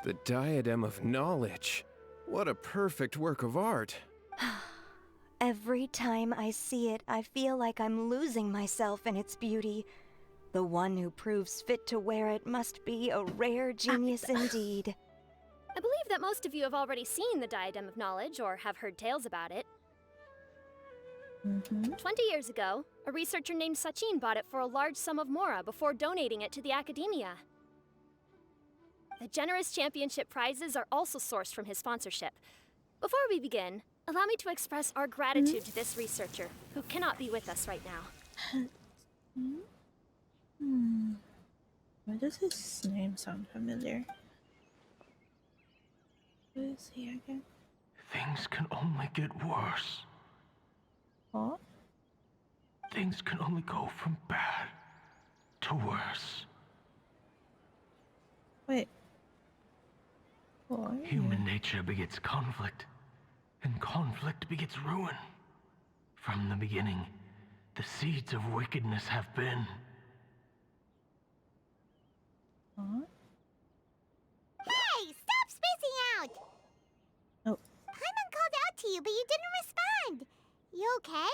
The Diadem of Knowledge. What a perfect work of art. Every time I see it, I feel like I'm losing myself in its beauty. The one who proves fit to wear it must be a rare genius indeed. I believe that most of you have already seen the Diadem of Knowledge or have heard tales about it. 20 years ago, a researcher named Sachin bought it for a large sum of mora before donating it to the Academia. The generous championship prizes are also sourced from his sponsorship. Before we begin, allow me to express our gratitude to this researcher, who cannot be with us right now. Why does his name sound familiar? Who is he again? Things can only get worse. What? Things can only go from bad to worse. Wait. Why? Human nature begets conflict, and conflict begets ruin. From the beginning, the seeds of wickedness have been. Huh? to you, but you didn't respond. You okay?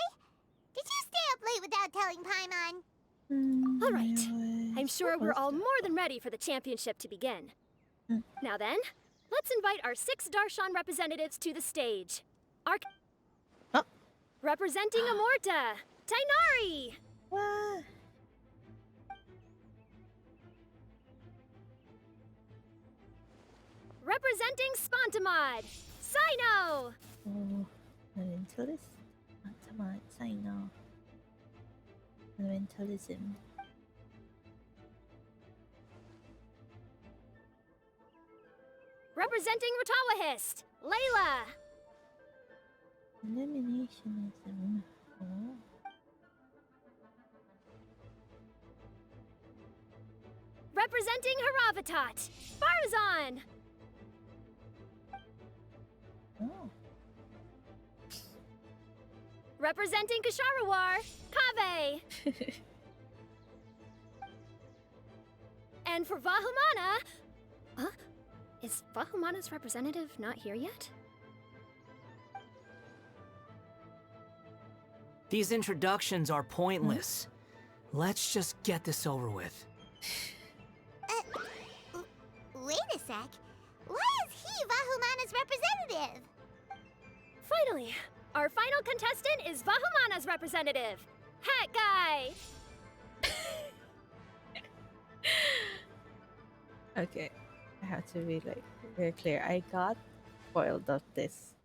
Did you stay up late without telling Paimon? All right. I'm sure we're all more than ready for the championship to begin. Now then, let's invite our 6 Darshan representatives to the stage. Representing Amorta, Tainari! Representing Spontamod, Sino! Oh, elementalism. Spontamod, Sino. Elementalism. Representing Ratawahist, Layla! Eliminationism. Oh. Representing Haravatat, Farazan! Oh. Representing Kasharawar, Kave! And for Vahumana... Huh? Is Vahumana's representative not here yet? These introductions are pointless. Let's just get this over with. Wait a sec. Why is he Vahumana's representative? Finally, our final contestant is Vahumana's representative, Hat Guy! Okay, I have to be like very clear. I got spoiled of this.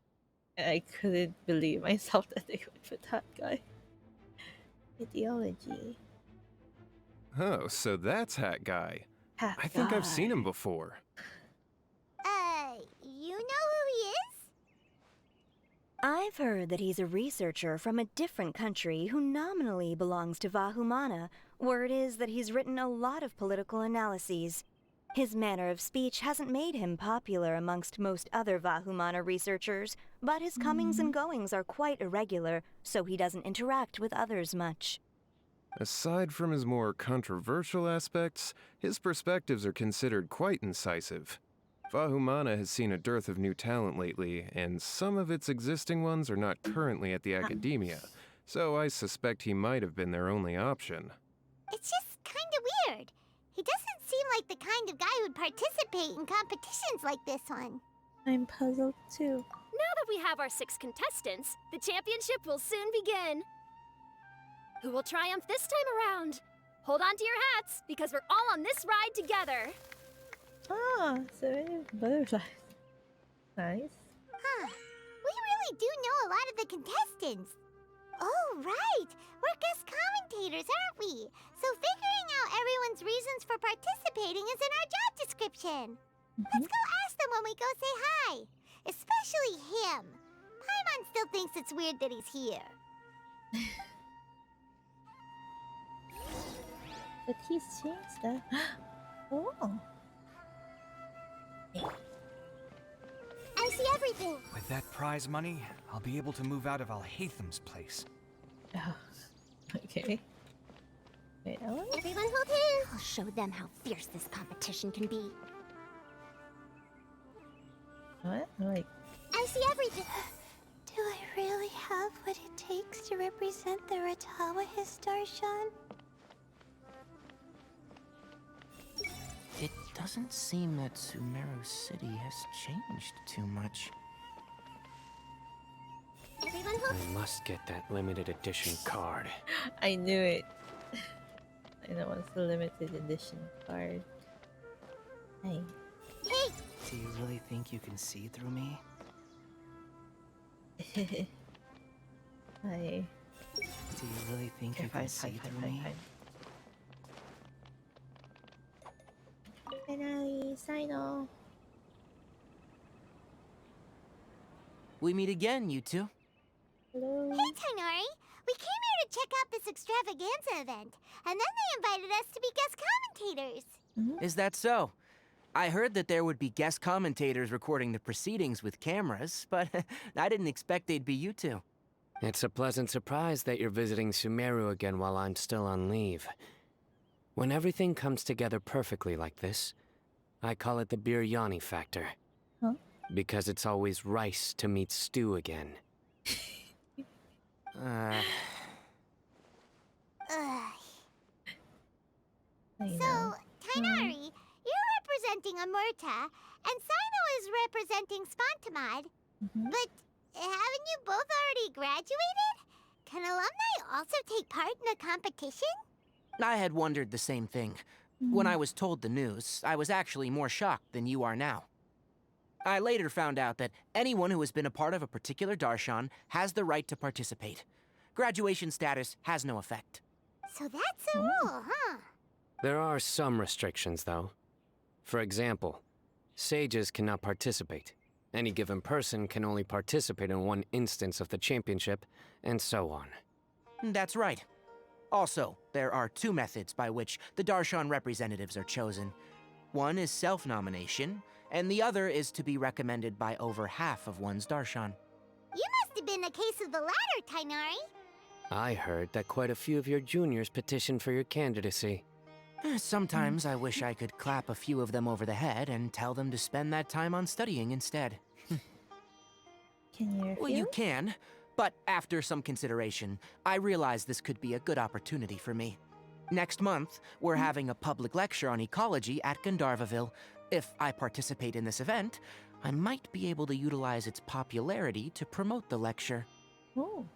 I couldn't believe myself that they would put that guy. Ideology. Oh, so that's Hat Guy. Hat I think I've Guy. seen him before. You know who he is? I've heard that he's a researcher from a different country who nominally belongs to Vahumana. Word is that he's written a lot of political analyses. His manner of speech hasn't made him popular amongst most other Vahumana researchers, but his comings and goings are quite irregular, so he doesn't interact with others much. Aside from his more controversial aspects, his perspectives are considered quite incisive. Vahumana has seen a dearth of new talent lately, and some of its existing ones are not currently at the academia, so I suspect he might have been their only option. It's just kinda weird. He doesn't seem like the kind of guy who'd participate in competitions like this one. I'm puzzled too. Now that we have our 6 contestants, the championship will soon begin. Who will triumph this time around? Hold on to your hats, because we're all on this ride together. Ah, so many butterflies. Nice. Huh. We really do know a lot of the contestants. Oh, right. We're guest commentators, aren't we? So figuring out everyone's reasons for participating is in our job description. Let's go ask them when we go say hi. Especially him. Paimon still thinks it's weird that he's here. But he's changed that. Oh. I see everything. With that prize money, I'll be able to move out of Alhaitham's place. Oh. Okay. Wait, Ellen? Everyone hold hands. I'll show them how fierce this competition can be. What? Like, I see everything. Do I really have what it takes to represent the Ratawa Darshan? It doesn't seem that Sumeru City has changed too much. Everyone hold. I must get that limited edition card. I knew it. I know it's the limited edition card. Hey. Hey! Do you really think you can see through me? Hi. Do you really think you can see through me? Finally, Sino. We meet again, you two. Hello. Hey, Tainari! We came here to check out this extravaganza event, and then they invited us to be guest commentators. Is that so? I heard that there would be guest commentators recording the proceedings with cameras, but I didn't expect they'd be you two. It's a pleasant surprise that you're visiting Sumeru again while I'm still on leave. When everything comes together perfectly like this, I call it the Biryani factor. Huh? Because it's always rice to meet stew again. Ugh. know. Tainari, you're representing Amurta, and Sino is representing Spontamod. But haven't you both already graduated? Can alumni also take part in a competition? I had wondered the same thing. When I was told the news, I was actually more shocked than you are now. I later found out that anyone who has been a part of a particular darshan has the right to participate. Graduation status has no effect. So that's a rule, huh? There are some restrictions, though. For example, sages cannot participate. Any given person can only participate in one instance of the championship, and so on. That's right. Also, there are two methods by which the darshan representatives are chosen. One is self-nomination, and the other is to be recommended by over half of one's darshan. You must have been a case of the latter, Tainari. I heard that quite a few of your juniors petitioned for your candidacy. Sometimes I wish I could clap a few of them over the head and tell them to spend that time on studying instead. Can you refuse? Well, you can, but after some consideration, I realized this could be a good opportunity for me. Next month, we're having a public lecture on ecology at Gandharvaville. If I participate in this event, I might be able to utilize its popularity to promote the lecture. Oh.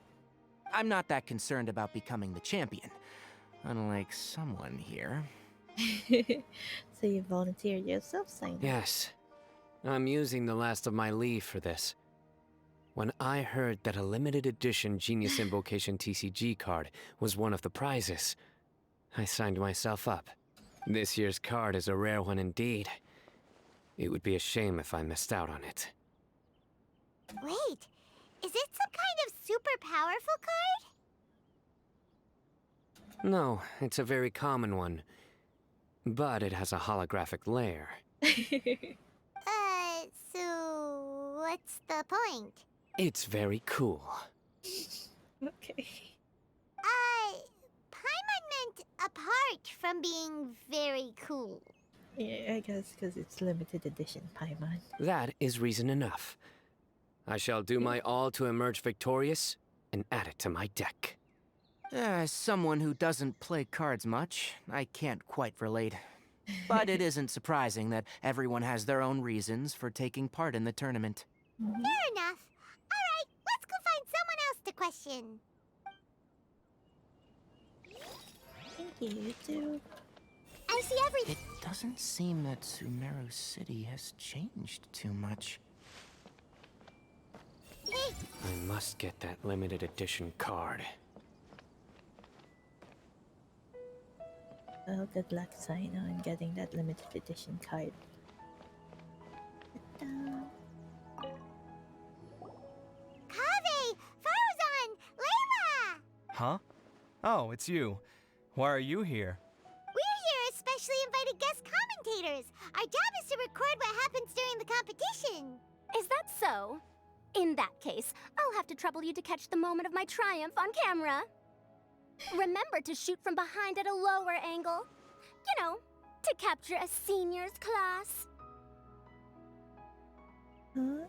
I'm not that concerned about becoming the champion, unlike someone here. So you volunteered yourself, Sino? Yes. I'm using the last of my leave for this. When I heard that a limited edition Genius Invocation TCG card was one of the prizes, I signed myself up. This year's card is a rare one indeed. It would be a shame if I missed out on it. Wait, is it some kind of super powerful card? No, it's a very common one. But it has a holographic layer. So what's the point? It's very cool. Okay. Paimon meant apart from being very cool. Yeah, I guess because it's limited edition Paimon. That is reason enough. I shall do my all to emerge victorious and add it to my deck. As someone who doesn't play cards much, I can't quite relate. But it isn't surprising that everyone has their own reasons for taking part in the tournament. Fair enough. Alright, let's go find someone else to question. Thank you, too. I see everything. It doesn't seem that Sumeru City has changed too much. I must get that limited edition card. Well, good luck, Sino, in getting that limited edition card. Kaveh! Faruzan! Layla! Huh? Oh, it's you. Why are you here? We're here as specially invited guest commentators. Our job is to record what happens during the competition. Is that so? In that case, I'll have to trouble you to catch the moment of my triumph on camera. Remember to shoot from behind at a lower angle. You know, to capture a seniors class. Huh?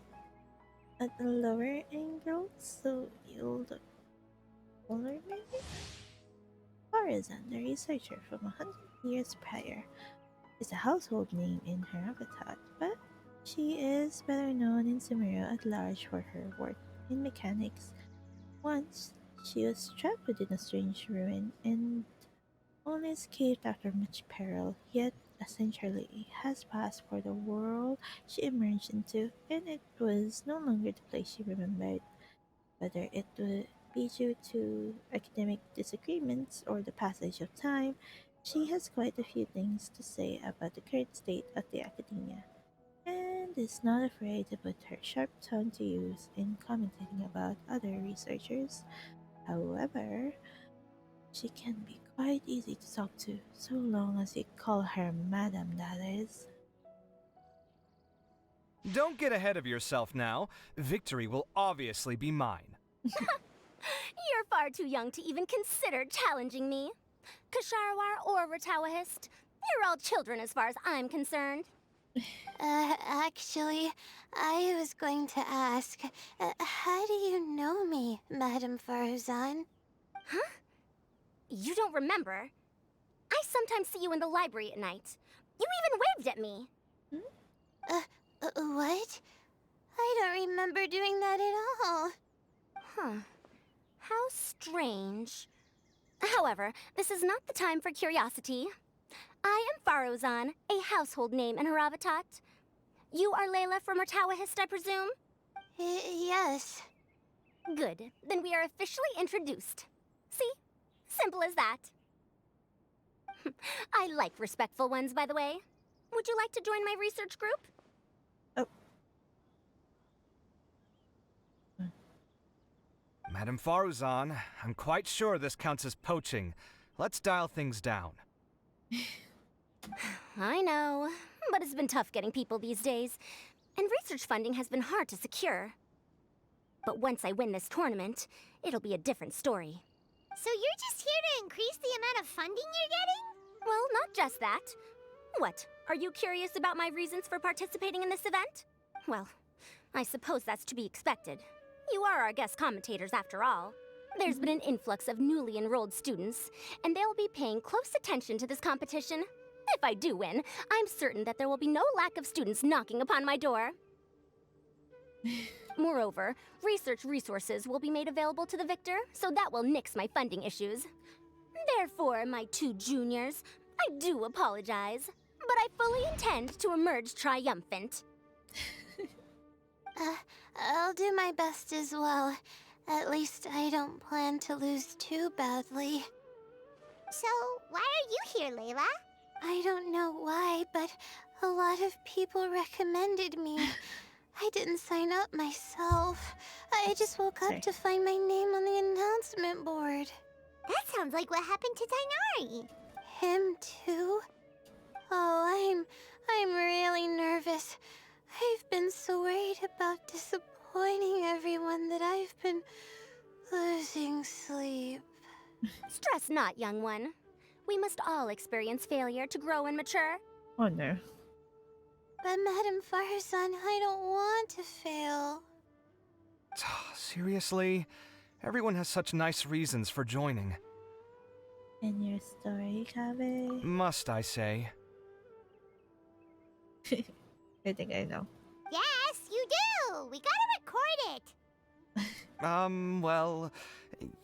At a lower angle, so you'll look older, maybe? Faruzan, the researcher from 100 years prior, is a household name in her habitat, but she is better known in Sumeru at large for her work in mechanics. Once, she was trapped within a strange ruin and only escaped after much peril, yet a century has passed for the world she emerged into, and it was no longer the place she remembered. Whether it would be due to academic disagreements or the passage of time, she has quite a few things to say about the current state of the academia, and is not afraid to put her sharp tongue to use in commenting about other researchers. However, she can be quite easy to talk to, so long as you call her Madam, that is. Don't get ahead of yourself now. Victory will obviously be mine. You're far too young to even consider challenging me. Kasharawar or Ratawahist, you're all children as far as I'm concerned. Actually, I was going to ask, how do you know me, Madame Faruzan? Huh? You don't remember? I sometimes see you in the library at night. You even waved at me. What? I don't remember doing that at all. Huh. How strange. However, this is not the time for curiosity. I am Faruzan, a household name in Haravatat. You are Layla from Murtawahist, I presume? Yes. Good. Then we are officially introduced. See? Simple as that. I like respectful ones, by the way. Would you like to join my research group? Madame Faruzan, I'm quite sure this counts as poaching. Let's dial things down. I know, but it's been tough getting people these days, and research funding has been hard to secure. But once I win this tournament, it'll be a different story. So you're just here to increase the amount of funding you're getting? Well, not just that. What, are you curious about my reasons for participating in this event? Well, I suppose that's to be expected. You are our guest commentators after all. There's been an influx of newly enrolled students, and they'll be paying close attention to this competition. If I do win, I'm certain that there will be no lack of students knocking upon my door. Moreover, research resources will be made available to the victor, so that will nix my funding issues. Therefore, my two juniors, I do apologize, but I fully intend to emerge triumphant. I'll do my best as well. At least I don't plan to lose too badly. So, why are you here, Layla? I don't know why, but a lot of people recommended me. I didn't sign up myself. I just woke up to find my name on the announcement board. That sounds like what happened to Tainari. Him too? Oh, I'm really nervous. I've been so worried about disappointing everyone that I've been losing sleep. Stress not, young one. We must all experience failure to grow and mature. Oh no. But Madame Faruzan, I don't want to fail. Seriously? Everyone has such nice reasons for joining. In your story, Kabe? Must I say? I think I know. Yes, you do! We gotta record it! Well,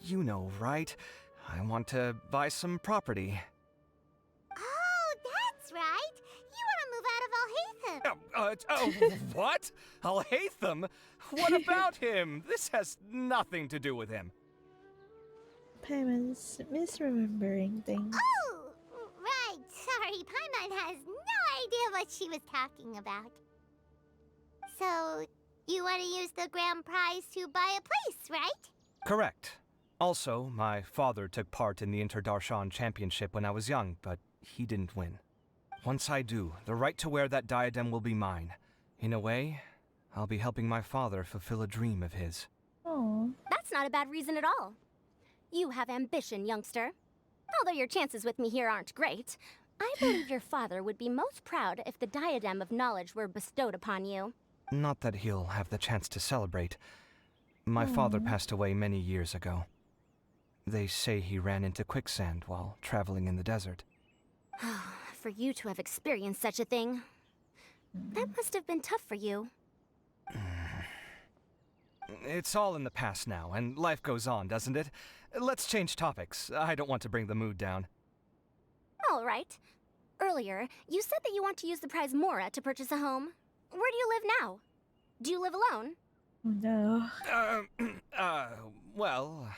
you know, right? I want to buy some property. Oh, that's right! You want to move out of Alhaitham! What? Alhaitham? What about him? This has nothing to do with him. Paimon's misremembering things. Oh! Right, sorry, Paimon has no idea what she was talking about. So, you want to use the grand prize to buy a place, right? Correct. Also, my father took part in the Interdarshan Championship when I was young, but he didn't win. Once I do, the right to wear that diadem will be mine. In a way, I'll be helping my father fulfill a dream of his. Oh. That's not a bad reason at all. You have ambition, youngster. Although your chances with me here aren't great, I believe your father would be most proud if the diadem of knowledge were bestowed upon you. Not that he'll have the chance to celebrate. My father passed away many years ago. They say he ran into quicksand while traveling in the desert. For you to have experienced such a thing, that must have been tough for you. It's all in the past now, and life goes on, doesn't it? Let's change topics. I don't want to bring the mood down. All right. Earlier, you said that you want to use the prize Mora to purchase a home. Where do you live now? Do you live alone? Oh no. Well...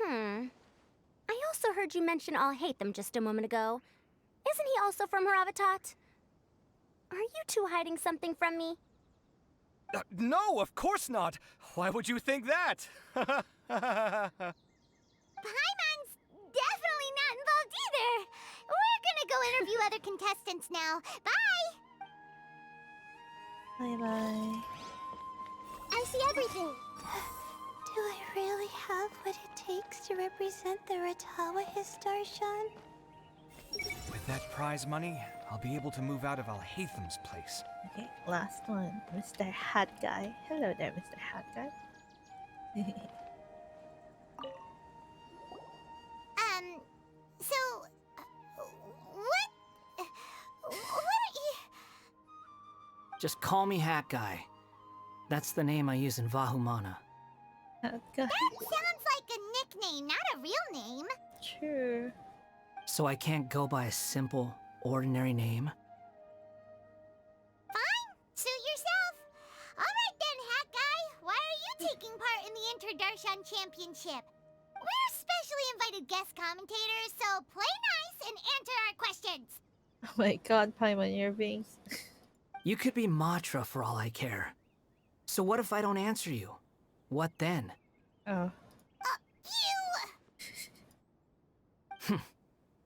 I also heard you mention Alhaitham just a moment ago. Isn't he also from Haravatat? Are you two hiding something from me? No, of course not! Why would you think that? Paimon's definitely not involved either! We're gonna go interview other contestants now. Bye! Bye-bye. I see everything. Do I really have what it takes to represent the Ratawa Histarshan? With With that prize money, I'll be able to move out of Alhaitham's place. Okay, last one. Mr. Hat Guy. Hello there, Mr. Hat Guy. So, what are you... Just call me Hat Guy. That's the name I use in Vahumana. Hat Guy. That sounds like a nickname, not a real name. True. So I can't go by a simple, ordinary name? Fine, suit yourself. Alright then, Hat Guy. Why are you taking part in the Interdarshan Championship? We're specially invited guest commentators, so play nice and answer our questions. Oh my god, Paimon, you're being... You could be Matra for all I care. So what if I don't answer you? What then? Oh.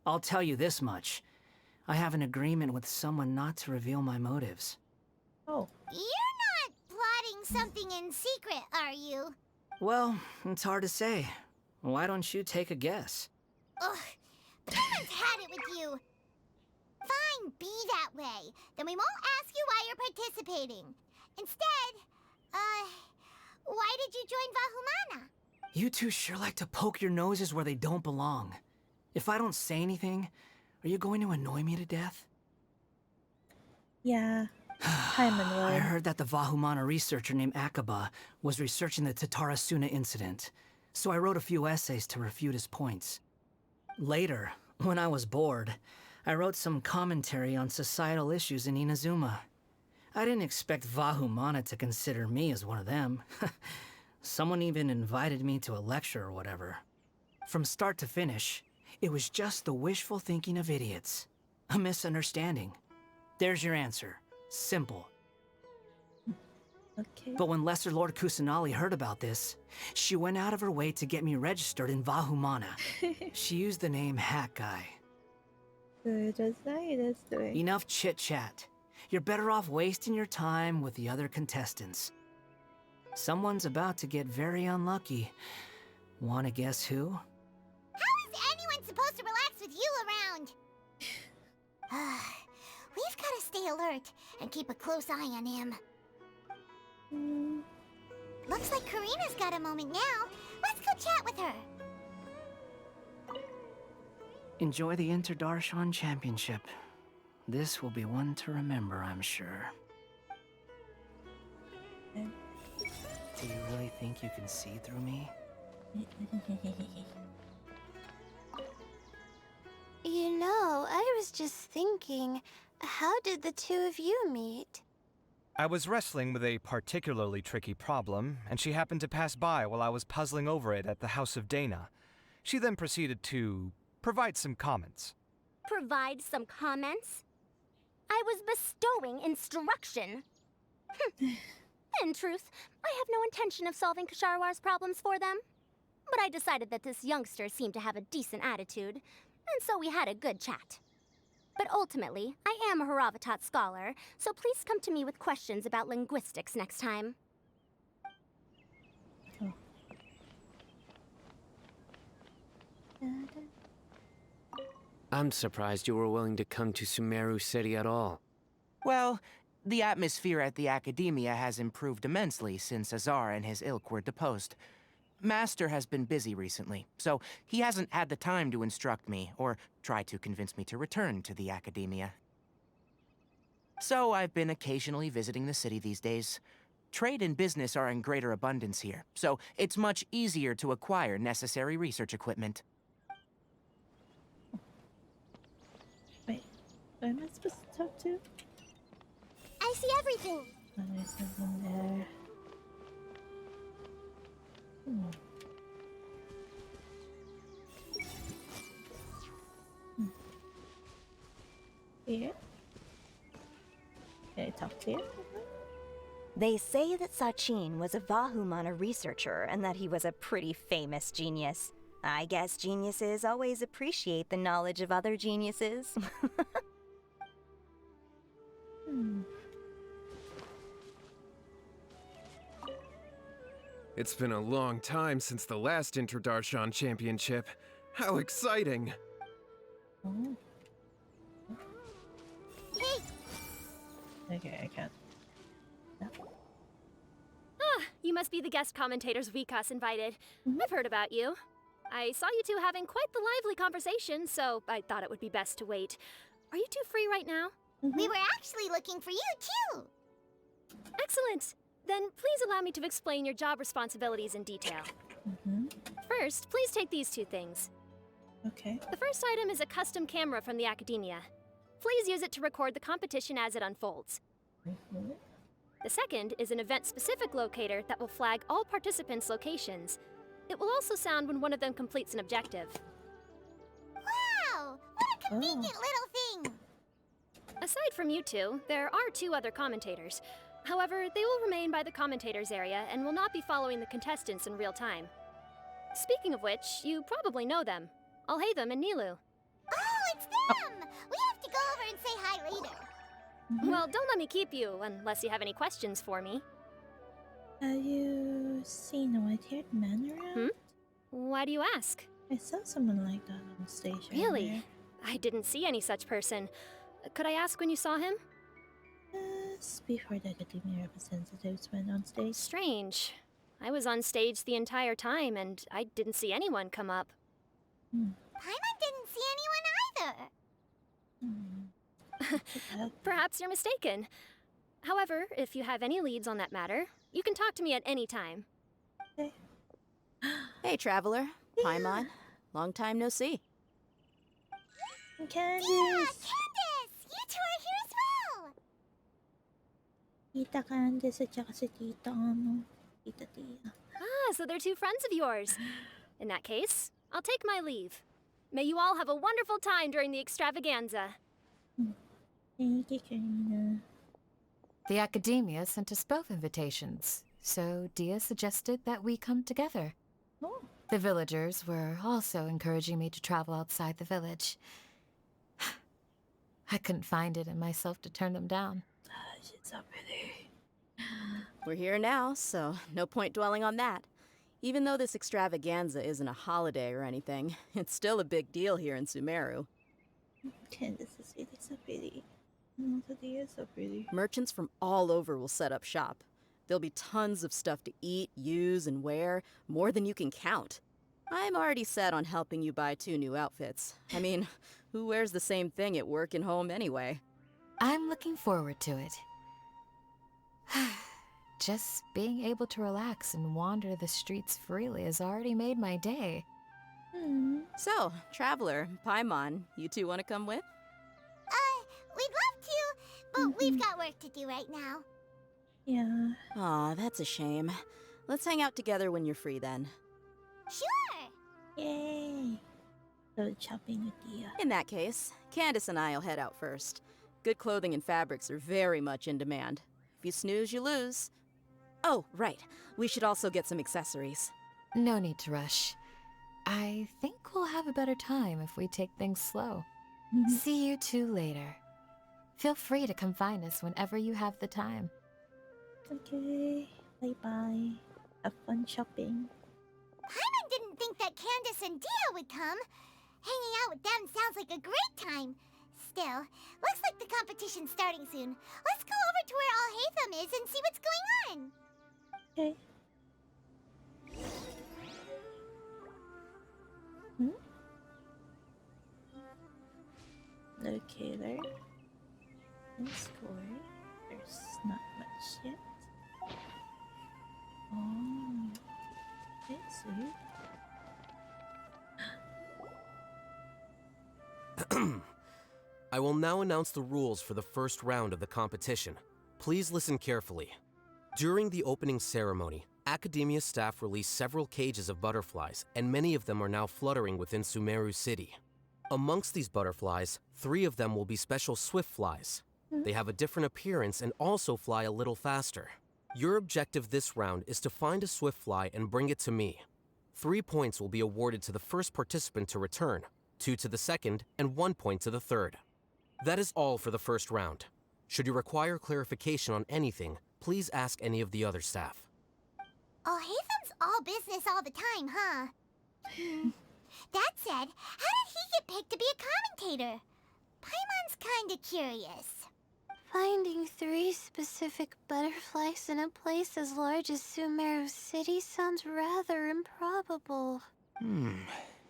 I'll tell you this much. I have an agreement with someone not to reveal my motives. Oh. You're not plotting something in secret, are you? Well, it's hard to say. Why don't you take a guess? Ugh, Paimon's had it with you. Fine, be that way. Then we won't ask you why you're participating. Instead, why did you join Vahumana? You two sure like to poke your noses where they don't belong. If I don't say anything, are you going to annoy me to death? Yeah. Paimon would. I heard that the Vahumana researcher named Akaba was researching the Tatarasuna incident, so I wrote a few essays to refute his points. Later, when I was bored, I wrote some commentary on societal issues in Inazuma. I didn't expect Vahumana to consider me as one of them. Someone even invited me to a lecture or whatever. From start to finish, it was just the wishful thinking of idiots. A misunderstanding. There's your answer. Simple. Okay. But when Lesser Lord Kusanali heard about this, she went out of her way to get me registered in Vahumana. She used the name Hat Guy. Enough chit-chat. You're better off wasting your time with the other contestants. Someone's about to get very unlucky. Wanna guess who? How is anyone supposed to relax with you around? We've got to stay alert and keep a close eye on him. Looks like Karina's got a moment now. Let's go chat with her. Enjoy the Interdarshan Championship. This will be one to remember, I'm sure. Do you really think you can see through me? You know, I was just thinking, how did the two of you meet? I was wrestling with a particularly tricky problem, and she happened to pass by while I was puzzling over it at the House of Dana. She then proceeded to provide some comments. Provide some comments? I was bestowing instruction. In truth, I have no intention of solving Kasharwar's problems for them. But I decided that this youngster seemed to have a decent attitude, and so we had a good chat. But ultimately, I am a Haravatat scholar, so please come to me with questions about linguistics next time. I'm surprised you were willing to come to Sumeru City at all. Well, the atmosphere at the Academia has improved immensely since Azar and his ilk were deposed. Master has been busy recently, so he hasn't had the time to instruct me or try to convince me to return to the Academia. So I've been occasionally visiting the city these days. Trade and business are in greater abundance here, so it's much easier to acquire necessary research equipment. Wait, who am I supposed to talk to? I see everything. Oh, there's someone there. Here? Can I talk to you? They say that Sachin was a Vahumana researcher and that he was a pretty famous genius. I guess geniuses always appreciate the knowledge of other geniuses. It's been a long time since the last Interdarshan Championship. How exciting! Okay, I can't. Ah, you must be the guest commentators Vikas invited. I've heard about you. I saw you two having quite the lively conversation, so I thought it would be best to wait. Are you two free right now? We were actually looking for you, too. Excellent. Then please allow me to explain your job responsibilities in detail. First, please take these two things. Okay. The first item is a custom camera from the Academia. Please use it to record the competition as it unfolds. The second is an event-specific locator that will flag all participants' locations. It will also sound when one of them completes an objective. Wow! What a convenient little thing! Aside from you two, there are two other commentators. However, they will remain by the commentators area and will not be following the contestants in real time. Speaking of which, you probably know them. Alhaitham and Nilu. Oh, it's them! We have to go over and say hi later. Well, don't let me keep you, unless you have any questions for me. Have you seen a white-haired man around? Why do you ask? I saw someone like that on stage. Really? earlier. I didn't see any such person. Could I ask when you saw him? Before the Academia representatives went on stage. Strange. I was on stage the entire time, and I didn't see anyone come up. Paimon didn't see anyone either. Perhaps you're mistaken. However, if you have any leads on that matter, you can talk to me at any time. Hey, Traveler. Paimon. Long time no see. Candice! Yeah, Candice! You two are here as well! Tita Candice at saka si Tita, Tita Tia. Ah, so they're two friends of yours. In that case, I'll take my leave. May you all have a wonderful time during the extravaganza. Thank you, Karina. The Academia sent us both invitations, so Dia suggested that we come together. Oh. The villagers were also encouraging me to travel outside the village. I couldn't find it in myself to turn them down. She's so pretty. We're here now, so no point dwelling on that. Even though this extravaganza isn't a holiday or anything, it's still a big deal here in Sumeru. Candice is really so pretty. Also, Tia is so pretty. Merchants from all over will set up shop. There'll be tons of stuff to eat, use, and wear, more than you can count. I'm already set on helping you buy 2 new outfits. I mean, who wears the same thing at work and home anyway? I'm looking forward to it. Just being able to relax and wander the streets freely has already made my day. So, Traveler, Paimon, you two want to come with? We'd love to, but we've got work to do right now. Yeah. Aw, that's a shame. Let's hang out together when you're free then. Sure! Yay! Go shopping with Tia. In that case, Candice and I'll head out first. Good clothing and fabrics are very much in demand. If you snooze, you lose. Oh, right. We should also get some accessories. No need to rush. I think we'll have a better time if we take things slow. See you two later. Feel free to come find us whenever you have the time. Okay. Bye-bye. Have fun shopping. Paimon didn't think that Candice and Dia would come. Hanging out with them sounds like a great time. Still, looks like the competition's starting soon. Let's go over to where Alhaitham is and see what's going on. Okay. Locator. And score. There's not much yet. Oh. Okay, so. I will now announce the rules for the first round of the competition. Please listen carefully. During the opening ceremony, Academia staff released several cages of butterflies, and many of them are now fluttering within Sumeru City. Amongst these butterflies, 3 of them will be special swift flies. They have a different appearance and also fly a little faster. Your objective this round is to find a swift fly and bring it to me. 3 points will be awarded to the first participant to return, 2 to the second, and 1 point to the third. That is all for the first round. Should you require clarification on anything, please ask any of the other staff. Alhaitham's all business all the time, huh? That said, how did he get picked to be a commentator? Paimon's kinda curious. Finding 3 specific butterflies in a place as large as Sumeru City sounds rather improbable.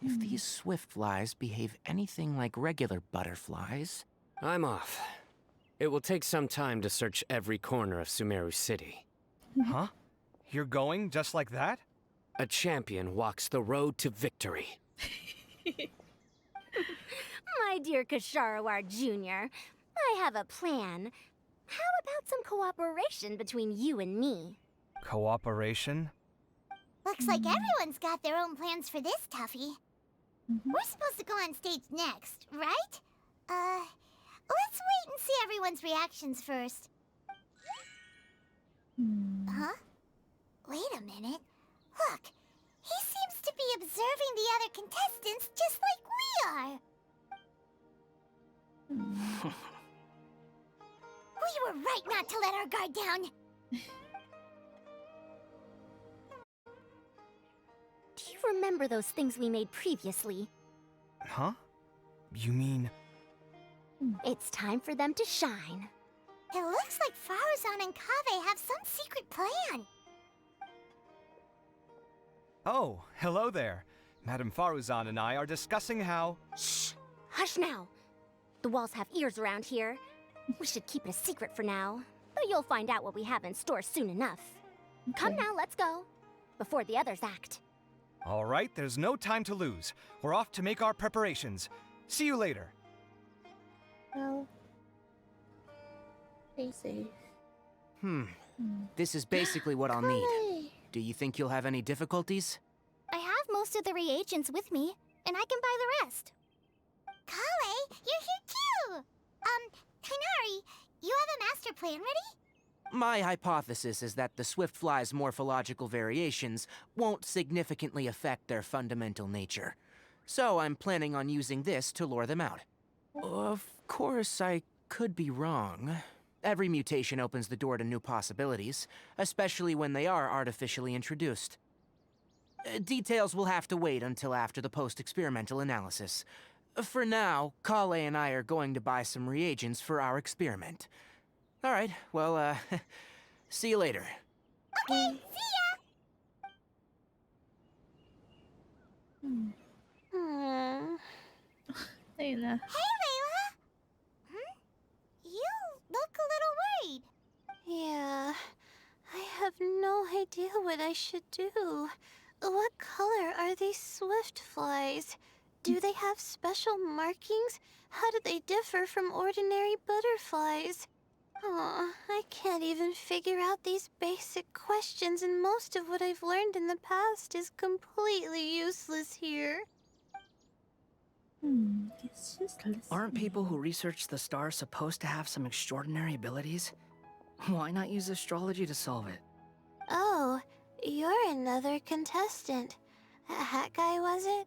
If these swift flies behave anything like regular butterflies... I'm off. It will take some time to search every corner of Sumeru City. Huh? You're going just like that? A champion walks the road to victory. My dear Kasharawar Jr., I have a plan. How about some cooperation between you and me? Cooperation? Looks like everyone's got their own plans for this, Tuffy. We're supposed to go on stage next, right? Let's wait and see everyone's reactions first. Huh? Wait a minute. Look, he seems to be observing the other contestants just like we are. We were right not to let our guard down. Do you remember those things we made previously? Huh? You mean... It's time for them to shine. It looks like Faruzan and Kaveh have some secret plan. Oh, hello there. Madame Faruzan and I are discussing how... Shh! Hush now. The walls have ears around here. We should keep it a secret for now. But you'll find out what we have in store soon enough. Come now, let's go. Before the others act. All right, there's no time to lose. We're off to make our preparations. See you later. Well, stay safe. This is basically what I'll need. Do you think you'll have any difficulties? I have most of the reagents with me, and I can buy the rest. Kale, you're here too! Kainari, you have a master plan ready? My hypothesis is that the swift fly's morphological variations won't significantly affect their fundamental nature. So I'm planning on using this to lure them out. Of course, I could be wrong. Every mutation opens the door to new possibilities, especially when they are artificially introduced. Details will have to wait until after the post-experimental analysis. For now, Kale and I are going to buy some reagents for our experiment. All right, well, see you later. Okay, see ya! Layla. Hey, Layla! You look a little worried. Yeah, I have no idea what I should do. What color are these swift flies? Do they have special markings? How do they differ from ordinary butterflies? Oh, I can't even figure out these basic questions, and most of what I've learned in the past is completely useless here. It's just listening. Aren't people who research the stars supposed to have some extraordinary abilities? Why not use astrology to solve it? Oh, you're another contestant. That guy, was it?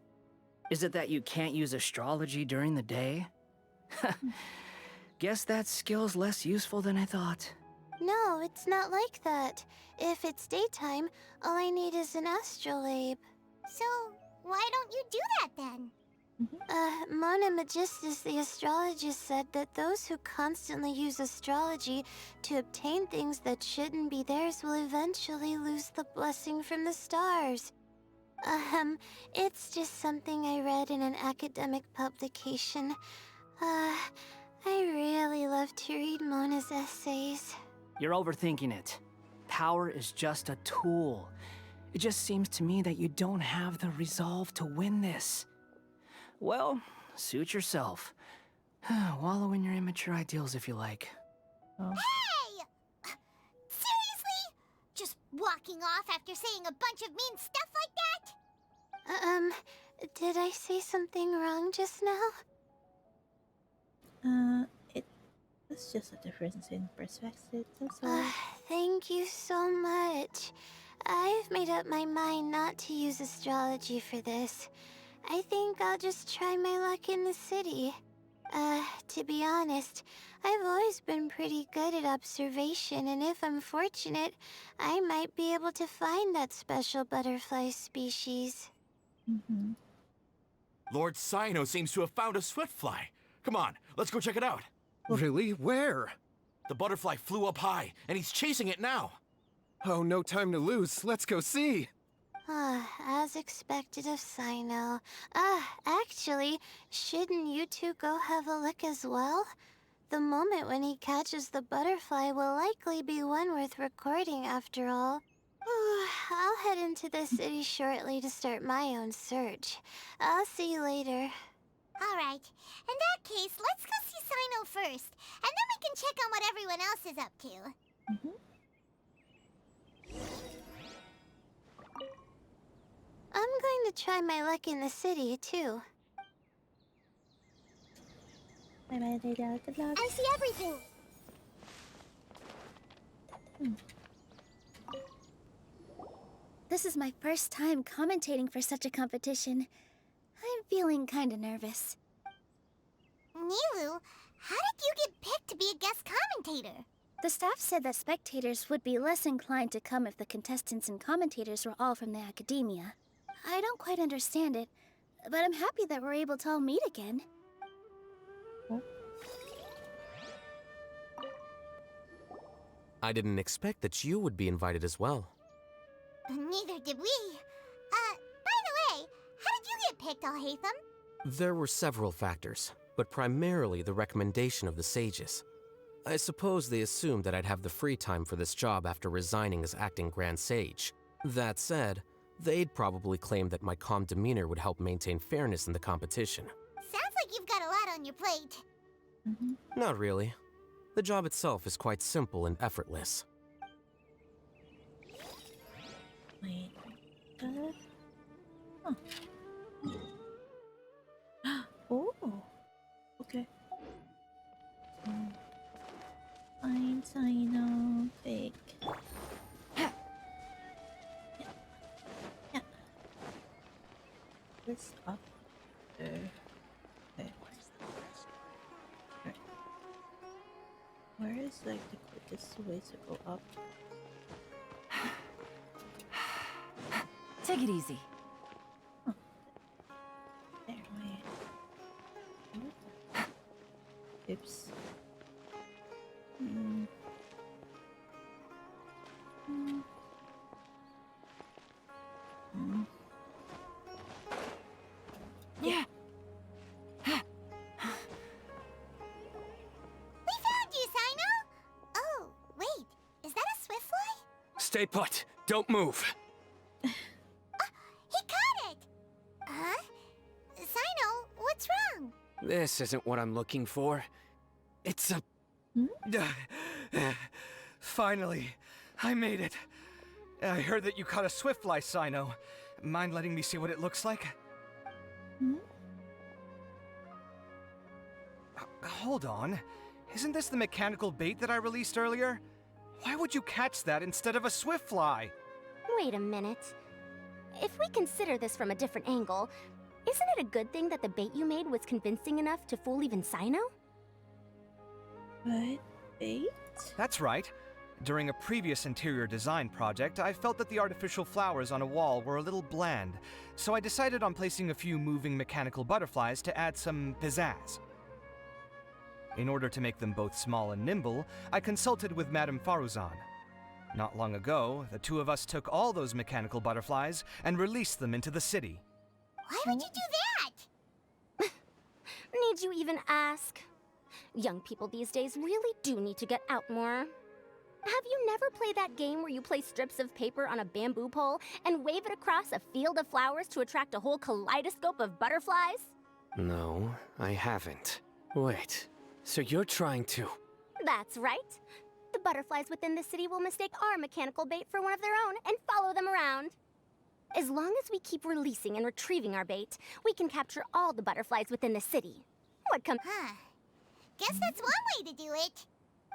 Is it that you can't use astrology during the day? Guess that skill's less useful than I thought. No, it's not like that. If it's daytime, all I need is an astrolabe. So, why don't you do that then? Mona Magistus, the astrologist, said that those who constantly use astrology to obtain things that shouldn't be theirs will eventually lose the blessing from the stars. It's just something I read in an academic publication. I really love to read Mona's essays. You're overthinking it. Power is just a tool. It just seems to me that you don't have the resolve to win this. Well, suit yourself. Wallow in your immature ideals if you like. Hey! Seriously? Just walking off after saying a bunch of mean stuff like that? Did I say something wrong just now? It's just a difference in perspective, that's all. Thank you so much. I've made up my mind not to use astrology for this. I think I'll just try my luck in the city. To be honest, I've always been pretty good at observation, and if I'm fortunate, I might be able to find that special butterfly species. Lord Cyno seems to have found a swift fly. Come on, let's go check it out. Really? Where? The butterfly flew up high, and he's chasing it now. Oh, no time to lose. Let's go see. As expected of Sino. Actually, shouldn't you two go have a look as well? The moment when he catches the butterfly will likely be one worth recording after all. I'll head into the city shortly to start my own search. I'll see you later. Alright, in that case, let's go see Sino first, and then we can check on what everyone else is up to. I'm going to try my luck in the city, too. Bye-bye, Data. Good luck. I see everything! This is my first time commentating for such a competition. I'm feeling kinda nervous. Nilu, how did you get picked to be a guest commentator? The staff said that spectators would be less inclined to come if the contestants and commentators were all from the academia. I don't quite understand it, but I'm happy that we're able to all meet again. I didn't expect that you would be invited as well. Neither did we. By the way, how did you get picked, Alhaitham? There were several factors, but primarily the recommendation of the sages. I suppose they assumed that I'd have the free time for this job after resigning as acting Grand Sage. That said, they'd probably claim that my calm demeanor would help maintain fairness in the competition. Sounds like you've got a lot on your plate. Not really. The job itself is quite simple and effortless. Wait. Oh. Okay. Fine, Sino. Fake. Yeah. This up there. Okay. Right. Where is like the quickest way to go up? Take it easy. There, wait. Oops. Yeah. We found you, Sino! Oh, wait. Is that a swift fly? Stay put. Don't move. He caught it! Huh? Sino, what's wrong? This isn't what I'm looking for. It's a... Finally, I made it. I heard that you caught a swiftfly, Sino. Mind letting me see what it looks like? Hold on. Isn't this the mechanical bait that I released earlier? Why would you catch that instead of a swiftfly? Wait a minute. If we consider this from a different angle, isn't it a good thing that the bait you made was convincing enough to fool even Sino? What? Bait? That's right. During a previous interior design project, I felt that the artificial flowers on a wall were a little bland, so I decided on placing a few moving mechanical butterflies to add some pizzazz. In order to make them both small and nimble, I consulted with Madame Faruzan. Not long ago, the two of us took all those mechanical butterflies and released them into the city. Why would you do that? Need you even ask? Young people these days really do need to get out more. Have you never played that game where you place strips of paper on a bamboo pole and wave it across a field of flowers to attract a whole kaleidoscope of butterflies? No, I haven't. Wait, so you're trying to... That's right. The butterflies within the city will mistake our mechanical bait for one of their own and follow them around. As long as we keep releasing and retrieving our bait, we can capture all the butterflies within the city. What comes... Guess that's one way to do it.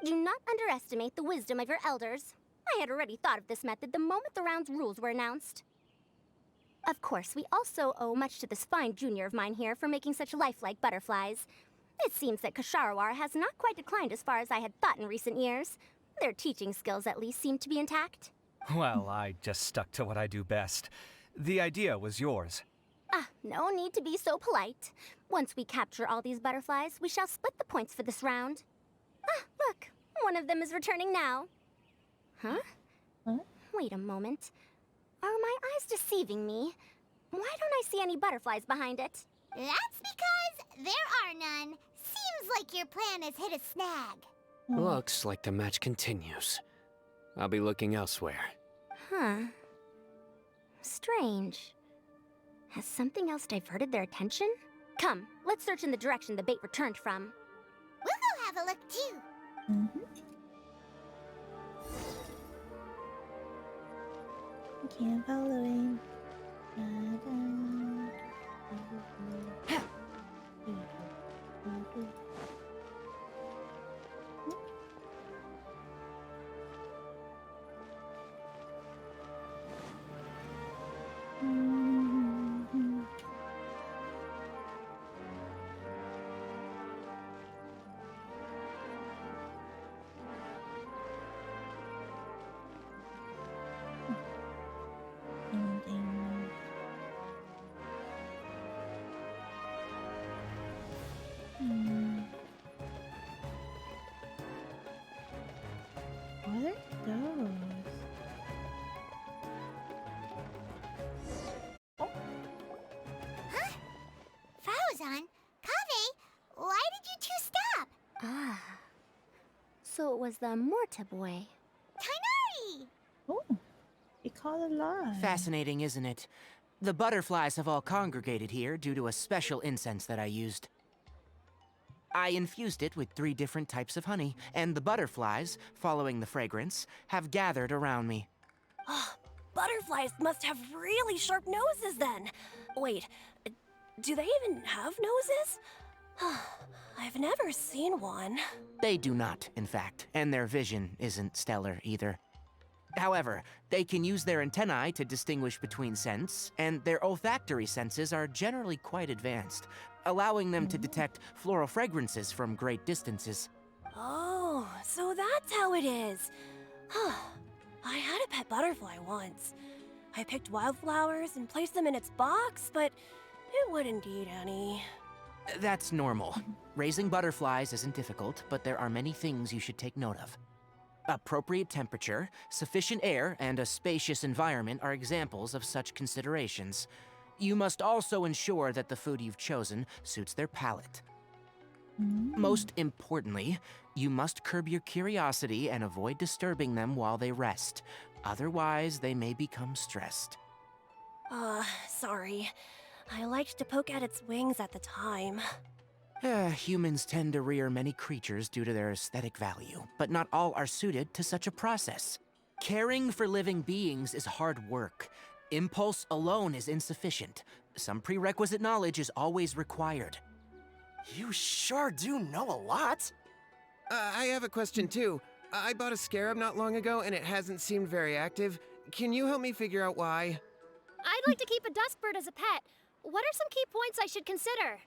Do not underestimate the wisdom of your elders. I had already thought of this method the moment the round's rules were announced. Of course, we also owe much to this fine junior of mine here for making such lifelike butterflies. It seems that Kasharawar has not quite declined as far as I had thought in recent years. Their teaching skills at least seem to be intact. Well, I just stuck to what I do best. The idea was yours. No need to be so polite. Once we capture all these butterflies, we shall split the points for this round. Look, one of them is returning now. Huh? Wait a moment. Are my eyes deceiving me? Why don't I see any butterflies behind it? That's because there are none. Seems like your plan has hit a snag. Looks like the match continues. I'll be looking elsewhere. Huh. Strange. Has something else diverted their attention? Come, let's search in the direction the bait returned from. We'll go have a look too. Okay, I'm following. What are those? Huh? Fauzan? Kaveh? Why did you two stop? Ah. So it was the Morta boy. Tainari! Oh, he caught a lie. Fascinating, isn't it? The butterflies have all congregated here due to a special incense that I used. I infused it with 3 different types of honey, and the butterflies, following the fragrance, have gathered around me. Butterflies must have really sharp noses then. Wait, do they even have noses? I've never seen one. They do not, in fact, and their vision isn't stellar either. However, they can use their antennae to distinguish between scents, and their olfactory senses are generally quite advanced, allowing them to detect floral fragrances from great distances. Oh, so that's how it is. I had a pet butterfly once. I picked wildflowers and placed them in its box, but it wouldn't eat any. That's normal. Raising butterflies isn't difficult, but there are many things you should take note of. Appropriate temperature, sufficient air, and a spacious environment are examples of such considerations. You must also ensure that the food you've chosen suits their palate. Most importantly, you must curb your curiosity and avoid disturbing them while they rest. Otherwise, they may become stressed. Sorry. I liked to poke at its wings at the time. Humans tend to rear many creatures due to their aesthetic value, but not all are suited to such a process. Caring for living beings is hard work. Impulse alone is insufficient. Some prerequisite knowledge is always required. You sure do know a lot. I have a question too. I bought a scarab not long ago and it hasn't seemed very active. Can you help me figure out why? I'd like to keep a dustbird as a pet. What are some key points I should consider?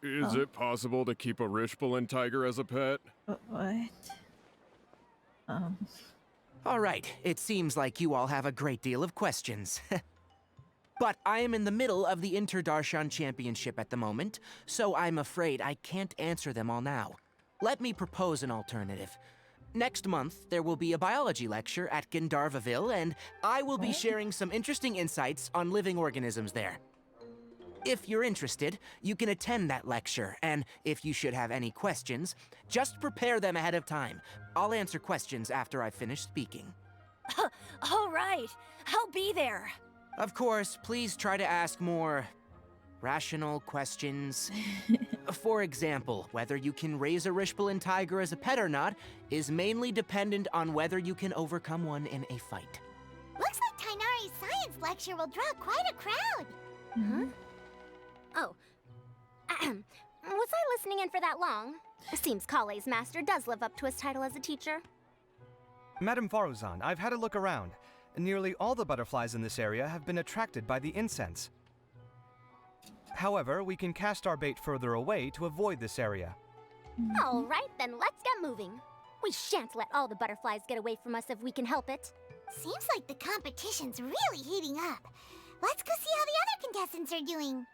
Is it possible to keep a Rishbalin tiger as a pet? What? All right, it seems like you all have a great deal of questions. But I am in the middle of the Inter-Darshan Championship at the moment, so I'm afraid I can't answer them all now. Let me propose an alternative. Next month, there will be a biology lecture at Gandharvaville, and I will be sharing some interesting insights on living organisms there. If you're interested, you can attend that lecture, and if you should have any questions, just prepare them ahead of time. I'll answer questions after I've finished speaking. All right, I'll be there. Of course, please try to ask more rational questions. For example, whether you can raise a Rishbalin tiger as a pet or not is mainly dependent on whether you can overcome one in a fight. Looks like Tainari's science lecture will draw quite a crowd. Huh? Oh. Was I listening in for that long? Seems Kale's master does live up to his title as a teacher. Madam Faruzan, I've had a look around. Nearly all the butterflies in this area have been attracted by the incense. However, we can cast our bait further away to avoid this area. All right, then let's get moving. We shan't let all the butterflies get away from us if we can help it. Seems like the competition's really heating up. Let's go see how the other contestants are doing.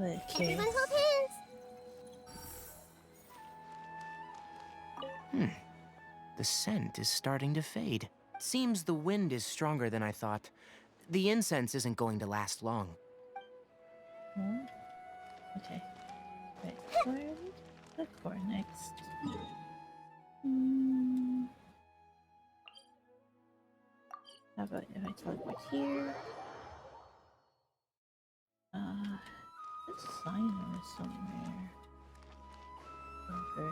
Okay. Everyone hold hands. The scent is starting to fade. Seems the wind is stronger than I thought. The incense isn't going to last long. Hmm? Okay. Right. Where do we look for next? How about if I teleport here? This sign is somewhere. Over.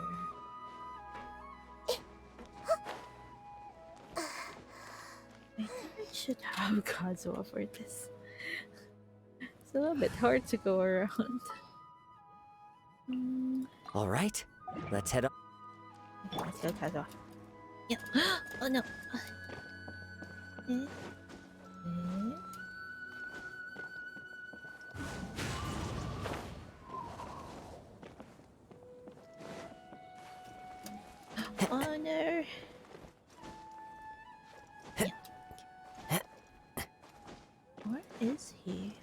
I think I should have Kazuha for this. It's a little bit hard to go around. All right, let's head up. Okay, let's go Kazuha. Yeah. Oh no. Oh no. Yeah. Where is he?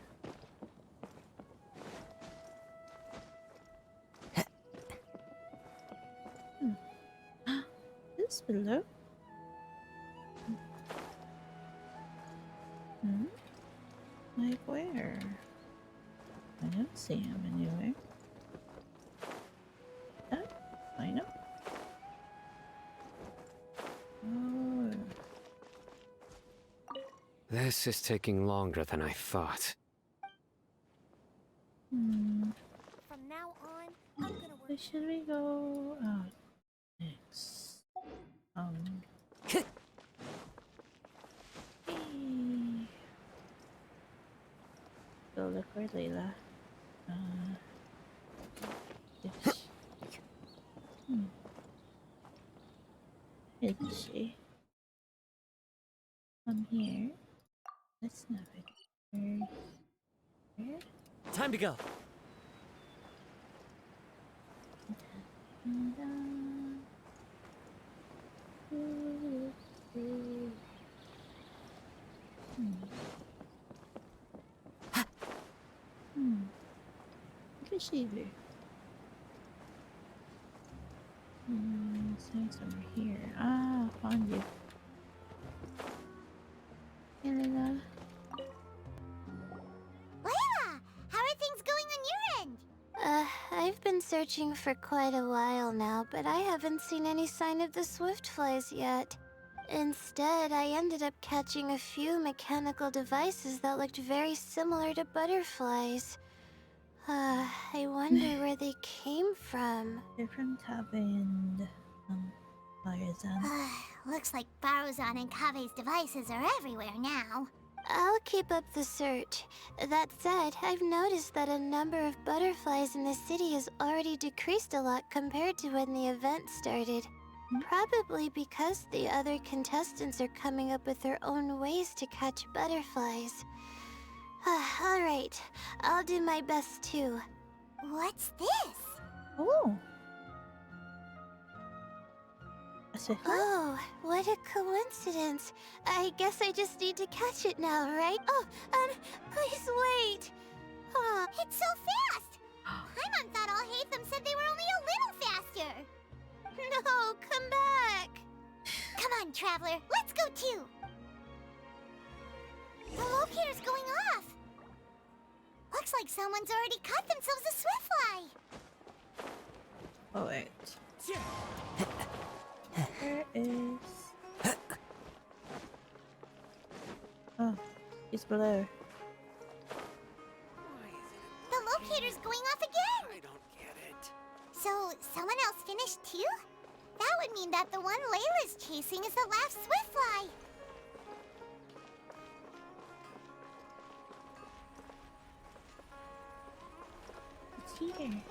This below? Like where? I don't see him anywhere. Oh, I know. Oh. This is taking longer than I thought. From now on, I'm gonna where should we go next? Hey. Go look for Layla. Is she? I'm here. Let's navigate. Where? Time to go. What does she do? Signs over here. Ah, found you. Helena. Layla, how are things going on your end? I've been searching for quite a while now, but I haven't seen any sign of the swiftflies yet. Instead, I ended up catching a few mechanical devices that looked very similar to butterflies. I wonder where they came from. They're from Kabe and Barazan. Looks like Baruzan and Kave's devices are everywhere now. I'll keep up the search. That said, I've noticed that a number of butterflies in the city has already decreased a lot compared to when the event started. Probably because the other contestants are coming up with their own ways to catch butterflies. Alright, I'll do my best too. What's this? Oh! Oh, what a coincidence. I guess I just need to catch it now, right? Oh, please wait. It's so fast! Paimon thought Alhaitham said they were only a little faster. No, come back. Come on, Traveler, let's go too. The locator's going off. Looks like someone's already caught themselves a swiftfly. Oh, wait. Where is... Oh, he's below. The locator's going off again! I don't get it. So, someone else finished too? That would mean that the one Layla's chasing is the last swiftfly. It's here.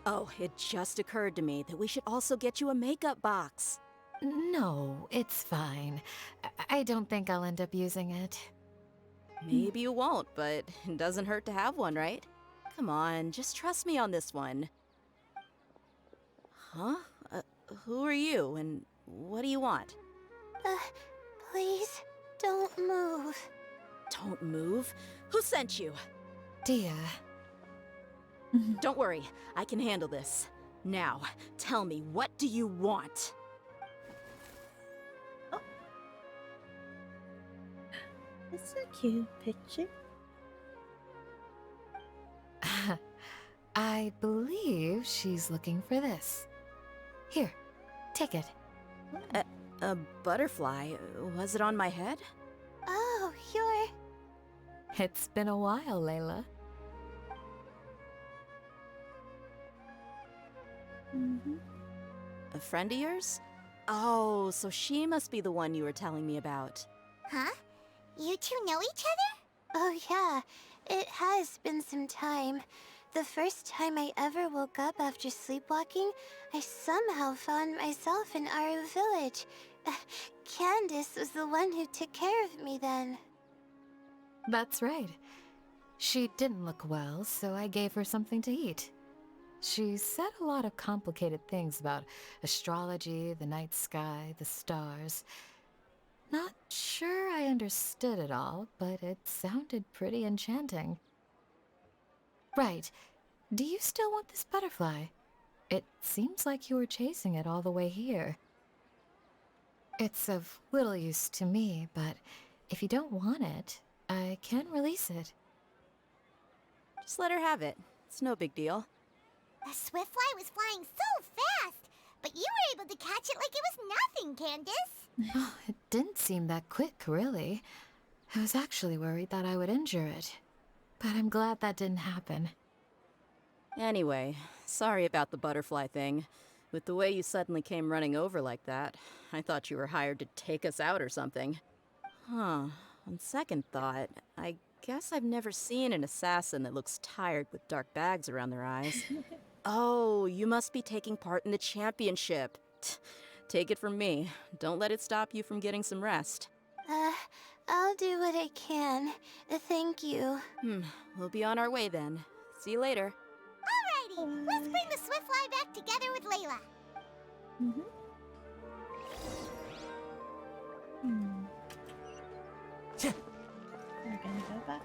Oh, it just occurred to me that we should also get you a makeup box. No, it's fine. I don't think I'll end up using it. Maybe you won't, but it doesn't hurt to have one, right? Come on, just trust me on this one. Huh? Who are you, and what do you want? Please, don't move. Don't move. Who sent you? Dia. Don't worry, I can handle this. Now, tell me, what do you want? It's a cute picture. I believe she's looking for this. Here, take it. A butterfly? Was it on my head? Oh, you're... It's been a while, Layla. A friend of yours? Oh, so she must be the one you were telling me about. Huh? You two know each other? Oh yeah, it has been some time. The first time I ever woke up after sleepwalking, I somehow found myself in our village. Candace was the one who took care of me then. That's right. She didn't look well, so I gave her something to eat. She said a lot of complicated things about astrology, the night sky, the stars. Not sure I understood it all, but it sounded pretty enchanting. Right. Do you still want this butterfly? It seems like you were chasing it all the way here. It's of little use to me, but if you don't want it, I can release it. Just let her have it. It's no big deal. The Swiftfly was flying so fast, but you were able to catch it like it was nothing, Candace. Oh, it didn't seem that quick, really. I was actually worried that I would injure it. But I'm glad that didn't happen. Anyway, sorry about the butterfly thing. With the way you suddenly came running over like that, I thought you were hired to take us out or something. Huh. On second thought, I guess I've never seen an assassin that looks tired with dark bags around their eyes. Oh, you must be taking part in the championship. Take it from me. Don't let it stop you from getting some rest. I'll do what I can. Thank you. We'll be on our way then. See you later. Alrighty, let's bring the Swiftfly back together with Layla. We're gonna go back.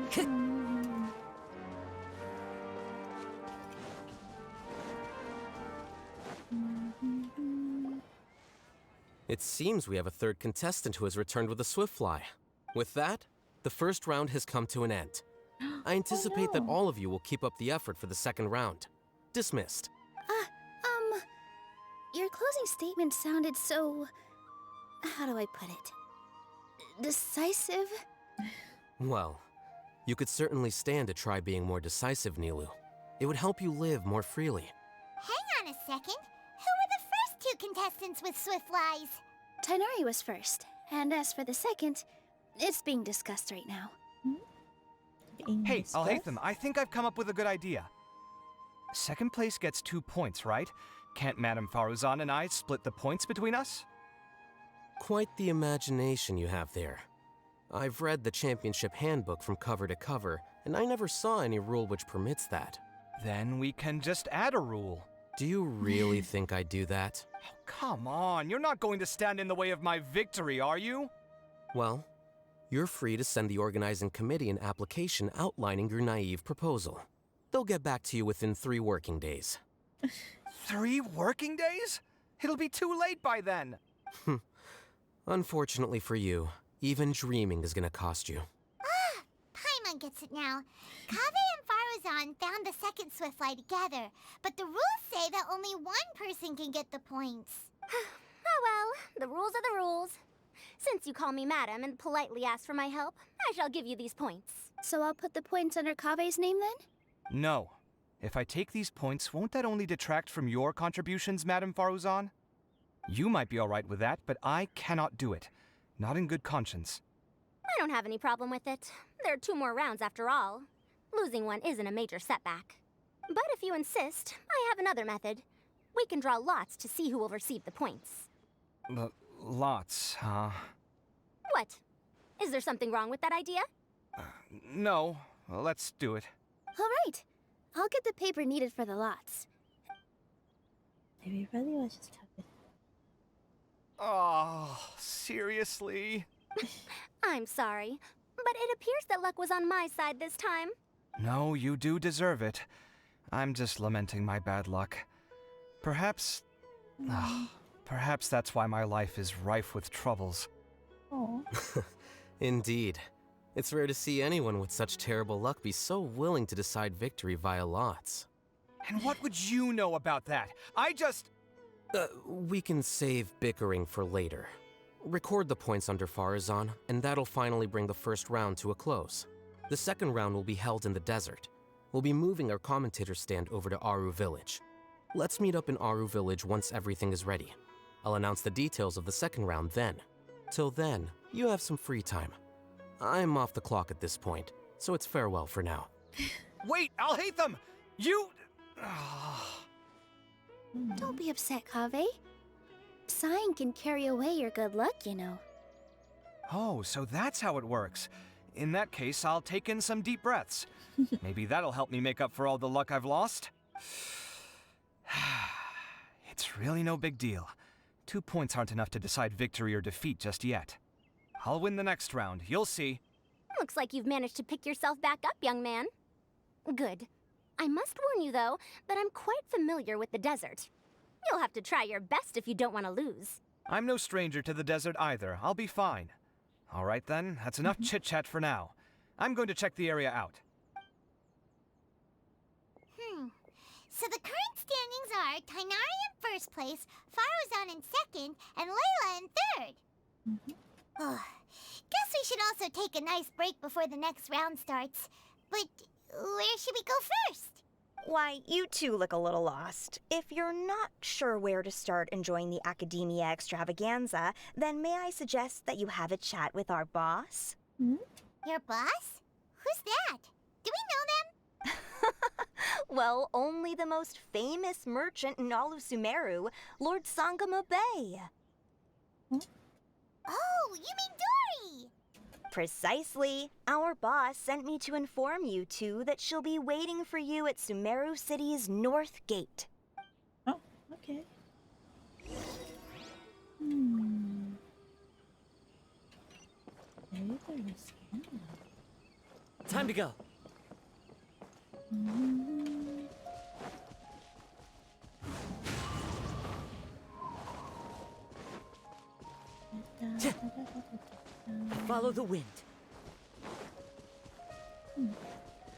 Okay. It seems we have a third contestant who has returned with a Swiftfly. With that, the first round has come to an end. I anticipate that all of you will keep up the effort for the second round. Dismissed. Your closing statement sounded so... how do I put it? Decisive? Well, you could certainly stand to try being more decisive, Nilu. It would help you live more freely. Hang on a second. Who were the first two contestants with Swiftflies? Tighnari was first, and as for the second, it's being discussed right now. Hey, Alhaitham, I think I've come up with a good idea. Second place gets 2 points, right? Can't Madame Faruzan and I split the points between us? Quite the imagination you have there. I've read the championship handbook from cover to cover, and I never saw any rule which permits that. Then we can just add a rule. Do you really think I'd do that? Oh, come on, you're not going to stand in the way of my victory, are you? Well, you're free to send the organizing committee an application outlining your naive proposal. They'll get back to you within 3 working days. 3 working days? It'll be too late by then. Unfortunately for you, even dreaming is gonna cost you. Paimon gets it now. Kaveh and Faruzan found the second Swiftfly together, but the rules say that only one person can get the points. Oh well, the rules are the rules. Since you call me madam and politely ask for my help, I shall give you these points. So I'll put the points under Kaveh's name then? No. If I take these points, won't that only detract from your contributions, Madame Faruzan? You might be alright with that, but I cannot do it. Not in good conscience. I don't have any problem with it. There are 2 more rounds after all. Losing one isn't a major setback. But if you insist, I have another method. We can draw lots to see who will receive the points. Lots, huh? What? Is there something wrong with that idea? No, let's do it. All right. I'll get the paper needed for the lots. Maybe really was just happy. Oh, seriously? I'm sorry, but it appears that luck was on my side this time. No, you do deserve it. I'm just lamenting my bad luck. Perhaps... perhaps that's why my life is rife with troubles. Oh. Indeed. It's rare to see anyone with such terrible luck be so willing to decide victory via lots. And what would you know about that? I just... We can save bickering for later. Record the points under Farazan, and that'll finally bring the first round to a close. The second round will be held in the desert. We'll be moving our commentator stand over to Aru Village. Let's meet up in Aru Village once everything is ready. I'll announce the details of the second round then. Till then, you have some free time. I'm off the clock at this point, so it's farewell for now. Wait, Alhaitham! You... Don't be upset, Kaveh. Sighing can carry away your good luck, you know. Oh, so that's how it works. In that case, I'll take in some deep breaths. Maybe that'll help me make up for all the luck I've lost. It's really no big deal. 2 points aren't enough to decide victory or defeat just yet. I'll win the next round, you'll see. Looks like you've managed to pick yourself back up, young man. Good. I must warn you, though, that I'm quite familiar with the desert. You'll have to try your best if you don't want to lose. I'm no stranger to the desert either. I'll be fine. All right then, that's enough chit-chat for now. I'm going to check the area out. So the current standings are Tainari in first place, Faruzan in second, and Layla in third. Guess we should also take a nice break before the next round starts. But where should we go first? Why, you two look a little lost. If you're not sure where to start enjoying the Academia Extravaganza, then may I suggest that you have a chat with our boss? Your boss? Who's that? Do we know them? Well, only the most famous merchant in all of Sumeru, Lord Sangamo Bay. Oh, you mean Dory! Precisely. Our boss sent me to inform you two that she'll be waiting for you at Sumeru City's North Gate. Oh, okay. Maybe there was Time to go. Follow the wind.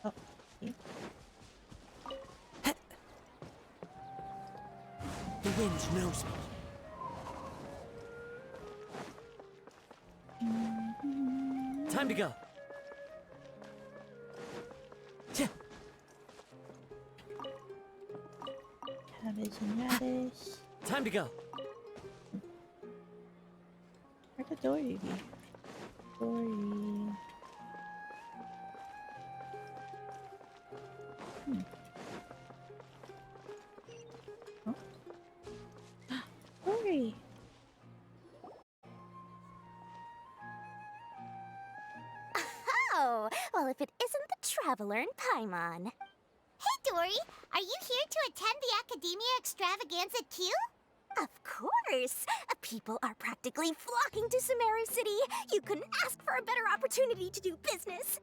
Oh, okay. The wind knows me. Time to go. Cabbage and radish. Time to go. Where could Dory be? Dory. Oh. Dory. Oh, well, if it isn't the Traveler in Paimon. Hey, Dory, are you here to attend the Academia Extravaganza too? Of course! People are practically flocking to Sumeru City. You couldn't ask for a better opportunity to do business.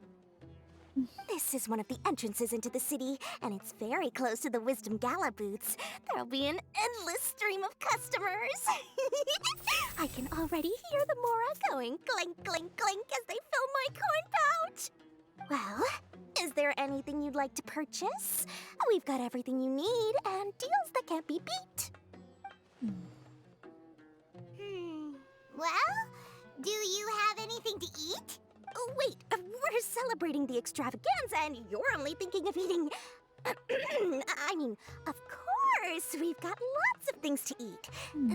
This is one of the entrances into the city, and it's very close to the Wisdom Gala booths. There'll be an endless stream of customers. I can already hear the Mora going clink, clink, clink as they fill my coin pouch. Well, is there anything you'd like to purchase? We've got everything you need and deals that can't be beat. Well, do you have anything to eat? Oh, wait, we're celebrating the extravaganza and you're only thinking of eating... I mean, of course, we've got lots of things to eat.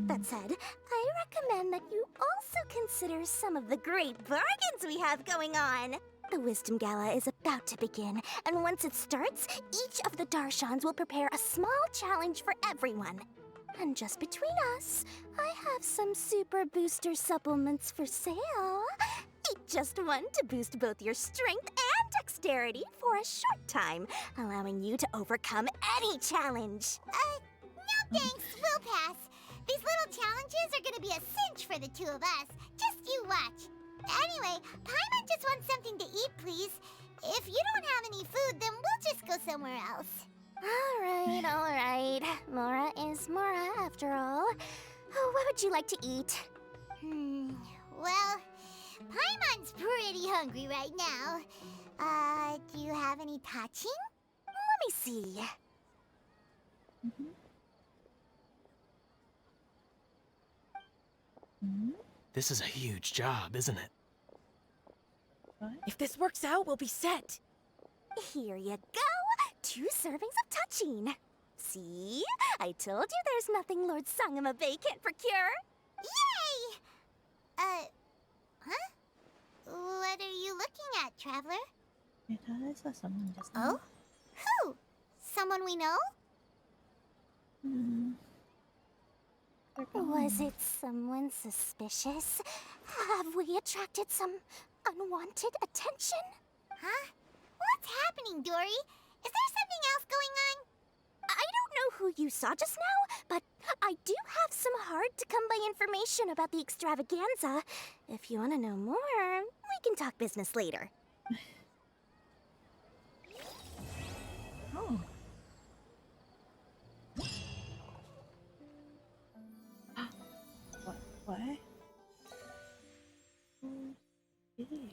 That said, I recommend that you also consider some of the great bargains we have going on. The Wisdom Gala is about to begin, and once it starts, each of the Darshans will prepare a small challenge for everyone. And just between us, I have some super booster supplements for sale. Eat just one to boost both your strength and dexterity for a short time, allowing you to overcome any challenge. No thanks, we'll pass. These little challenges are gonna be a cinch for the two of us. Just you watch. Anyway, Paimon just wants something to eat, please. If you don't have any food, then we'll just go somewhere else. Alright. Mora is Mora, after all. What would you like to eat? Well, Paimon's pretty hungry right now. Do you have any touching? Let me see. This is a huge job, isn't it? If this works out, we'll be set. Here you go. 2 servings of touching. See? I told you there's nothing Lord Sangamabay can't procure. Yay! Huh? What are you looking at, Traveler? I thought I saw someone just Oh? Who? Someone we know? Was it someone suspicious? Have we attracted some unwanted attention? Huh? What's happening, Dory? Is there something else going on? I don't know who you saw just now, but I do have some hard-to-come-by information about the extravaganza. If you want to know more, we can talk business later. Oh. What? Ew.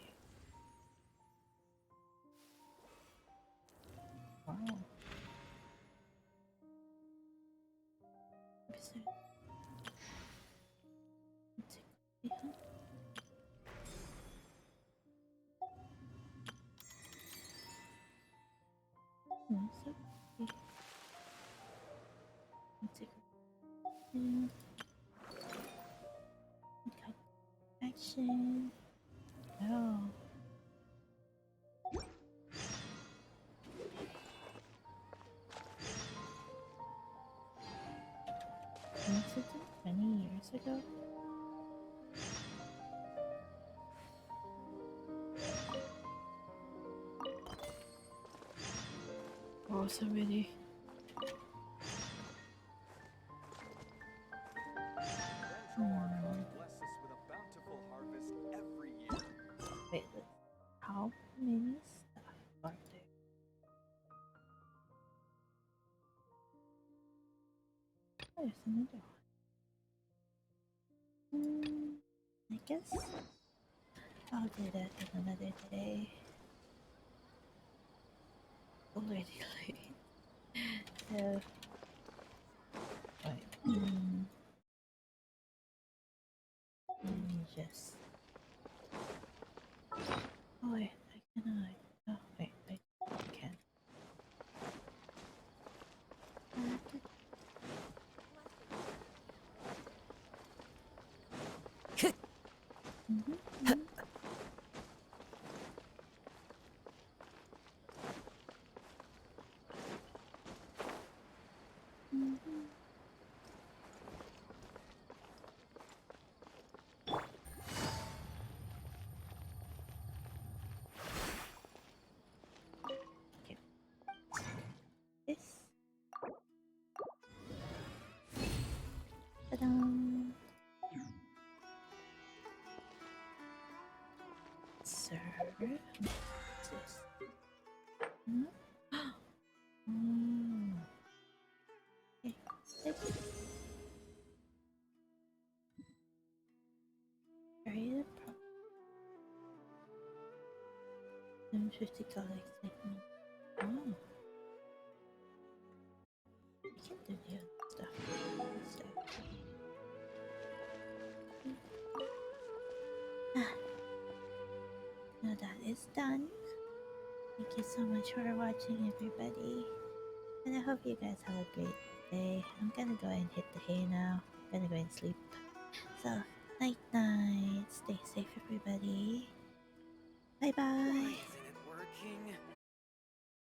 Wow. Action. Oh. Was it 20 years ago? Oh, so many. Wait, how many stuff are there? There's another one. I guess I'll do that on another day. Already late. So, wait. Let me just. Oh wait, I cannot. Oh wait, I can. This. Ta-da! Serve. What's this? Hmm? Okay. Carry the prop. 750 colleagues taking. Oh. We can do the other stuff. So. Now that is done. Thank you so much for watching, everybody. And I hope you guys have a great day. I'm gonna go and hit the hay now. I'm gonna go and sleep. So, night night. Stay safe, everybody. Bye bye. Why isn't it working?